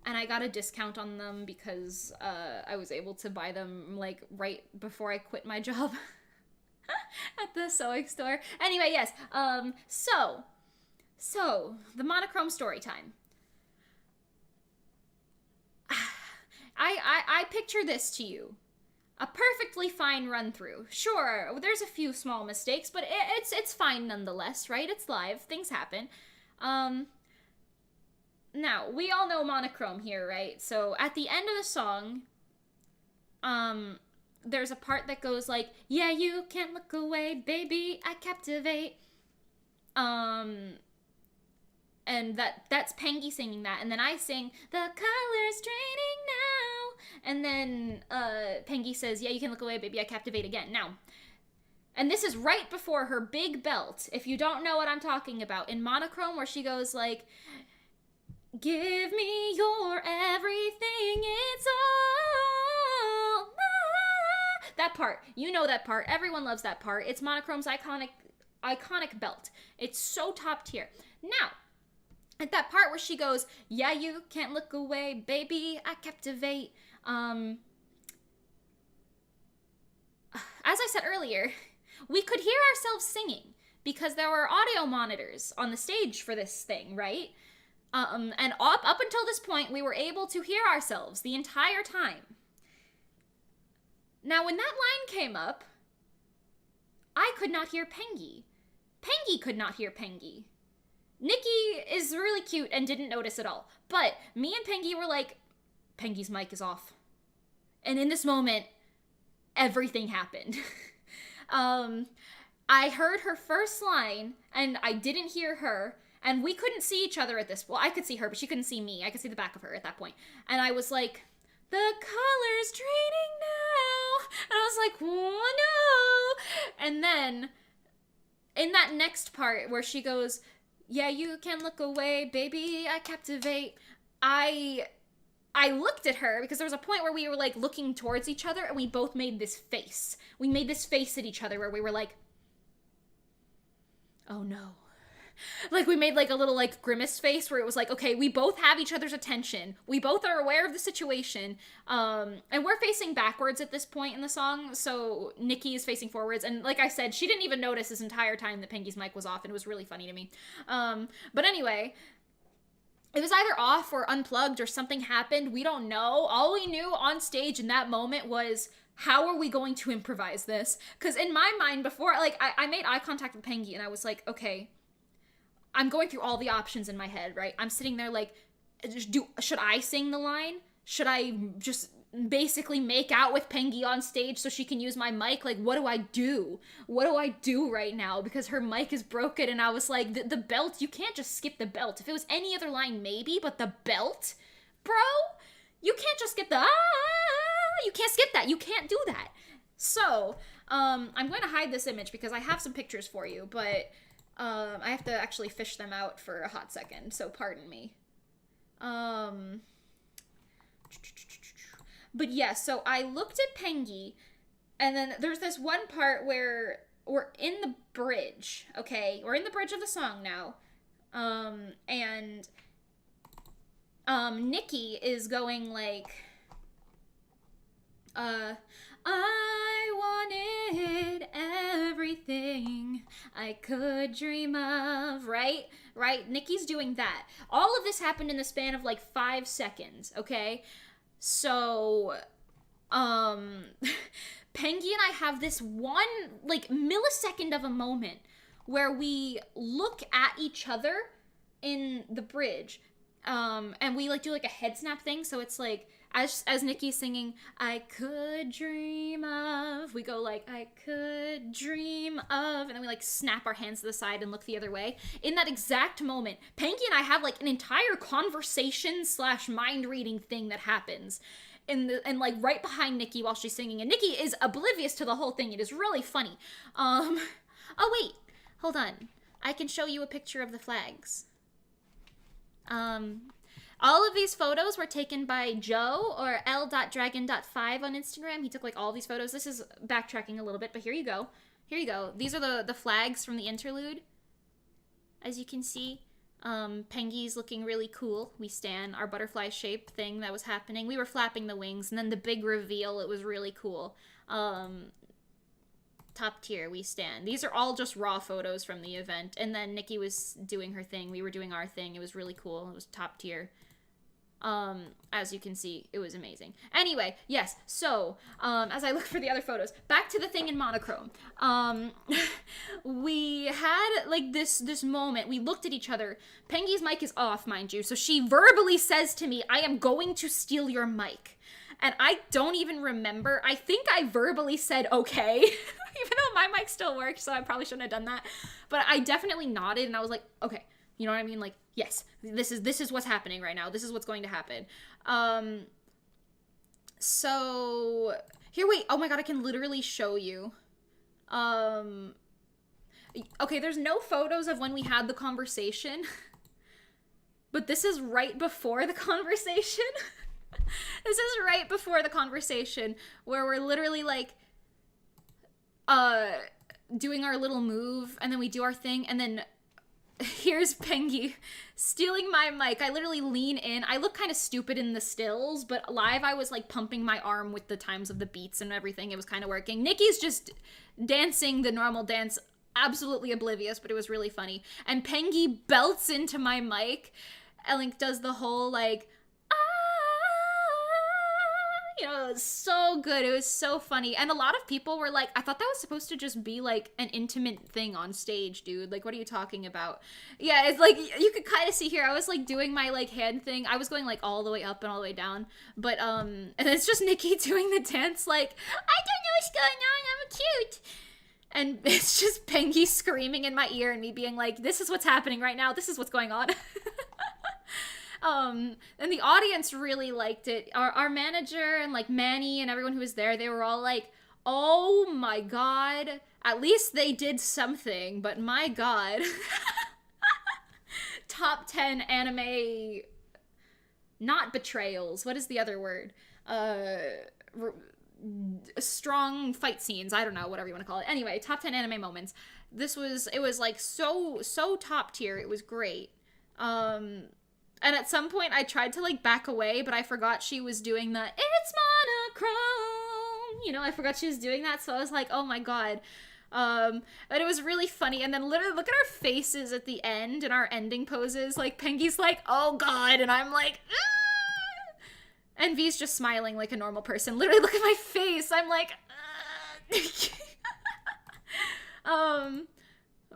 And I got a discount on them because I was able to buy them like right before I quit my job at the sewing store. Anyway, yes. So the Monochrome story time. I picture this to you. A perfectly fine run through. Sure, there's a few small mistakes, but it's fine nonetheless, right? It's live. Things happen. Now, we all know Monochrome here, right? So at the end of the song, there's a part that goes like, yeah, you can't look away, baby, I captivate. And that's Pengy singing that, and then I sing, the color's draining now. And then Pengy says, yeah, you can look away, baby, I captivate again. Now, and this is right before her big belt, if you don't know what I'm talking about, in Monochrome, where she goes like, give me your everything, it's all. That part, you know that part. Everyone loves that part. It's Monochrome's iconic belt. It's so top tier. Now, at that part where she goes, yeah, you can't look away, baby, I captivate. As I said earlier, we could hear ourselves singing because there were audio monitors on the stage for this thing, right? And up until this point, we were able to hear ourselves the entire time. Now, when that line came up, I could not hear Pengy. Pengy could not hear Pengy. Nikki is really cute and didn't notice at all. But me and Pengy were like, Pengy's mic is off. And in this moment, everything happened. I heard her first line, and I didn't hear her. And we couldn't see each other at this. Well, I could see her, but she couldn't see me. I could see the back of her at that point. And I was like, the color's draining now. And I was like, oh no. And then in that next part where she goes, yeah, you can look away, baby, I captivate. I looked at her because there was a point where we were like looking towards each other and we both made this face. We made this face at each other where we were like, oh no. Like we made like a little like grimace face where it was like, okay, we both have each other's attention, we both are aware of the situation, and we're facing backwards at this point in the song, so Nikki is facing forwards, and like I said, she didn't even notice this entire time that Pengy's mic was off, and it was really funny to me. But anyway, it was either off or unplugged or something happened, we don't know. All we knew on stage in that moment was, how are we going to improvise this? Because in my mind before, like, I made eye contact with Pengy and I was like, okay, I'm going through all the options in my head, right? I'm sitting there like, should I sing the line? Should I just basically make out with Pengy on stage so she can use my mic? Like, what do I do? What do I do right now? Because her mic is broken, and I was like, the belt, you can't just skip the belt. If it was any other line, maybe, but the belt? Bro? You can't just skip the you can't skip that. You can't do that. So, I'm going to hide this image because I have some pictures for you, but I have to actually fish them out for a hot second, so pardon me. But yeah, so I looked at Pengy, and then there's this one part where we're in the bridge, okay? We're in the bridge of the song now. And Nikki is going like, I wanted everything I could dream of, right? Right? Nikki's doing that. All of this happened in the span of like 5 seconds, okay? So, Pengy and I have this one, like, millisecond of a moment where we look at each other in the bridge, and we, like, do, like, a head snap thing, so it's, like, as Nikki's singing, I could dream of, we go, like, I could dream of, and then we, like, snap our hands to the side and look the other way. In that exact moment, Pengy and I have, like, an entire conversation / mind-reading thing that happens. And like right behind Nikki while she's singing, and Nikki is oblivious to the whole thing. It is really funny. Oh wait, hold on. I can show you a picture of the flags. All of these photos were taken by Joe, or L.Dragon.5 on Instagram. He took like all these photos. This is backtracking a little bit, but here you go. Here you go. These are the flags from the interlude. As you can see. Pengy's looking really cool. We stan our butterfly shape thing that was happening. We were flapping the wings, and then the big reveal, it was really cool. Top tier, we stan. These are all just raw photos from the event, and then Nikki was doing her thing. We were doing our thing. It was really cool. It was top tier. As you can see, it was amazing. Anyway, yes, so, as I look for the other photos, back to the thing in Monochrome. We had, like, this moment, we looked at each other. Pengy's mic is off, mind you, so she verbally says to me, I am going to steal your mic. And I don't even remember, I think I verbally said, okay, even though my mic still worked, so I probably shouldn't have done that. But I definitely nodded, and I was like, okay. You know what I mean? Like, yes, this is what's happening right now. This is what's going to happen. So, here, wait. Oh my god, I can literally show you. Okay, there's no photos of when we had the conversation. But this is right before the conversation. This is right before the conversation where we're literally, like, doing our little move, and then we do our thing, and then here's Pengy stealing my mic. I literally lean in. I look kind of stupid in the stills, but live I was like pumping my arm with the times of the beats and everything. It was kind of working. Nikki's just dancing the normal dance, absolutely oblivious, but it was really funny. And Pengy belts into my mic and like does the whole like, you know, it was so good. It was so funny. And a lot of people were like, I thought that was supposed to just be like an intimate thing on stage, dude. Like, what are you talking about? Yeah, it's like, you could kind of see here, I was like doing my like hand thing. I was going like all the way up and all the way down. But, and it's just Nikki doing the dance like, I don't know what's going on, I'm cute. And it's just Pengy screaming in my ear and me being like, this is what's happening right now. This is what's going on. And the audience really liked it. Our manager and like Manny and everyone who was there, they were all like, oh my god, at least they did something, but my god. Top 10 anime, not betrayals, what is the other word? strong fight scenes. I don't know, whatever you want to call it. Anyway, top 10 anime moments. It was like so top tier. It was great. And at some point I tried to like back away, but I forgot she was doing the "It's Monochrome." You know, I forgot she was doing that, so I was like, oh my god. But it was really funny, and then literally look at our faces at the end and our ending poses. Like, Pengi's like, oh god, and I'm like, ah! And V's just smiling like a normal person. Literally, look at my face. I'm like,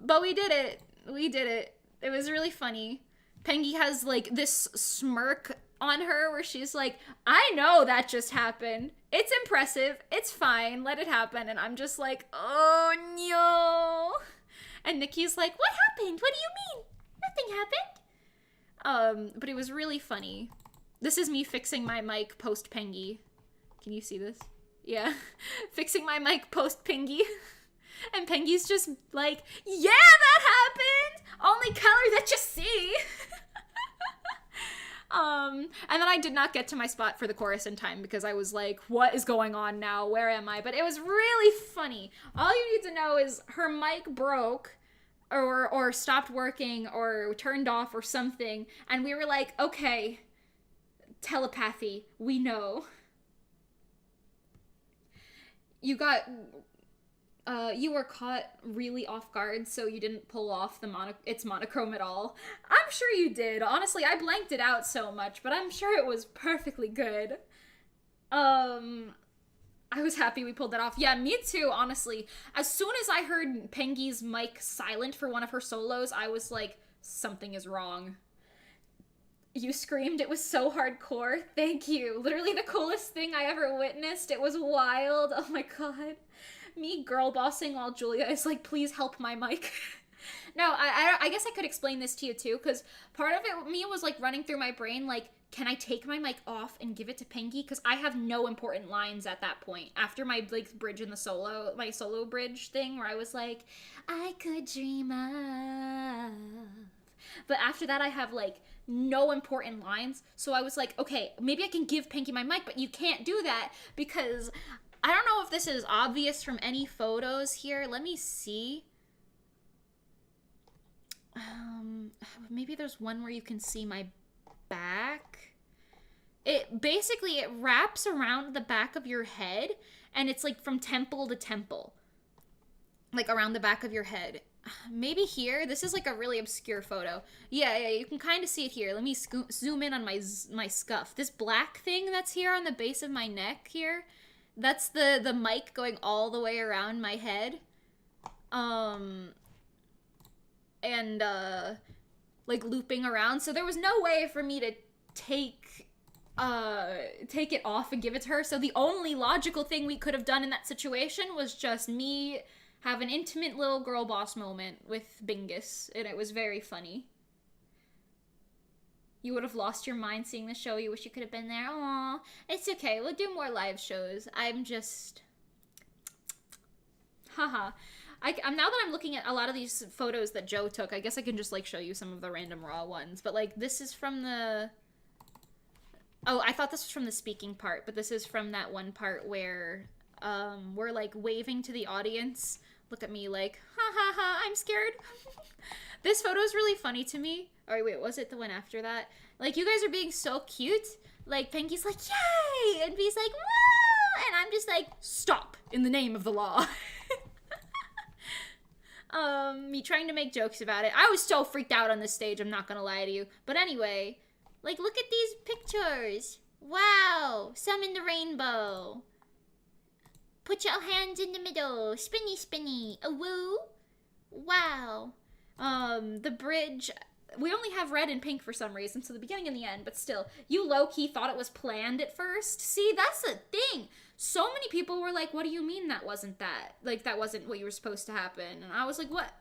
but we did it. We did it. It was really funny. Pengi has like this smirk on her where she's like, I know that just happened. It's impressive. It's fine. Let it happen. And I'm just like, oh no. And Nikki's like, what happened? What do you mean? Nothing happened. But it was really funny. This is me fixing my mic post Pengi. Can you see this? Yeah. Fixing my mic post Pengi. And Pengi's just like, yeah, that happened. Only color that you see. And then I did not get to my spot for the chorus in time because I was like, what is going on now? Where am I? But it was really funny. All you need to know is her mic broke or stopped working or turned off or something. And we were like, okay, telepathy, we know. You were caught really off guard, so you didn't pull off it's monochrome at all. I'm sure you did. Honestly, I blanked it out so much, but I'm sure it was perfectly good. I was happy we pulled that off. Yeah, me too, honestly. As soon as I heard Pengi's mic silent for one of her solos, I was like, something is wrong. You screamed. It was so hardcore. Thank you. Literally the coolest thing I ever witnessed. It was wild. Oh my god. Me girl bossing while Julia is like, please help my mic. No, I guess I could explain this to you too, because part of it, me was like running through my brain, like, can I take my mic off and give it to Pengi? Because I have no important lines at that point. After my like bridge in the solo, my solo bridge thing where I was like, I could dream of. But after that, I have like no important lines. So I was like, okay, maybe I can give Pengi my mic, but you can't do that because I don't know if this is obvious from any photos here. Let me see. Maybe there's one where you can see my back. It wraps around the back of your head, and it's like from temple to temple. Like around the back of your head. Maybe here. This is like a really obscure photo. Yeah, you can kind of see it here. Let me zoom in on my scuff. This black thing that's here on the base of my neck here, that's the mic going all the way around my head. And like looping around. So there was no way for me to take it off and give it to her. So the only logical thing we could have done in that situation was just me have an intimate little girl boss moment with Bingus, and it was very funny. You would have lost your mind seeing the show. You wish you could have been there. Aw, it's okay. We'll do more live shows. I'm just... Haha. Now that I'm looking at a lot of these photos that Joe took, I guess I can just, like, show you some of the random raw ones. But, like, this is from the... Oh, I thought this was from the speaking part, but this is from that one part where, we're, like, waving to the audience. Look at me, like, ha ha ha, I'm scared. This photo is really funny to me. Or wait, was it the one after that? Like, you guys are being so cute. Like, Pengi's like, yay! And V's like, whoa! And I'm just like, stop, in the name of the law. Me trying to make jokes about it. I was so freaked out on this stage, I'm not gonna lie to you. But anyway, like, look at these pictures. Wow, some in the rainbow. Put your hands in the middle. Spinny, spinny. A woo. Wow. The bridge. We only have red and pink for some reason, so the beginning and the end, but still. You low-key thought it was planned at first. See, that's the thing. So many people were like, what do you mean that wasn't that? Like, that wasn't what you were supposed to happen. And I was like, what?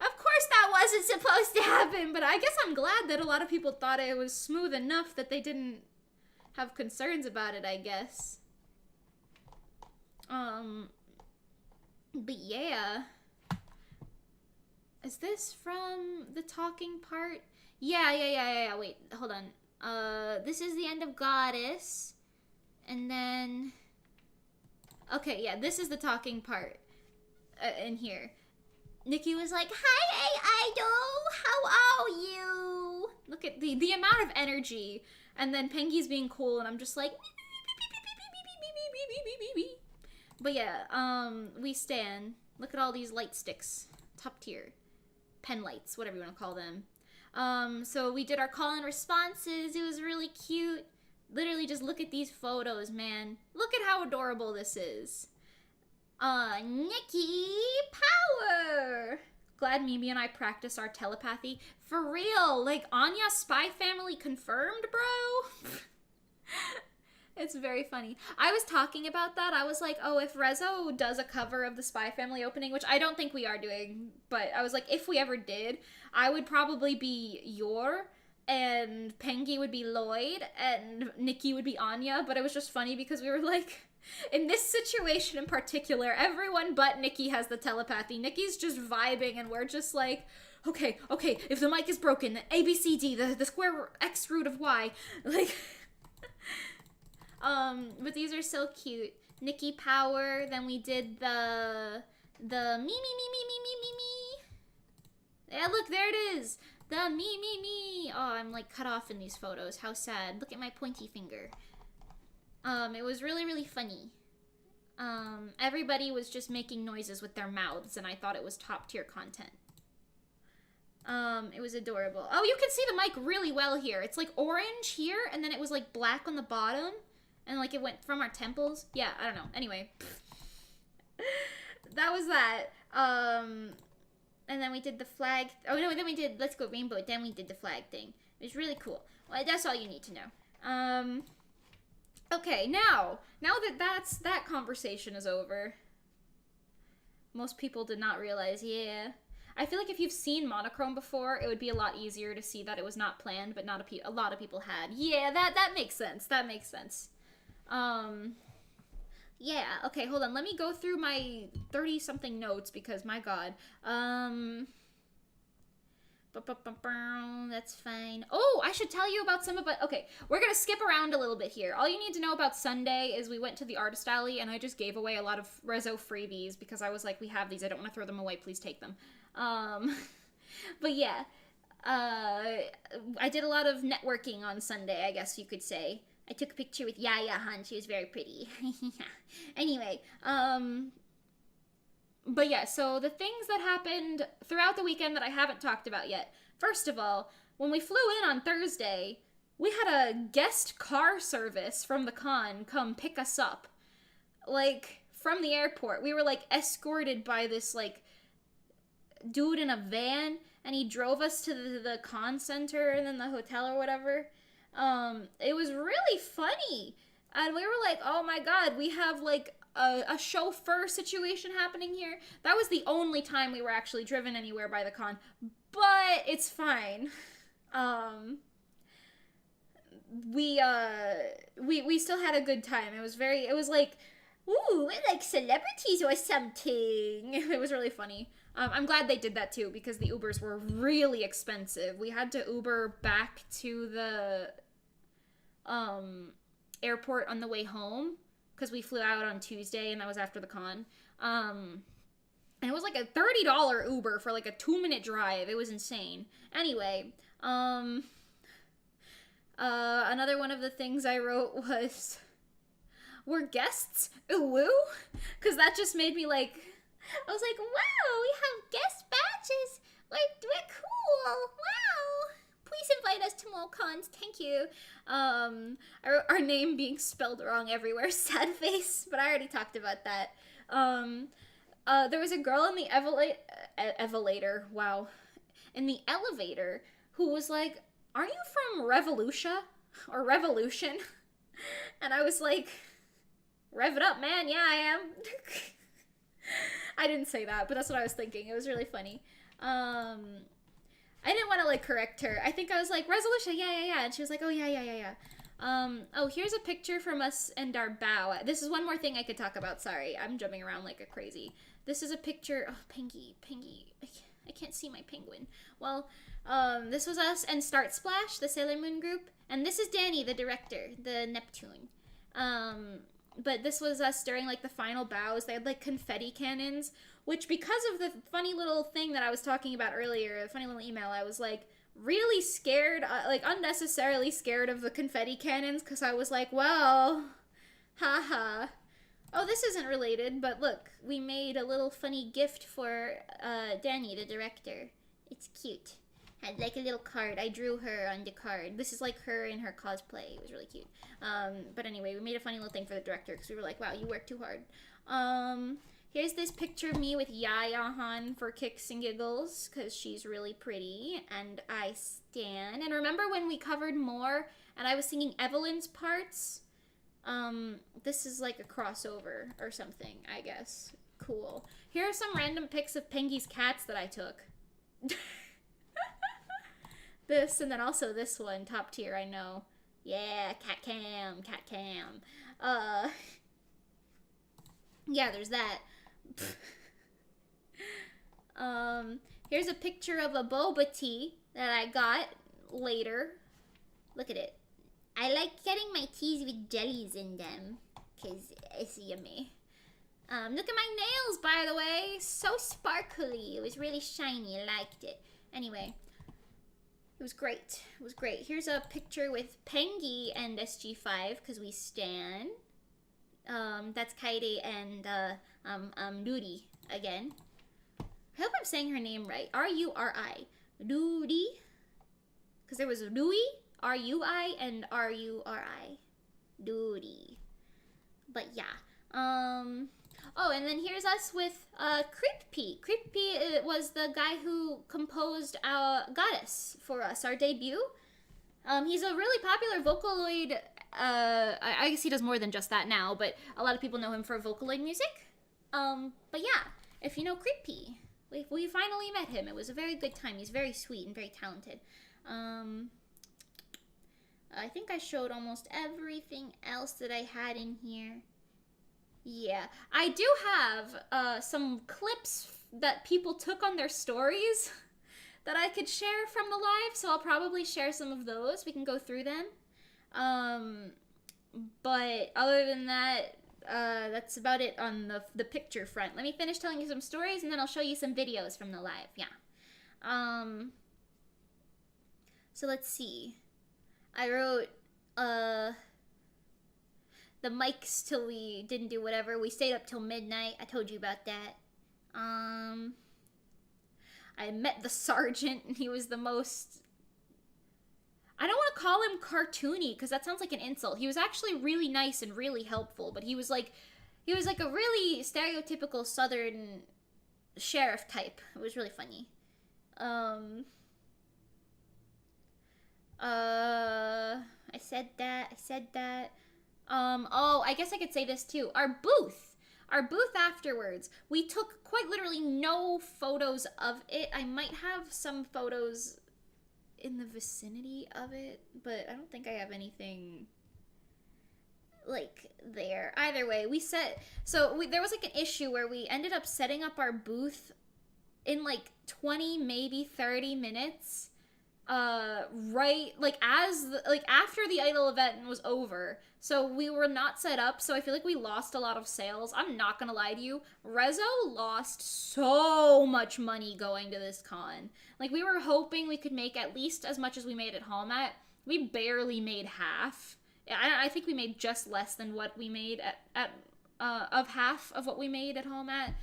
Of course that wasn't supposed to happen, but I guess I'm glad that a lot of people thought it was smooth enough that they didn't have concerns about it, I guess. But yeah. Is this from the talking part? Yeah. Wait, hold on. This is the end of Goddess. And then... Okay, yeah, this is the talking part in here. Nikki was like, "Hi, Idol, how are you?" Look at the amount of energy, and then Pengy's being cool, and I'm just like, but yeah, we stan. Look at all these light sticks, top tier, pen lights, whatever you want to call them. So we did our call and responses. It was really cute. Literally, just look at these photos, man. Look at how adorable this is. Nikki Power! Glad Mimi and I practiced our telepathy. For real, like, Anya Spy Family confirmed, bro? It's very funny. I was talking about that. I was like, oh, if Reso does a cover of the Spy Family opening, which I don't think we are doing, but I was like, if we ever did, I would probably be Yor, and Pengy would be Lloyd, and Nikki would be Anya, but it was just funny because we were like, in this situation in particular, everyone but Nikki has the telepathy. Nikki's just vibing, and we're just like, okay, if the mic is broken, A, B, C, D, the square X root of Y, like... But these are so cute. Nikki Power, then we did the me. Yeah, look, there it is. The me. Oh, I'm like cut off in these photos. How sad. Look at my pointy finger. It was really, really funny. Everybody was just making noises with their mouths, and I thought it was top tier content. It was adorable. Oh, you can see the mic really well here. It's like orange here, and then it was like black on the bottom. And, like, it went from our temples. Yeah, I don't know. Anyway. That was that. And then we did the flag. Oh, no, then we did Let's Go Rainbow. Then we did the flag thing. It was really cool. Well, that's all you need to know. Okay, now that conversation is over. Most people did not realize, yeah. I feel like if you've seen Monochrome before, it would be a lot easier to see that it was not planned, but not a lot of people had. Yeah, that makes sense. That makes sense. Yeah, okay, hold on. Let me go through my 30-something notes because, my god. That's fine. Oh, I should tell you about some of it. Okay, we're gonna skip around a little bit here. All you need to know about Sunday is we went to the artist alley and I just gave away a lot of Reso freebies because I was like, we have these. I don't want to throw them away. Please take them. But yeah. I did a lot of networking on Sunday, I guess you could say. I took a picture with Yaya Han. She was very pretty. Anyway, but yeah, so the things that happened throughout the weekend that I haven't talked about yet. First of all, when we flew in on Thursday, we had a guest car service from the con come pick us up. Like, from the airport. We were, like, escorted by this, like, dude in a van, and he drove us to the con center and then the hotel or whatever. It was really funny. And we were like, oh my god, we have like a chauffeur situation happening here. That was the only time we were actually driven anywhere by the con. But it's fine. We still had a good time. It was like, ooh, we're like celebrities or something. It was really funny. I'm glad they did that too because the Ubers were really expensive. We had to Uber back to the airport on the way home because we flew out on Tuesday and that was after the con. And it was like a $30 Uber for like a 2-minute drive. It was insane. Anyway, another one of the things I wrote was, we're guests? Ooh woo? Because that just made me like, I was like, wow, we have guest badges. We're cool. Wow. Please invite us to more cons. Thank you. Our name being spelled wrong everywhere. Sad face. But I already talked about that. There was a girl in the elevator. Wow. In the elevator who was like, aren't you from Revolucia? Or Revolution? And I was like, rev it up, man. Yeah, I am. I didn't say that, but that's what I was thinking. It was really funny. I didn't want to, like, correct her. I think I was like, Resoluscia, yeah. And she was like, oh, yeah. Oh, here's a picture from us and our bow. This is one more thing I could talk about. Sorry, I'm jumping around like a crazy. This is a picture. Oh, Pengy. I can't see my penguin. Well, this was us and Start Splash, the Sailor Moon group. And this is Danny, the director, the Neptune. but this was us during like the final bows. They had like confetti cannons, which because of the funny little thing that I was talking about earlier, the funny little email, I was like really scared, like unnecessarily scared of the confetti cannons, because I was like, well, haha. Oh, this isn't related, but look, we made a little funny gift for Danny, the director. It's cute. Had like a little card. I drew her on the card. This is like her in her cosplay. It was really cute. But anyway, we made a funny little thing for the director because we were like, wow, you worked too hard. Here's this picture of me with Hiya on for kicks and giggles because she's really pretty and I stan. And remember when we covered more and I was singing Evelyn's parts? This is like a crossover or something, I guess. Cool. Here are some random pics of Pengy's cats that I took. This, and then also this one, top tier, I know. Yeah, cat cam, cat cam. Yeah, there's that. Here's a picture of a boba tea that I got later. Look at it. I like getting my teas with jellies in them, because it's yummy. Look at my nails, by the way. So sparkly. It was really shiny. I liked it. Anyway, it was great. It was great. Here's a picture with Pengy and SG5, because we stan. That's Kaede and, Rudy again. I hope I'm saying her name right. R-U-R-I. Rudy. Because there was Rui, R-U-I, and R-U-R-I. Rudy. But yeah. Oh, and then here's us with Creepy. Creepy was the guy who composed Goddess for us, our debut. He's a really popular Vocaloid. I guess he does more than just that now, but a lot of people know him for Vocaloid music. But yeah, if you know Creepy, we finally met him. It was a very good time. He's very sweet and very talented. I think I showed almost everything else that I had in here. Yeah, I do have some clips that people took on their stories that I could share from the live, so I'll probably share some of those. We can go through them. But other than that, that's about it on the picture front. Let me finish telling you some stories, and then I'll show you some videos from the live. Yeah. So let's see. I wrote, the mics till we didn't do whatever. We stayed up till midnight. I told you about that. I met the sergeant, and he was the most... I don't want to call him cartoony, because that sounds like an insult. He was actually really nice and really helpful, but he was like a really stereotypical southern sheriff type. It was really funny. I said that. Oh, I guess I could say this too. Our booth afterwards, we took quite literally no photos of it. I might have some photos in the vicinity of it, but I don't think I have anything like there. Either way, there was like an issue where we ended up setting up our booth in like 20, maybe 30 minutes. Right, like after the idol event was over, so we were not set up, so I feel like we lost a lot of sales. I'm not gonna lie to you, Reso lost so much money going to this con. Like, we were hoping we could make at least as much as we made at home at. We barely made half. I think we made just less than what we made of half of what we made at home at,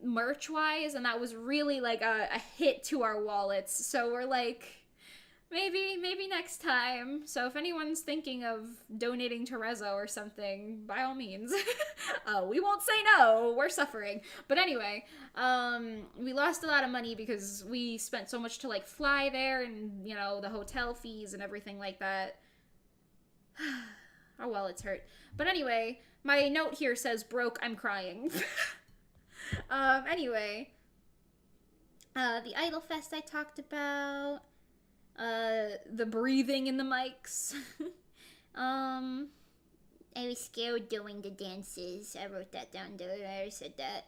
merch-wise, and that was really like a hit to our wallets. So we're like, maybe next time. So if anyone's thinking of donating to Reso or something, by all means. We won't say no. We're suffering. But anyway, we lost a lot of money because we spent so much to like fly there, and you know, the hotel fees and everything like that. Our wallets hurt. But anyway, my note here says broke, I'm crying. Anyway, the Idol Fest I talked about, the breathing in the mics. I was scared doing the dances. I wrote that down there. I said that.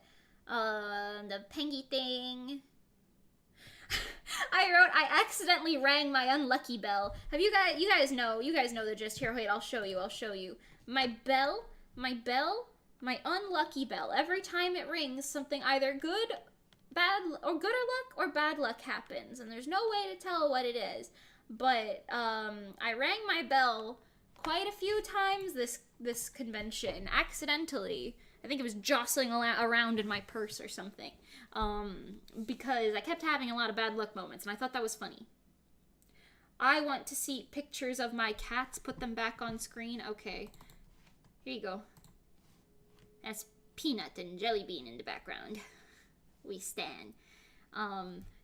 The Pengy thing. I accidentally rang my unlucky bell. You guys know the gist here. Wait, I'll show you. my bell, my unlucky bell. Every time it rings, something either good, bad, or good or luck or bad luck happens, and there's no way to tell what it is. But I rang my bell quite a few times this convention accidentally. I think it was jostling around in my purse or something, because I kept having a lot of bad luck moments, and I thought that was funny. I want to see pictures of my cats. Put them back on screen. Okay. Here you go. That's Peanut and Jellybean in the background. We stan.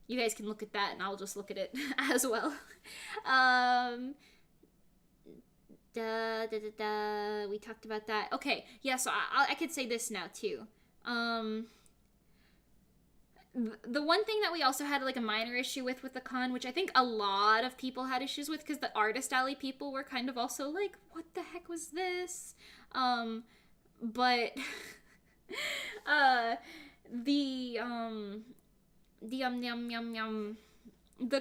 You guys can look at that, and I'll just look at it as well. We talked about that. Okay, yeah, so I could say this now, too. The one thing that we also had, like, a minor issue with the con, which I think a lot of people had issues with, because the Artist Alley people were kind of also like, what the heck was this? But the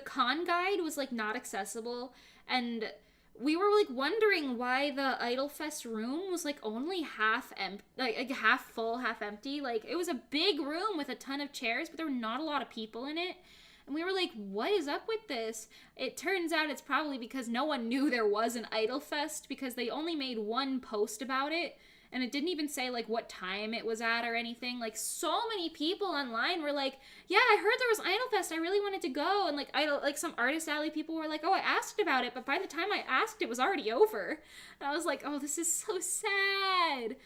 con guide was, like, not accessible, and we were, like, wondering why the Idolfest room was, like, only half half full, half empty. Like, it was a big room with a ton of chairs, but there were not a lot of people in it. And we were like, what is up with this? It turns out it's probably because no one knew there was an Idolfest, because they only made one post about it, and it didn't even say, like, what time it was at or anything. Like, so many people online were like, yeah, I heard there was Idolfest, I really wanted to go. And, like, some Artist Alley people were like, oh, I asked about it, but by the time I asked, it was already over. And I was like, oh, this is so sad.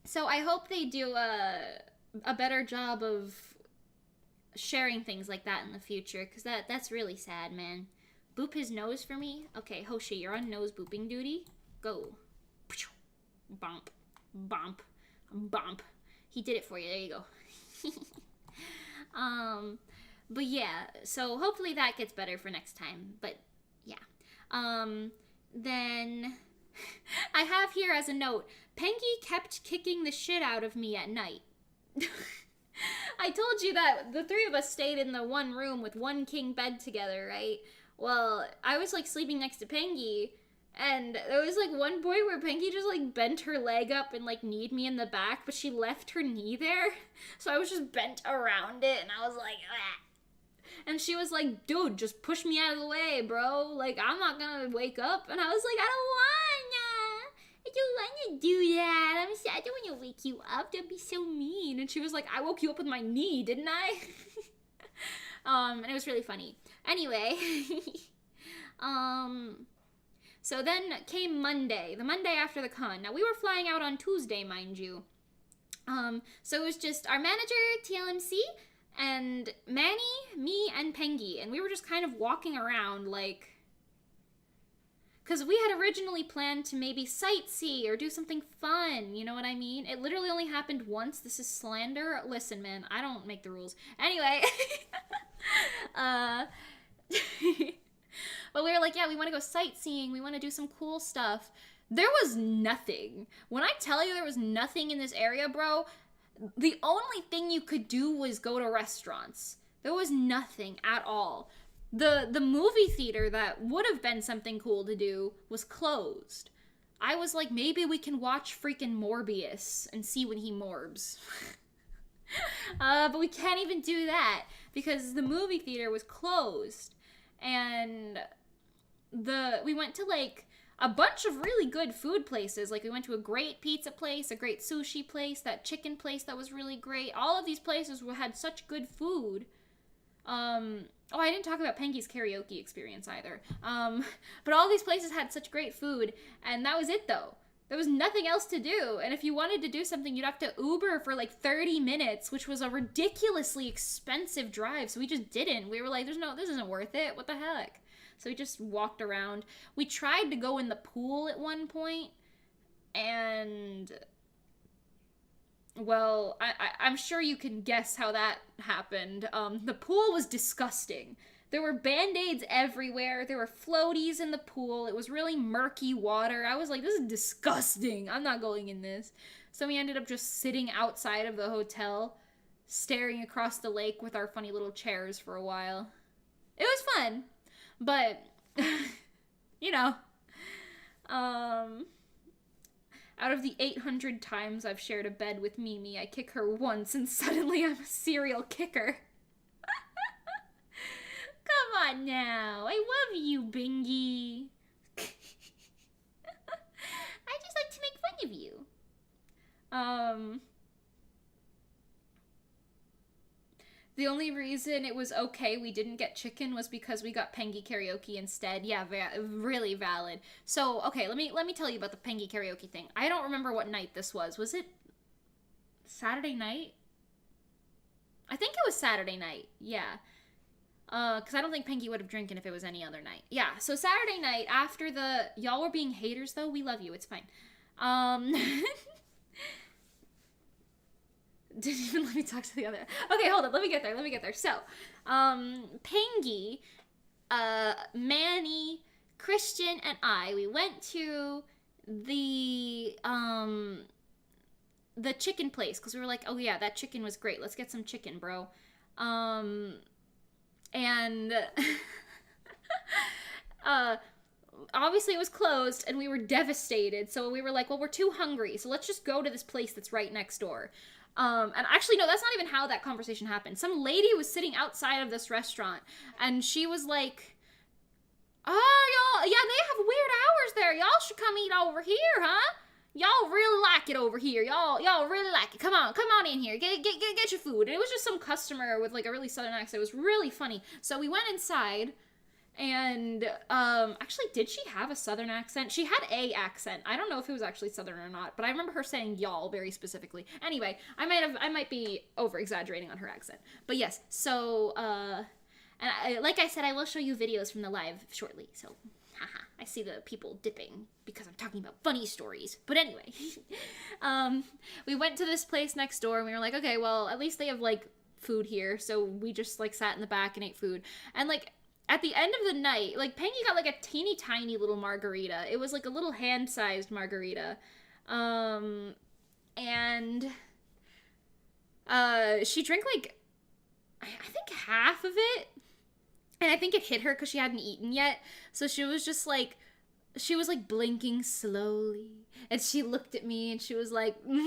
So I hope they do a better job of sharing things like that in the future, because that's really sad, man. Boop his nose for me. Okay, Hoshi, you're on nose booping duty. Go. Bump. Bump. Bump. He did it for you. There you go. But yeah, so hopefully that gets better for next time. But yeah. Then I have here as a note, Pengy kept kicking the shit out of me at night. I told you that the three of us stayed in the one room with one king bed together, right? Well, I was, like, sleeping next to Pengy, and there was, like, one point where Pengy just, like, bent her leg up and, like, kneed me in the back, but she left her knee there, so I was just bent around it, and I was like, ah. And she was like, dude, just push me out of the way, bro. Like, I'm not gonna wake up. And I was like, I don't wanna do that. I don't wanna wake you up. Don't be so mean. And she was like, I woke you up with my knee, didn't I? And it was really funny. Anyway, so then came Monday, the Monday after the con. Now, we were flying out on Tuesday, mind you. So it was just our manager, TLMC, and Manny, me, and Pengy. And we were just kind of walking around, like, because we had originally planned to maybe sightsee or do something fun, you know what I mean? It literally only happened once. This is slander. Listen, man, I don't make the rules. Anyway, but we were like, yeah, we want to go sightseeing. We want to do some cool stuff. There was nothing. When I tell you there was nothing in this area, bro, the only thing you could do was go to restaurants. There was nothing at all. The movie theater that would have been something cool to do was closed. I was like, maybe we can watch freaking Morbius and see when he morbs. But we can't even do that because the movie theater was closed. And we went to, like, a bunch of really good food places. Like, we went to a great pizza place, a great sushi place, that chicken place that was really great. All of these places had such good food. Oh, I didn't talk about Pengy's karaoke experience either. But all these places had such great food, and that was it, though. There was nothing else to do, and if you wanted to do something, you'd have to Uber for, like, 30 minutes, which was a ridiculously expensive drive, so we just didn't. We were like, this isn't worth it. What the heck? So we just walked around. We tried to go in the pool at one point, and, well, I'm sure you can guess how that happened. The pool was disgusting. There were Band-Aids everywhere. There were floaties in the pool. It was really murky water. I was like, this is disgusting. I'm not going in this. So we ended up just sitting outside of the hotel, staring across the lake with our funny little chairs for a while. It was fun. But, you know, Out of the 800 times I've shared a bed with Mimi, I kick her once and suddenly I'm a serial kicker. Come on now. I love you, Bingy. I just like to make fun of you. The only reason it was okay we didn't get chicken was because we got Pengy karaoke instead. Yeah, really valid. So, okay, let me tell you about the Pengy karaoke thing. I don't remember what night this was. Was it Saturday night? I think it was Saturday night. Yeah. Because I don't think Pengy would have drinking if it was any other night. Yeah, so Saturday night after the... Y'all were being haters, though. We love you. It's fine. Didn't even let me talk to the other... Okay, hold on. Let me get there. So, Pengy, Manny, Christian, and I, we went to the chicken place. Because we were like, oh yeah, that chicken was great. Let's get some chicken, bro. And obviously it was closed and we were devastated. So we were like, well, we're too hungry. So let's just go to this place that's right next door. And actually, no, that's not even how that conversation happened. Some lady was sitting outside of this restaurant and she was like, oh, y'all, yeah, they have weird hours there. Y'all should come eat over here, huh? Y'all really like it over here. Y'all really like it. Come on in here. Get your food. And it was just some customer with like a really southern accent. It was really funny. So we went inside and actually, did she have a southern accent? She had a accent. I don't know if it was actually southern or not, but I remember her saying y'all very specifically. Anyway, I might be over exaggerating on her accent. But yes, so and like I said, I will show you videos from the live shortly. So haha, I see the people dipping because I'm talking about funny stories. But anyway, we went to this place next door and we were like, okay, well, at least they have like food here. So we just like sat in the back and ate food. And like at the end of the night, like Pengy got like a teeny tiny little margarita. It was like a little hand-sized margarita. And she drank like, I think half of it. And I think it hit her because she hadn't eaten yet. So she was just like, she was like blinking slowly. And she looked at me and she was like, And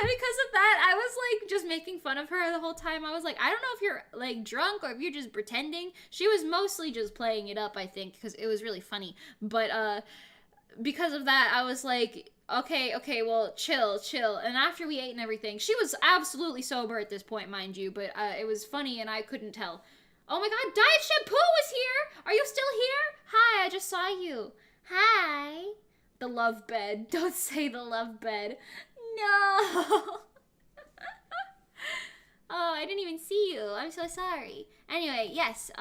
because of that, I was like just making fun of her the whole time. I was like, I don't know if you're like drunk or if you're just pretending. She was mostly just playing it up, I think, because it was really funny. But because of that, I was like, okay, well, chill. And after we ate and everything, she was absolutely sober at this point, mind you, but it was funny and I couldn't tell. Oh my god, Diet Shampoo is here! Are you still here? Hi, I just saw you. Hi. The love bed. Don't say the love bed. No. Oh, I didn't even see you. I'm so sorry. Anyway, yes,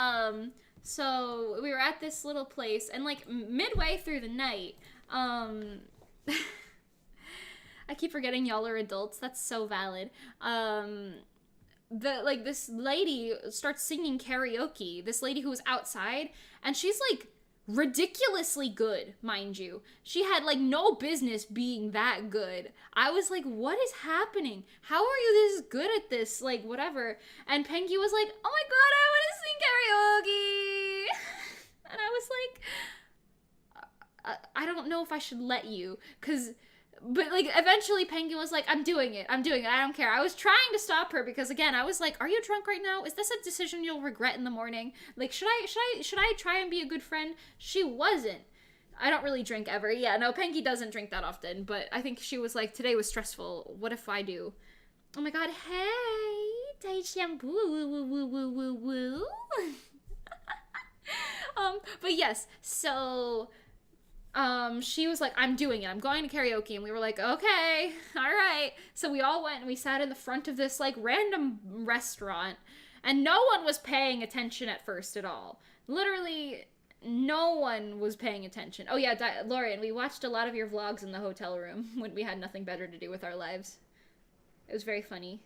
so we were at this little place, and like midway through the night, I keep forgetting y'all are adults. That's so valid. This lady starts singing karaoke. This lady who was outside, and she's like ridiculously good, mind you. She had like no business being that good. I was like, what is happening? How are you this good at this? Like, whatever. And Pengy was like, oh my god, I want to sing karaoke. And I was like, I don't know if I should let you, but like eventually Penguin was like, I'm doing it, I don't care. I was trying to stop her because again, I was like, are you drunk right now? Is this a decision you'll regret in the morning? Like, should I try and be a good friend? She wasn't. I don't really drink ever. Yeah, no, Pengy doesn't drink that often, but I think she was like, today was stressful. What if I do? Oh my god, hey, Diet Shampoo, woo, woo, woo, woo, woo. But yes, so she was like, I'm doing it. I'm going to karaoke. And we were like, okay, all right. So we all went and we sat in the front of this like random restaurant and no one was paying attention at first at all. Literally no one was paying attention. Oh yeah, Lauren, we watched a lot of your vlogs in the hotel room when we had nothing better to do with our lives. It was very funny.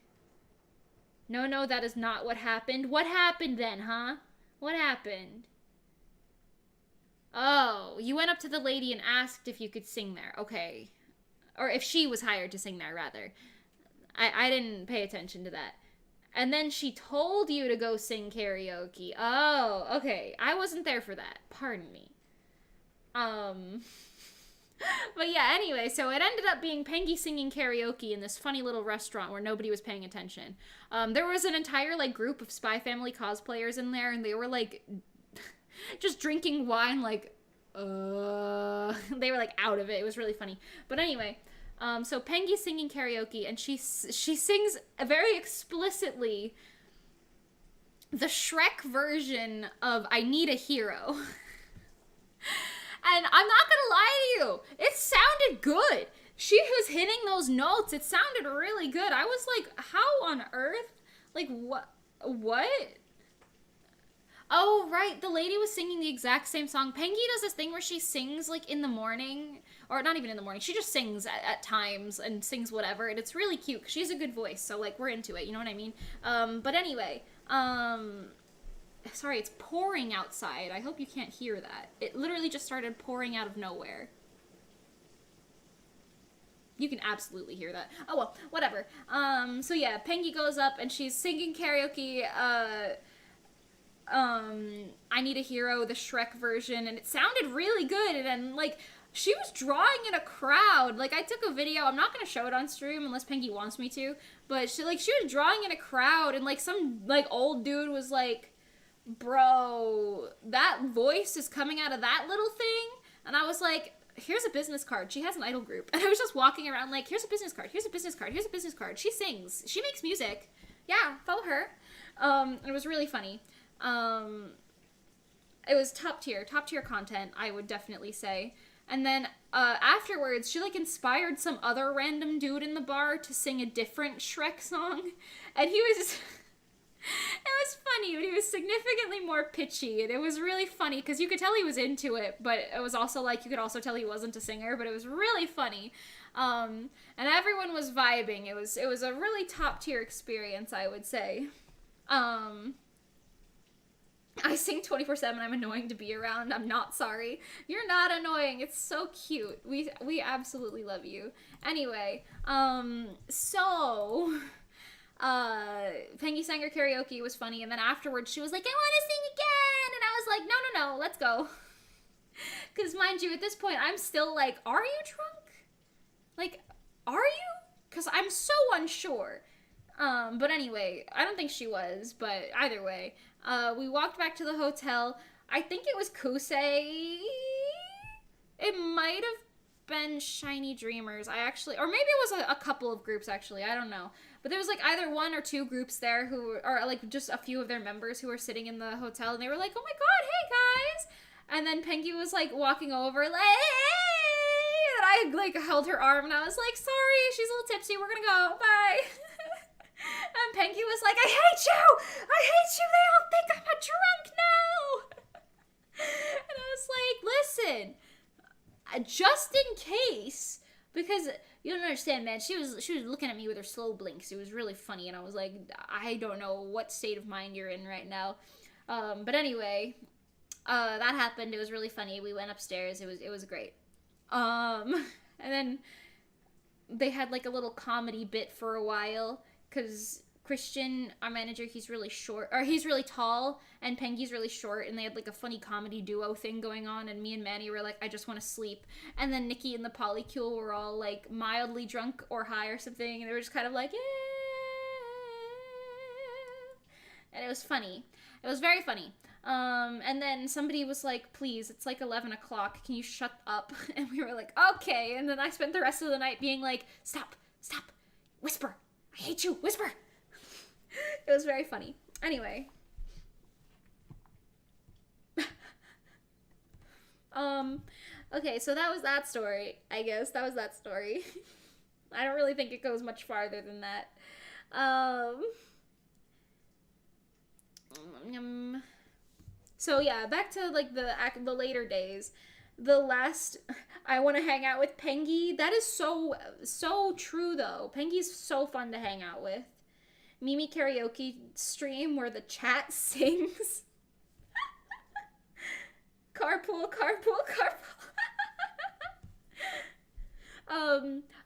No, that is not what happened. What happened then, huh? What happened? Oh, you went up to the lady and asked if you could sing there. Okay. Or if she was hired to sing there, rather. I didn't pay attention to that. And then she told you to go sing karaoke. Oh, okay. I wasn't there for that. Pardon me. But yeah, anyway, so it ended up being Pengy singing karaoke in this funny little restaurant where nobody was paying attention. There was an entire like group of Spy Family cosplayers in there, and they were like just drinking wine, like they were like out of it. It was really funny. But anyway, so Pengy's singing karaoke, and she sings very explicitly the Shrek version of "I Need a Hero." And I'm not gonna lie to you, it sounded good. She was hitting those notes. It sounded really good. I was like, how on earth? Like, what? Oh, right. The lady was singing the exact same song. Pengy does this thing where she sings, like, in the morning. Or not even in the morning. She just sings at times and sings whatever. And it's really cute. She has a good voice. So, like, we're into it. You know what I mean? But anyway, sorry, it's pouring outside. I hope you can't hear that. It literally just started pouring out of nowhere. You can absolutely hear that. Oh, well, whatever. So yeah, Pengy goes up and she's singing karaoke, I Need a Hero, the Shrek version, and it sounded really good, and like, she was drawing in a crowd. Like, I took a video, I'm not gonna show it on stream unless Pengy wants me to, but she was drawing in a crowd, and like, some, like, old dude was like, bro, that voice is coming out of that little thing, and I was like, here's a business card. She has an idol group. And I was just walking around like, here's a business card, here's a business card, here's a business card. She sings. She makes music. Yeah, follow her. It was really funny. It was top tier content, I would definitely say. And then, afterwards, she, like, inspired some other random dude in the bar to sing a different Shrek song. And he was... It was funny, but he was significantly more pitchy, and it was really funny, because you could tell he was into it, but it was also, like, you could also tell he wasn't a singer, but it was really funny. And everyone was vibing. It was a really top-tier experience, I would say. I sing 24/7. I'm annoying to be around. I'm not sorry. You're not annoying. It's so cute. We absolutely love you. Anyway, so... Pengy sang her karaoke. It was funny, and then afterwards she was like, I want to sing again, and I was like, no, let's go. Because mind you, at this point, I'm still like, are you drunk? Like, are you? Because I'm so unsure. But anyway, I don't think she was, but either way, we walked back to the hotel. I think it was Kusei. It might have been Shiny Dreamers. Or maybe it was a couple of groups, actually. I don't know. But there was, like, either one or two groups there or, like, just a few of their members who were sitting in the hotel, and they were like, oh my god, hey, guys! And then Pengy was, like, walking over, like, hey! And I, like, held her arm, and I was like, sorry, she's a little tipsy, we're gonna go, bye! And Pengy was like, I hate you! They all think I'm a drunk now! And I was like, listen, just in case... Because you don't understand, man. She was looking at me with her slow blinks. It was really funny, and I was like, I don't know what state of mind you're in right now. But anyway, that happened. It was really funny. We went upstairs. It was great. And then they had like a little comedy bit for a while, because Christian, our manager, he's really tall, and Pengy's really short, and they had like a funny comedy duo thing going on, and me and Manny were like, I just want to sleep. And then Nikki and the Polycule were all like mildly drunk or high or something, and they were just kind of like, yeah. And it was funny. It was very funny. And then somebody was like, please, it's like 11 o'clock, can you shut up? And we were like, okay. And then I spent the rest of the night being like, stop, whisper, I hate you, whisper. It was very funny. Anyway. Okay, so that was that story, I guess. That was that story. I don't really think it goes much farther than that. So yeah, back to like the later days. The last, I want to hang out with Pengy. That is so true though. Pengy's so fun to hang out with. Mimi karaoke stream where the chat sings. Carpool.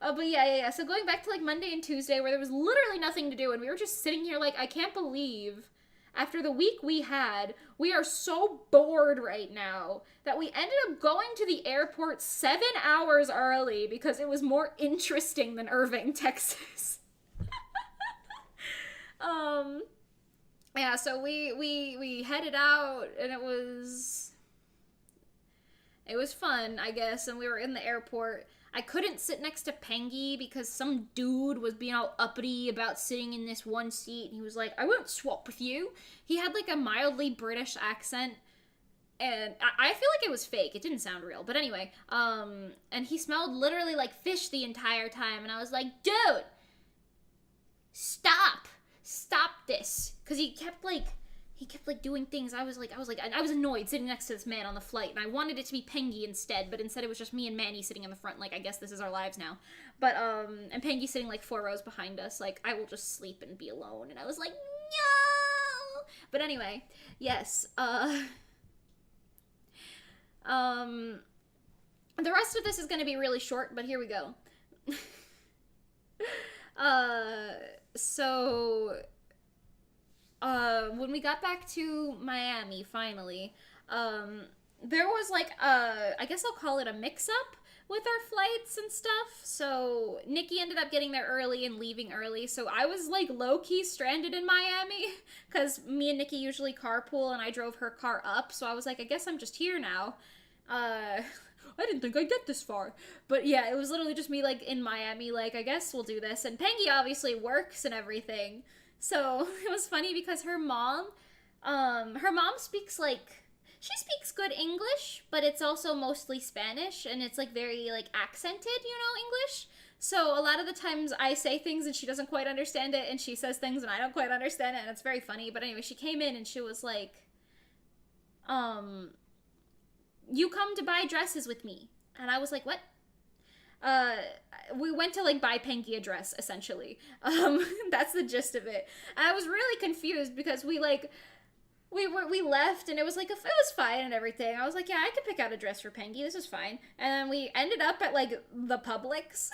But yeah. So going back to like Monday and Tuesday where there was literally nothing to do, and we were just sitting here like, I can't believe after the week we had, we are so bored right now that we ended up going to the airport 7 hours early because it was more interesting than Irving, Texas. Yeah, so we headed out, and it was fun, I guess, and we were in the airport. I couldn't sit next to Pengy because some dude was being all uppity about sitting in this one seat, and he was like, I won't swap with you. He had like a mildly British accent, and I feel like it was fake. It didn't sound real, but anyway, and he smelled literally like fish the entire time, and I was like, dude, stop this, because he kept doing things. I was annoyed sitting next to this man on the flight, and I wanted it to be Pengy instead, but instead it was just me and Manny sitting in the front, like, I guess this is our lives now. But, and Pengy sitting, like, 4 rows behind us, like, I will just sleep and be alone, and I was like, no! But anyway, yes, the rest of this is gonna be really short, but here we go. So when we got back to Miami, finally, there was like I guess I'll call it a mix-up with our flights and stuff. So Nikki ended up getting there early and leaving early, so I was like low-key stranded in Miami, because me and Nikki usually carpool, and I drove her car up, so I was like, I guess I'm just here now. I didn't think I'd get this far. But yeah, it was literally just me, like, in Miami, like, I guess we'll do this. And Pengy obviously works and everything. So it was funny because her mom speaks, like, she speaks good English, but it's also mostly Spanish, and it's, like, very, like, accented, English. So a lot of the times I say things and she doesn't quite understand it, and she says things and I don't quite understand it, and it's very funny. But anyway, she came in and she was like, you come to buy dresses with me. And I was like, what? We went to, like, buy Pengy a dress, essentially. That's the gist of it. And I was really confused because we left, and it was like, it was fine and everything. I was like, yeah, I could pick out a dress for Pengy. This is fine. And then we ended up at, like, the Publix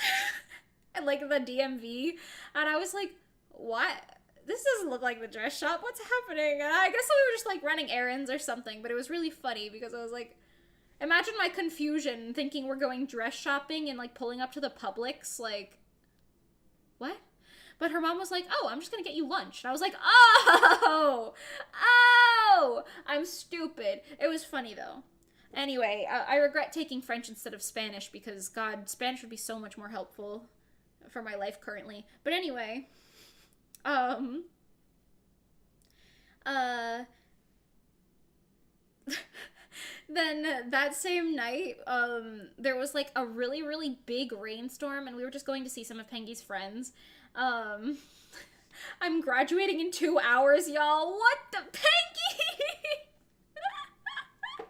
and, like, the DMV. And I was like, what? This doesn't look like the dress shop. What's happening? And I guess we were just, like, running errands or something. But it was really funny because I was like, imagine my confusion thinking we're going dress shopping and, like, pulling up to the Publix, like, what? But her mom was like, oh, I'm just gonna get you lunch. And I was like, oh, I'm stupid. It was funny, though. Anyway, I regret taking French instead of Spanish because, God, Spanish would be so much more helpful for my life currently. But anyway, then that same night, there was, like, a really, really big rainstorm, and we were just going to see some of Pengy's friends. I'm graduating in 2 hours, y'all. What the? Pengy! What do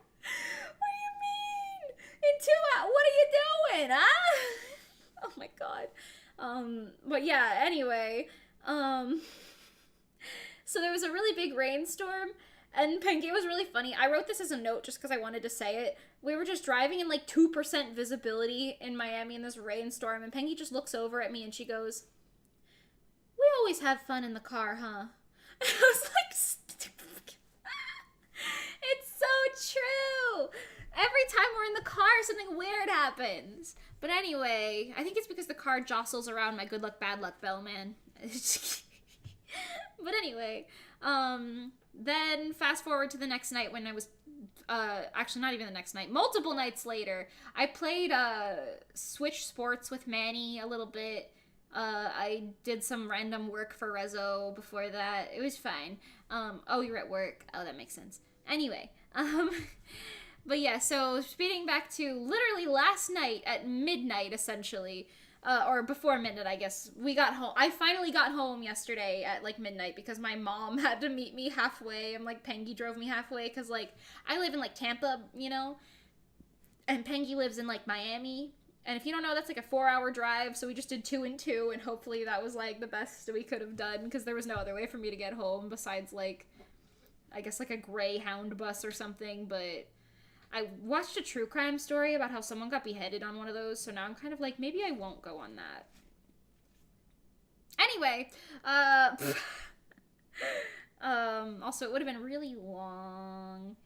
you mean? In 2 hours? What are you doing, huh? Oh my god. But yeah, anyway, so there was a really big rainstorm, and Pengy was really funny. I wrote this as a note just because I wanted to say it. We were just driving in, like, 2% visibility in Miami in this rainstorm, and Pengy just looks over at me and she goes, we always have fun in the car, huh? And I was like, it's so true! Every time we're in the car, something weird happens. But anyway, I think it's because the car jostles around my good luck, bad luck bell, man. But anyway, then fast forward to the next night when I was, actually not even the next night, multiple nights later, I played, Switch Sports with Manny a little bit. I did some random work for Reso before that. It was fine. Oh, you're at work. Oh, that makes sense. Anyway, but yeah, so speeding back to literally last night at midnight, essentially, or before midnight, I guess, we got home. I finally got home yesterday at, like, midnight because my mom had to meet me halfway, and, like, Pengy drove me halfway because, like, I live in, like, Tampa, and Pengy lives in, like, Miami. And if you don't know, that's like a 4-hour drive, so we just did 2 and 2, and hopefully that was, like, the best we could have done, because there was no other way for me to get home besides, like, I guess, like, a Greyhound bus or something. But I watched a true crime story about how someone got beheaded on one of those, so now I'm kind of like, maybe I won't go on that. Anyway, I'll Also, it would have been really long.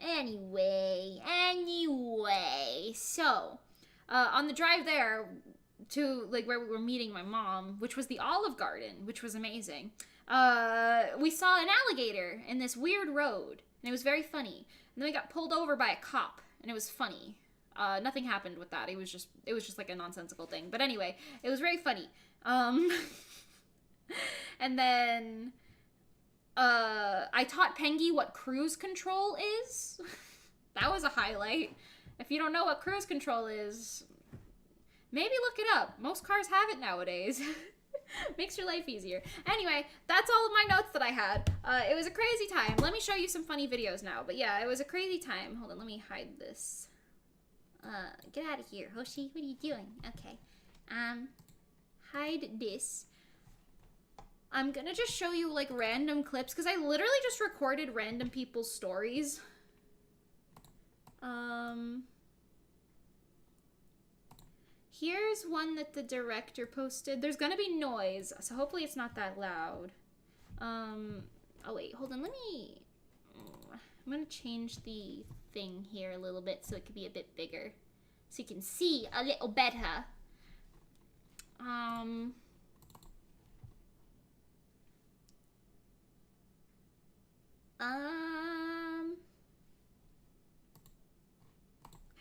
Anyway, so, on the drive there to, like, where we were meeting my mom, which was the Olive Garden, which was amazing, we saw an alligator in this weird road, and it was very funny. And then we got pulled over by a cop, and it was funny. Nothing happened with that. It was just like a nonsensical thing. But anyway, it was very funny. And then I taught Pengy what cruise control is. That was a highlight. If you don't know what cruise control is, maybe look it up. Most cars have it nowadays. Makes your life easier. Anyway, that's all of my notes that I had. It was a crazy time. Let me show you some funny videos now. But yeah, it was a crazy time. Hold on, let me hide this. Get out of here, Hoshi. What are you doing? Okay. Hide this. I'm gonna just show you, like, random clips, because I literally just recorded random people's stories. Here's one that the director posted. There's gonna be noise, so hopefully it's not that loud. Oh wait, hold on, I'm gonna change the thing here a little bit so it could be a bit bigger. So you can see a little better. How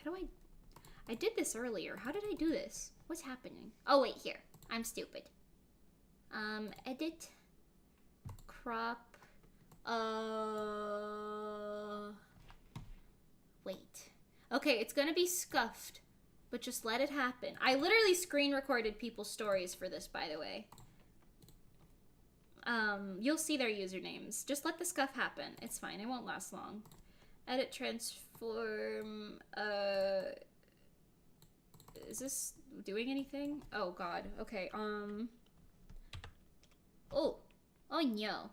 do I did this earlier. How did I do this? What's happening? Oh, wait, here. I'm stupid. Edit. Crop. Wait. Okay, it's gonna be scuffed, but just let it happen. I literally screen recorded people's stories for this, by the way. You'll see their usernames. Just let the scuff happen. It's fine. It won't last long. Edit, transform, is this doing anything? Oh god. Okay, oh no.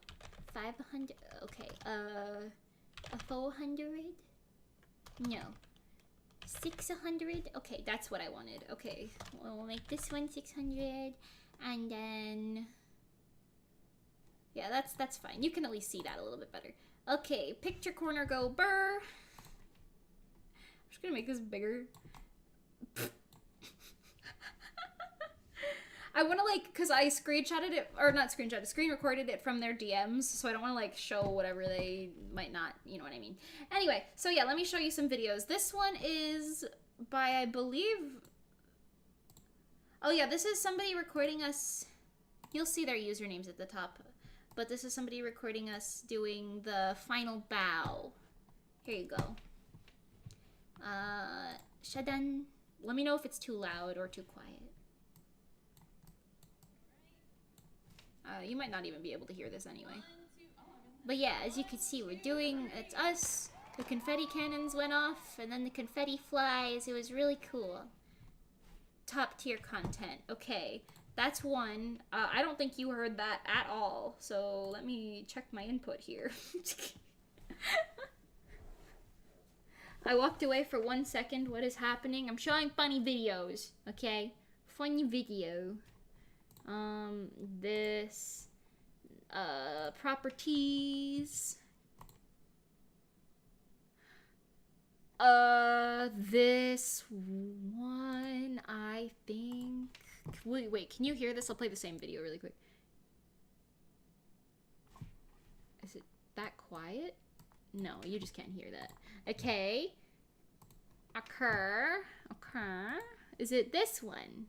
500, okay, 400? No. 600? Okay, that's what I wanted. Okay, we'll make this one 600, and then... yeah, that's fine. You can at least see that a little bit better. Okay, picture corner go burr. I'm just gonna make this bigger. I want to, like, because I screenshotted it, or not screenshotted, screen recorded it from their DMs, so I don't want to, like, show whatever they might not, you know what I mean. Anyway, so yeah, let me show you some videos. This one is by, I believe... oh yeah, this is somebody recording us... you'll see their usernames at the top. But this is somebody recording us doing the final bow. Here you go. Shadan. Let me know if it's too loud or too quiet. You might not even be able to hear this anyway. But yeah, as you can see, we're doing, it's us. The confetti cannons went off, and then the confetti flies. It was really cool. Top tier content. Okay. That's one. I don't think you heard that at all, so let me check my input here. I walked away for 1 second. What is happening? I'm showing funny videos, okay? Funny video. This, properties. This one, I think... wait, can you hear this? I'll play the same video really quick. Is it that quiet? No, you just can't hear that. Okay. Occur. Is it this one?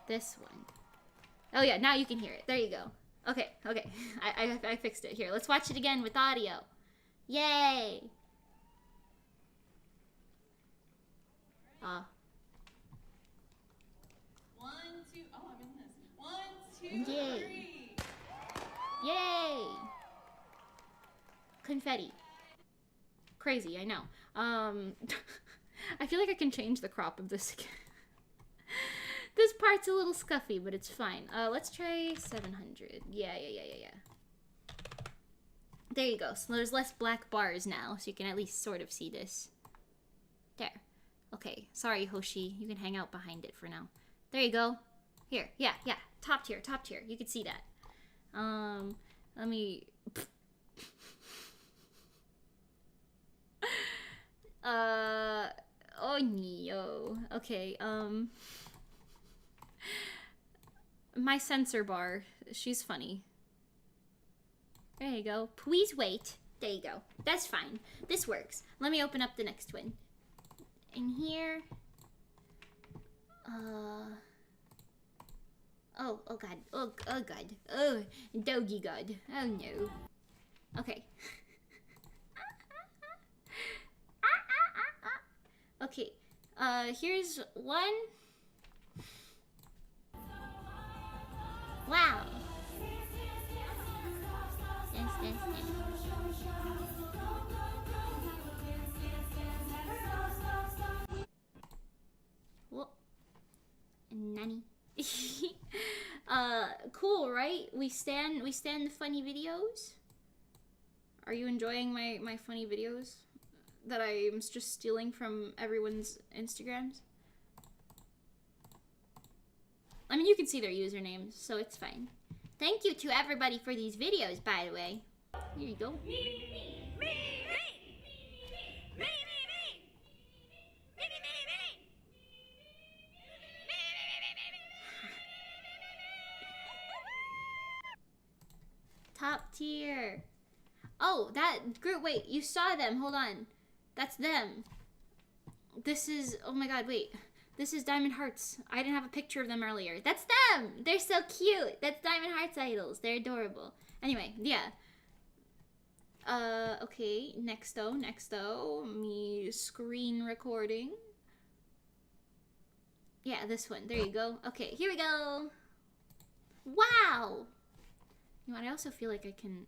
This one. Oh yeah, now you can hear it. There you go. Okay. I fixed it. Here, let's watch it again with audio. Yay! 1, 2, oh, I'm in this. 1, 2, yay. 3. Yay! Confetti. Crazy, I know. I feel like I can change the crop of this again. This part's a little scuffy, but it's fine. Let's try 700. Yeah. There you go. So there's less black bars now, so you can at least sort of see this. There. Okay, sorry, Hoshi. You can hang out behind it for now. There you go. Here, yeah. Top tier. You can see that. Let me... Uh, oh no. Okay, my censor bar. She's funny. There you go. Please wait. There you go. That's fine. This works. Let me open up the next one. In here. Oh god. Oh god. Oh, doggy god. Oh no. Okay. Okay. Here's one. Wow. Yes. Whoa. Nanny. Cool, right? We stand the funny videos. Are you enjoying my funny videos that I'm just stealing from everyone's Instagrams? I mean, you can see their usernames, so it's fine. Thank you to everybody for these videos, by the way. Here you go. Top tier. Oh, that group. Wait, you saw them. Hold on. That's them. This is. Oh my god, wait. This is Diamond Hearts. I didn't have a picture of them earlier. That's them! They're so cute. That's Diamond Hearts idols. They're adorable. Anyway, yeah. Okay. Next though. Me screen recording. Yeah, this one. There you go. Okay, here we go. Wow! You know what? I also feel like I can...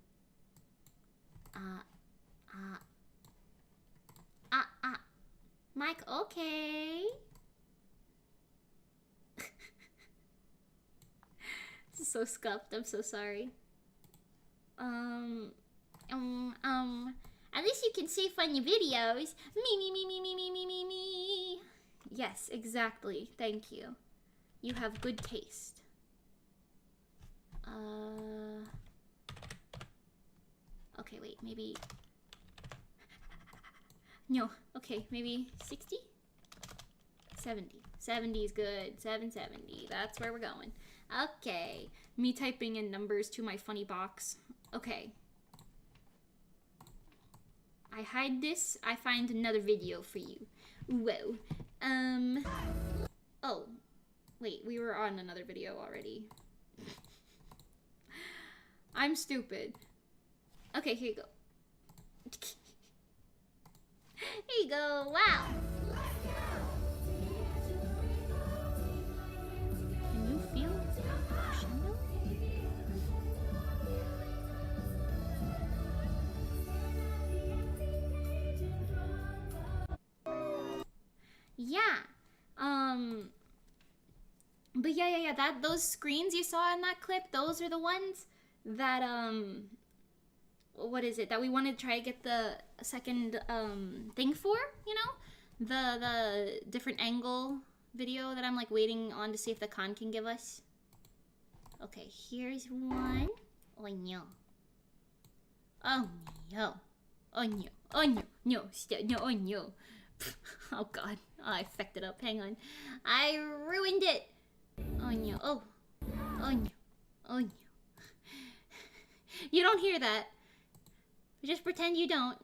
Mike, okay. This is so scuffed. I'm so sorry. At least you can see funny videos. Me. Yes, exactly. Thank you. You have good taste. Okay, wait, maybe... No, okay, maybe 60? 70. 70 is good. 770. That's where we're going. Okay. Me typing in numbers to my funny box. Okay. I hide this. I find another video for you. Whoa. Oh. Wait, we were on another video already. I'm stupid. Okay, here you go. Here you go. Wow. Can you feel the crescendo? Yeah. But yeah. Those screens you saw in that clip, those are the ones that what is it that we wanted to try to get the second thing for, you know, the different angle video that I'm like waiting on to see if the con can give us. Okay, here's one. Oh no. Oh no. Oh no. Oh no. No. No. Oh no. Oh god. Oh, I fucked it up. Hang on. I ruined it. Oh no. Oh. Oh no. Oh no. You don't hear that. Just pretend you don't.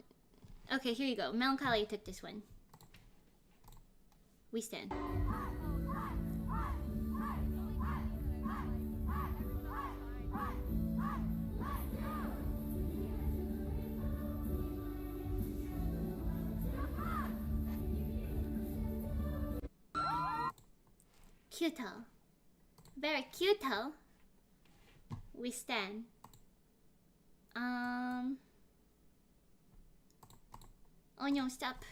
Okay, here you go. Melancholia took this one. We stand. Cute-o. Very cute-o. We stand. Oh no, stop.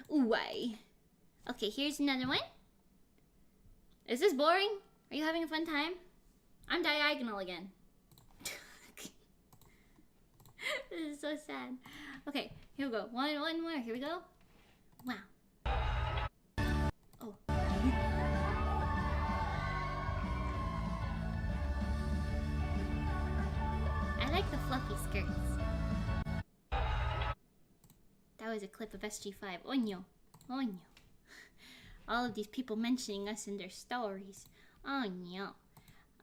Why? Okay, here's another one. Is this boring? Are you having a fun time? I'm diagonal again. This is so sad. Okay, here we go. One more. Here we go. Wow. Oh. I like the fluffy skirts. always a clip of SG5. Oh no. Oh no. All of these people mentioning us in their stories. Oh no.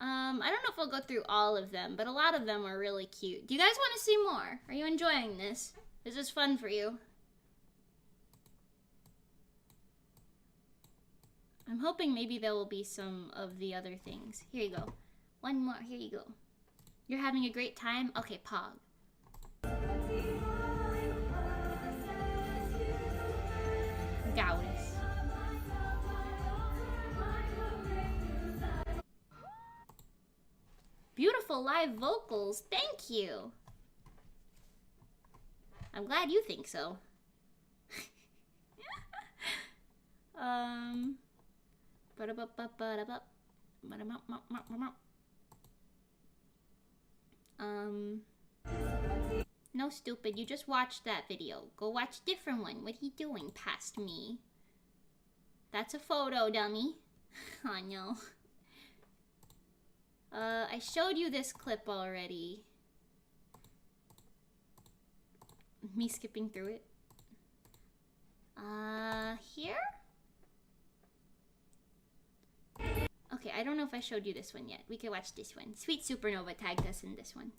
I don't know if I'll go through all of them, but a lot of them are really cute. Do you guys want to see more? Are you enjoying this? Is this fun for you? I'm hoping maybe there will be some of the other things. Here you go. One more. Here you go. You're having a great time? Okay, Pog. Gaudas. Beautiful live vocals. Thank you. I'm glad you think so. No, stupid. You just watched that video. Go watch a different one. What are you doing past me? That's a photo, dummy. Oh, no. I showed you this clip already. Me skipping through it. Here? Okay, I don't know if I showed you this one yet. We can watch this one. Sweet Supernova tagged us in this one.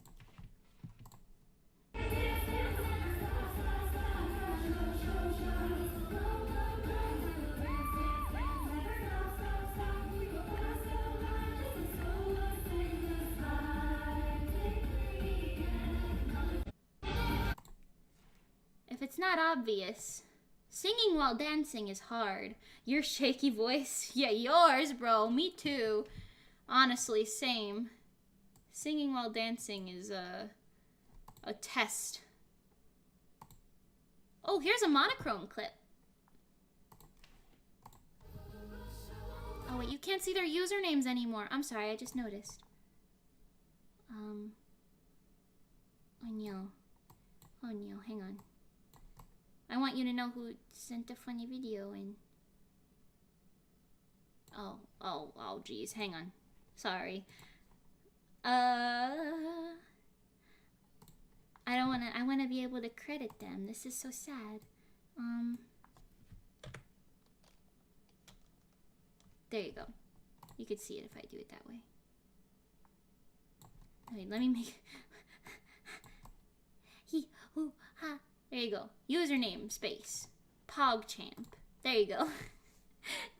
If it's not obvious, singing while dancing is hard. Your shaky voice? Yeah, yours, bro. Me too. Honestly, same. Singing while dancing is a test. Oh, here's a Monochrome clip. Oh, wait, you can't see their usernames anymore. I'm sorry, I just noticed. Oh, no. Oh, no, hang on. I want you to know who sent a funny video in. Oh, geez, hang on. Sorry. I wanna be able to credit them. This is so sad. There you go. You could see it if I do it that way. Wait, let me make... He, who, ha. There you go. Username, space. PogChamp. There you go.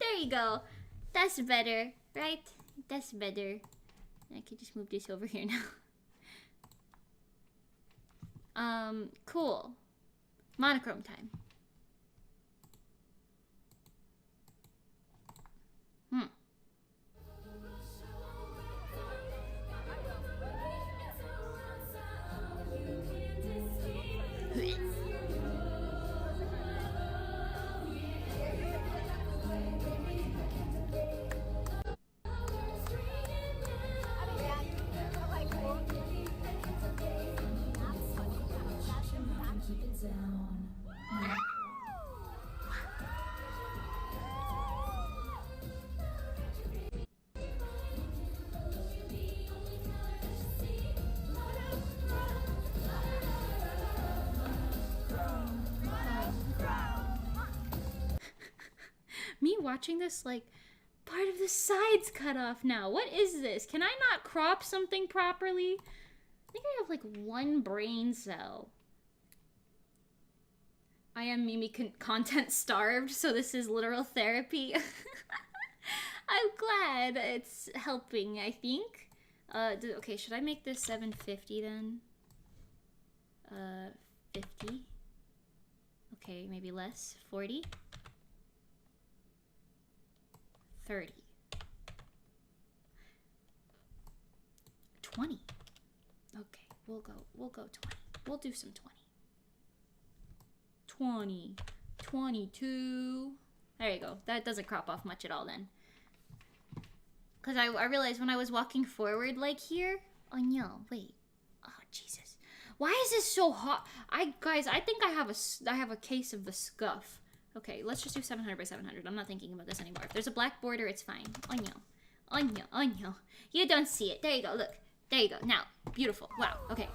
There you go. That's better, right? That's better. I could just move this over here now. Cool. Monochrome time. Me watching this, like, part of the side's cut off now. What is this? Can I not crop something properly? I think I have, like, one brain cell. I am Mimi content starved, so this is literal therapy. I'm glad it's helping, I think. Okay, should I make this 750 then? 50? Okay, maybe less. 40? 30. 20. Okay, we'll go 20. We'll do some 20. 20. 22. There you go. That doesn't crop off much at all then. Because I realized when I was walking forward, like here. Oh no, wait. Oh Jesus. Why is this so hot? Guys, I think I have a case of the scuff. Okay, let's just do 700 by 700. I'm not thinking about this anymore. If there's a black border, it's fine. Oh no. Oh no. Oh no. You don't see it. There you go. Look. There you go. Now. Beautiful. Wow. Okay.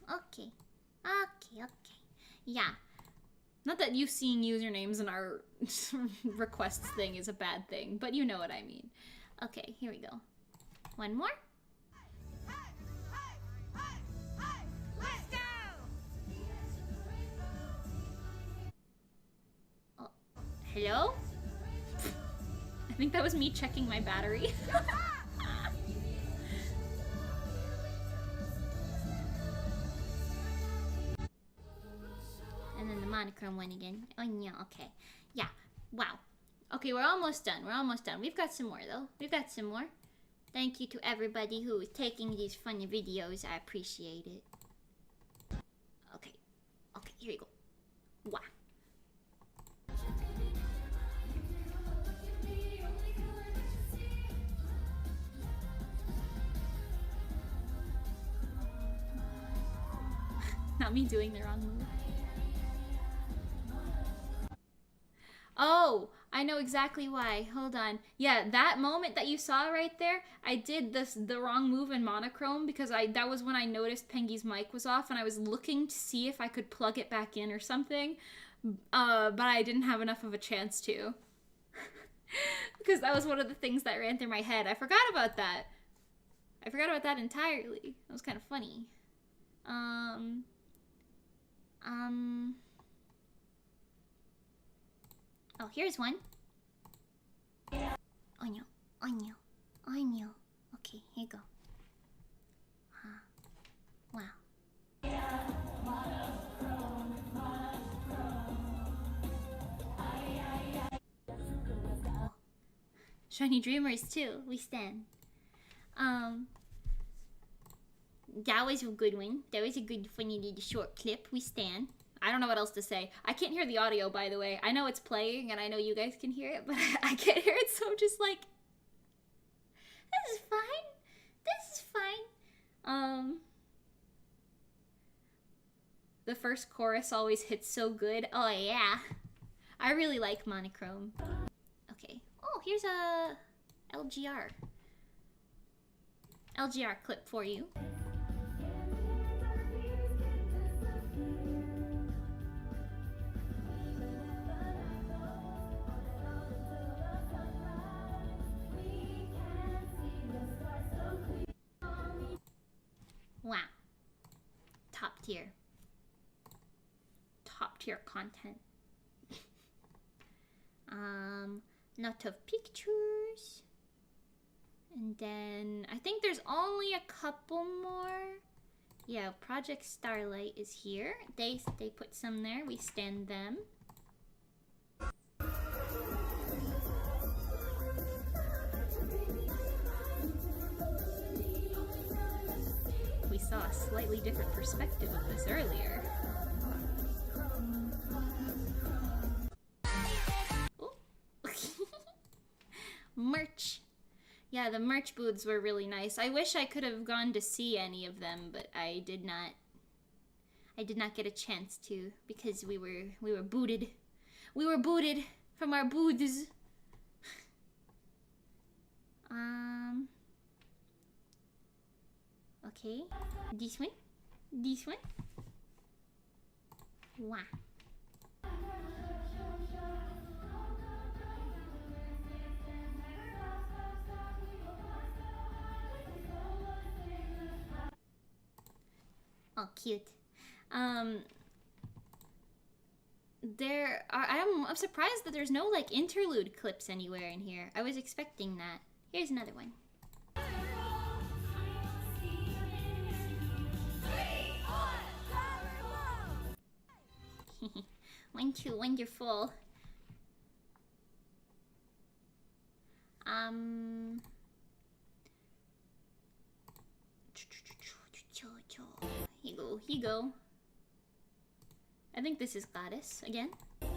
Okay. Okay. Yeah. Not that you seeing usernames in our requests thing is a bad thing, but you know what I mean. Okay, here we go. One more. Let's go! Oh, hello? I think that was me checking my battery. And then the monochrome one again. Oh, yeah, okay. Yeah, wow. Okay, we're almost done. We've got some more, though. Thank you to everybody who is taking these funny videos. I appreciate it. Okay, here you go. Wow. Not me doing the wrong move. Oh, I know exactly why. Hold on. Yeah, that moment that you saw right there, I did the wrong move in Monochrome because that was when I noticed Pengy's mic was off and I was looking to see if I could plug it back in or something. But I didn't have enough of a chance to. Because that was one of the things that ran through my head. I forgot about that. Entirely. That was kind of funny. Oh, here's one. Onyo. Okay, here you go. Wow. Oh. Shiny Dreamers too, we stand. That was a good one. That was a good funny little short clip, we stand. I don't know what else to say. I can't hear the audio, by the way. I know it's playing, and I know you guys can hear it, but I can't hear it, so I'm just like... This is fine. The first chorus always hits so good. Oh, yeah. I really like Monochrome. Okay. Oh, here's a... LGR clip for you. Wow. Top tier content. Lot of pictures. And then I think there's only a couple more. Yeah, Project Starlight is here. They put some there. We stand them. We saw a slightly different perspective of this earlier. Oh. Merch. Yeah, the merch booths were really nice. I wish I could have gone to see any of them, but I did not. I did not get a chance to because we were booted. We were booted from our booths. Okay. This one. Wow. Oh, cute. I'm surprised that there's no like interlude clips anywhere in here. I was expecting that. Here's another one. 1, 2, wonderful. Here you go. I think this is Goddess again. Yeah.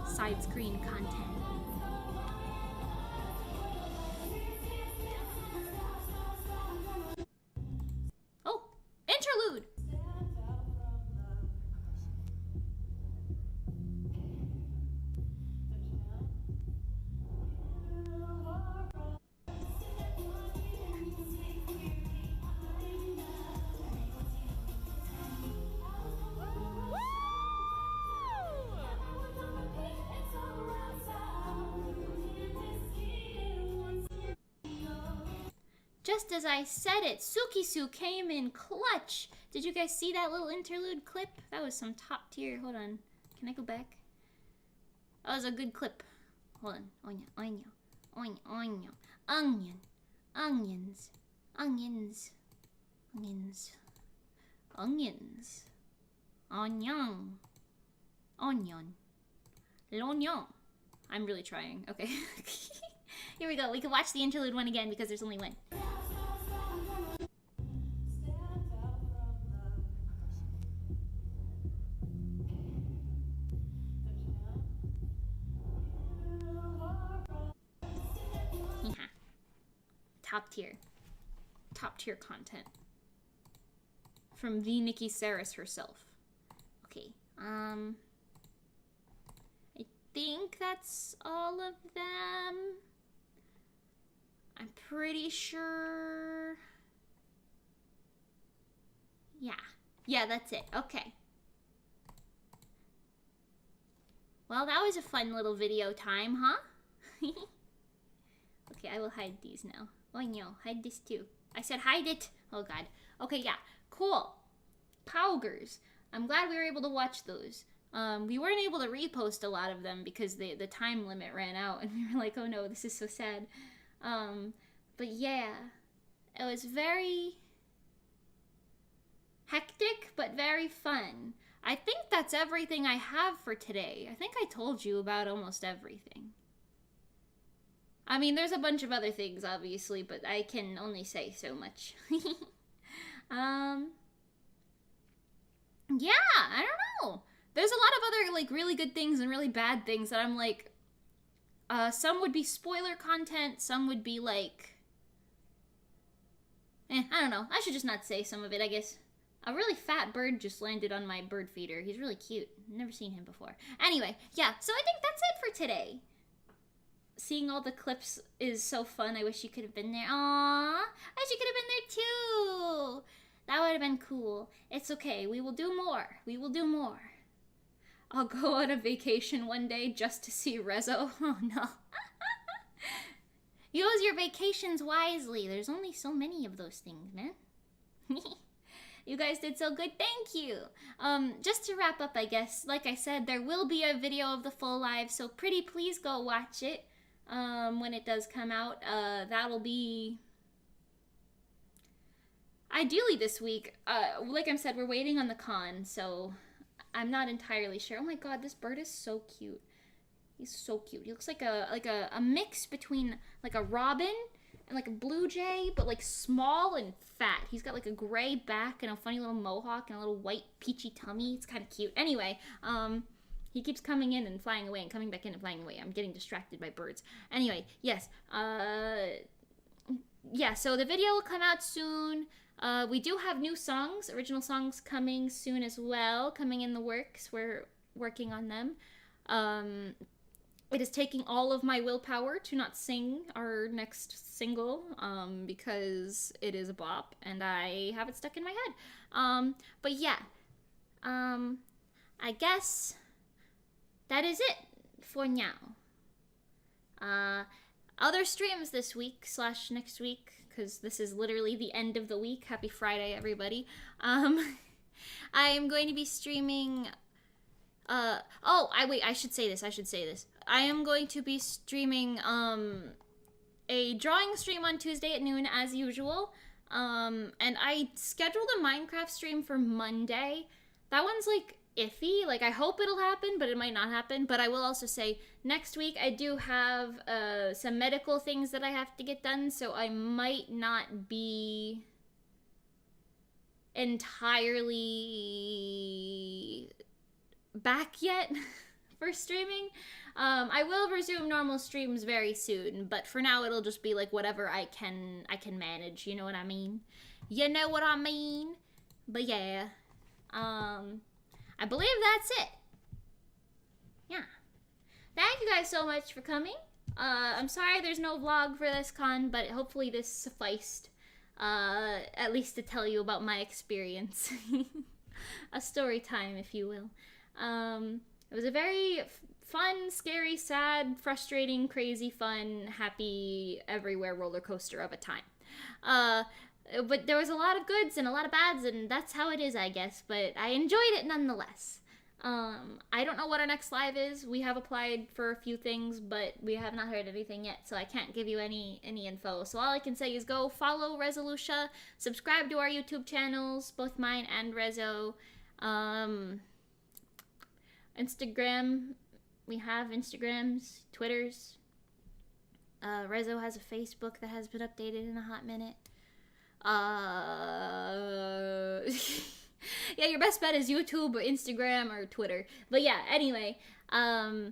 Side screen content. Oh, interlude. Just as I said it, Sukisu came in clutch. Did you guys see that little interlude clip? That was some top tier. Hold on. Can I go back? That was a good clip. Hold on. Onya, onya, onya, onya. Onion. Onions. Onions. Onions. Onions. Onion. Onion. L'oignon. I'm really trying. Okay. Here we go. We can watch the interlude one again because there's only one. Top tier. Top tier content. From the Nikki Saris herself. Okay. I think that's all of them. I'm pretty sure. Yeah. Yeah, that's it. Okay. Well, that was a fun little video time, huh? Okay, I will hide these now. Oh no, hide this too. I said hide it. Oh god. Okay, yeah. Cool. Powgers. I'm glad we were able to watch those. We weren't able to repost a lot of them because the time limit ran out and we were like, oh no, this is so sad. But yeah, it was very hectic, but very fun. I think that's everything I have for today. I think I told you about almost everything. I mean, there's a bunch of other things, obviously, but I can only say so much. Yeah, I don't know. There's a lot of other, like, really good things and really bad things that I'm like, some would be spoiler content, some would be like, I don't know. I should just not say some of it, I guess. A really fat bird just landed on my bird feeder. He's really cute. Never seen him before. Anyway, yeah, so I think that's it for today. Seeing all the clips is so fun. I wish you could have been there. Aww, I wish you could have been there too. That would have been cool. It's okay. We will do more. We will do more. I'll go on a vacation one day just to see Reso. Oh no. Use your vacations wisely. There's only so many of those things, man. You guys did so good. Thank you. Just to wrap up, I guess, like I said, there will be a video of the full live, so pretty please go watch it when it does come out. That'll be ideally this week. Like I said, we're waiting on the con, so I'm not entirely sure. Oh my god, this bird is so cute. He's so cute. He looks like a mix between like a robin and like a blue jay, but like small and fat. He's got like a gray back and a funny little mohawk and a little white peachy tummy. It's kind of cute. Anyway, he keeps coming in and flying away and coming back in and flying away. I'm getting distracted by birds. Anyway, yes. Yeah, so the video will come out soon. We do have new songs, original songs coming soon as well, coming in the works. We're working on them. It is taking all of my willpower to not sing our next single, because it is a bop, and I have it stuck in my head. But yeah, I guess that is it for now. Other streams this week / next week, because this is literally the end of the week. Happy Friday, everybody. I am going to be streaming... I should say this. I am going to be streaming, a drawing stream on Tuesday at noon, as usual. And I scheduled a Minecraft stream for Monday. That one's, like, iffy. Like, I hope it'll happen, but it might not happen. But I will also say, next week I do have, some medical things that I have to get done, so I might not be entirely back yet for streaming. I will resume normal streams very soon, but for now it'll just be like whatever I can manage, you know what I mean? You know what I mean? But yeah, I believe that's it. Yeah. Thank you guys so much for coming. I'm sorry there's no vlog for this con, but hopefully this sufficed, at least to tell you about my experience. A story time, if you will. It was a very fun, scary, sad, frustrating, crazy, fun, happy, everywhere roller coaster of a time. But there was a lot of goods and a lot of bads, and that's how it is, I guess. But I enjoyed it nonetheless. I don't know what our next live is. We have applied for a few things, but we have not heard anything yet, so I can't give you any info. So all I can say is go follow Resolucia, subscribe to our YouTube channels, both mine and Reso. Instagram, we have Instagrams, Twitters. Reso has a Facebook that has been updated in a hot minute. Yeah, your best bet is YouTube or Instagram or Twitter. But yeah, anyway, yeah,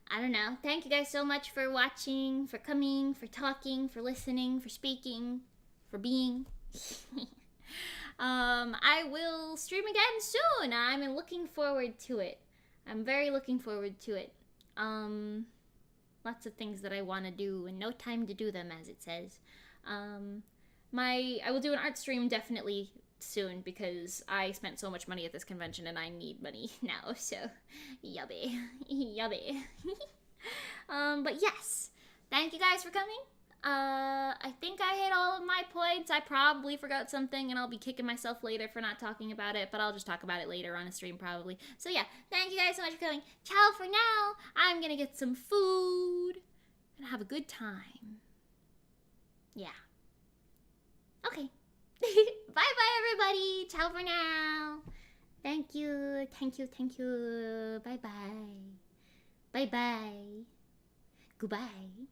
I don't know. Thank you guys so much for watching, for coming, for talking, for listening, for speaking, for being. I will stream again soon. I'm looking forward to it. I'm very looking forward to it. Lots of things that I want to do and no time to do them, as it says. I will do an art stream definitely soon because I spent so much money at this convention and I need money now, so yubby. Yubby. But yes, thank you guys for coming. I think I hit all of my points. I probably forgot something and I'll be kicking myself later for not talking about it, but I'll just talk about it later on a stream probably. So yeah, thank you guys so much for coming. Ciao for now. I'm gonna get some food and have a good time. Yeah. Okay. Bye-bye, everybody. Ciao for now. Thank you. Thank you. Thank you. Bye-bye. Bye-bye. Goodbye.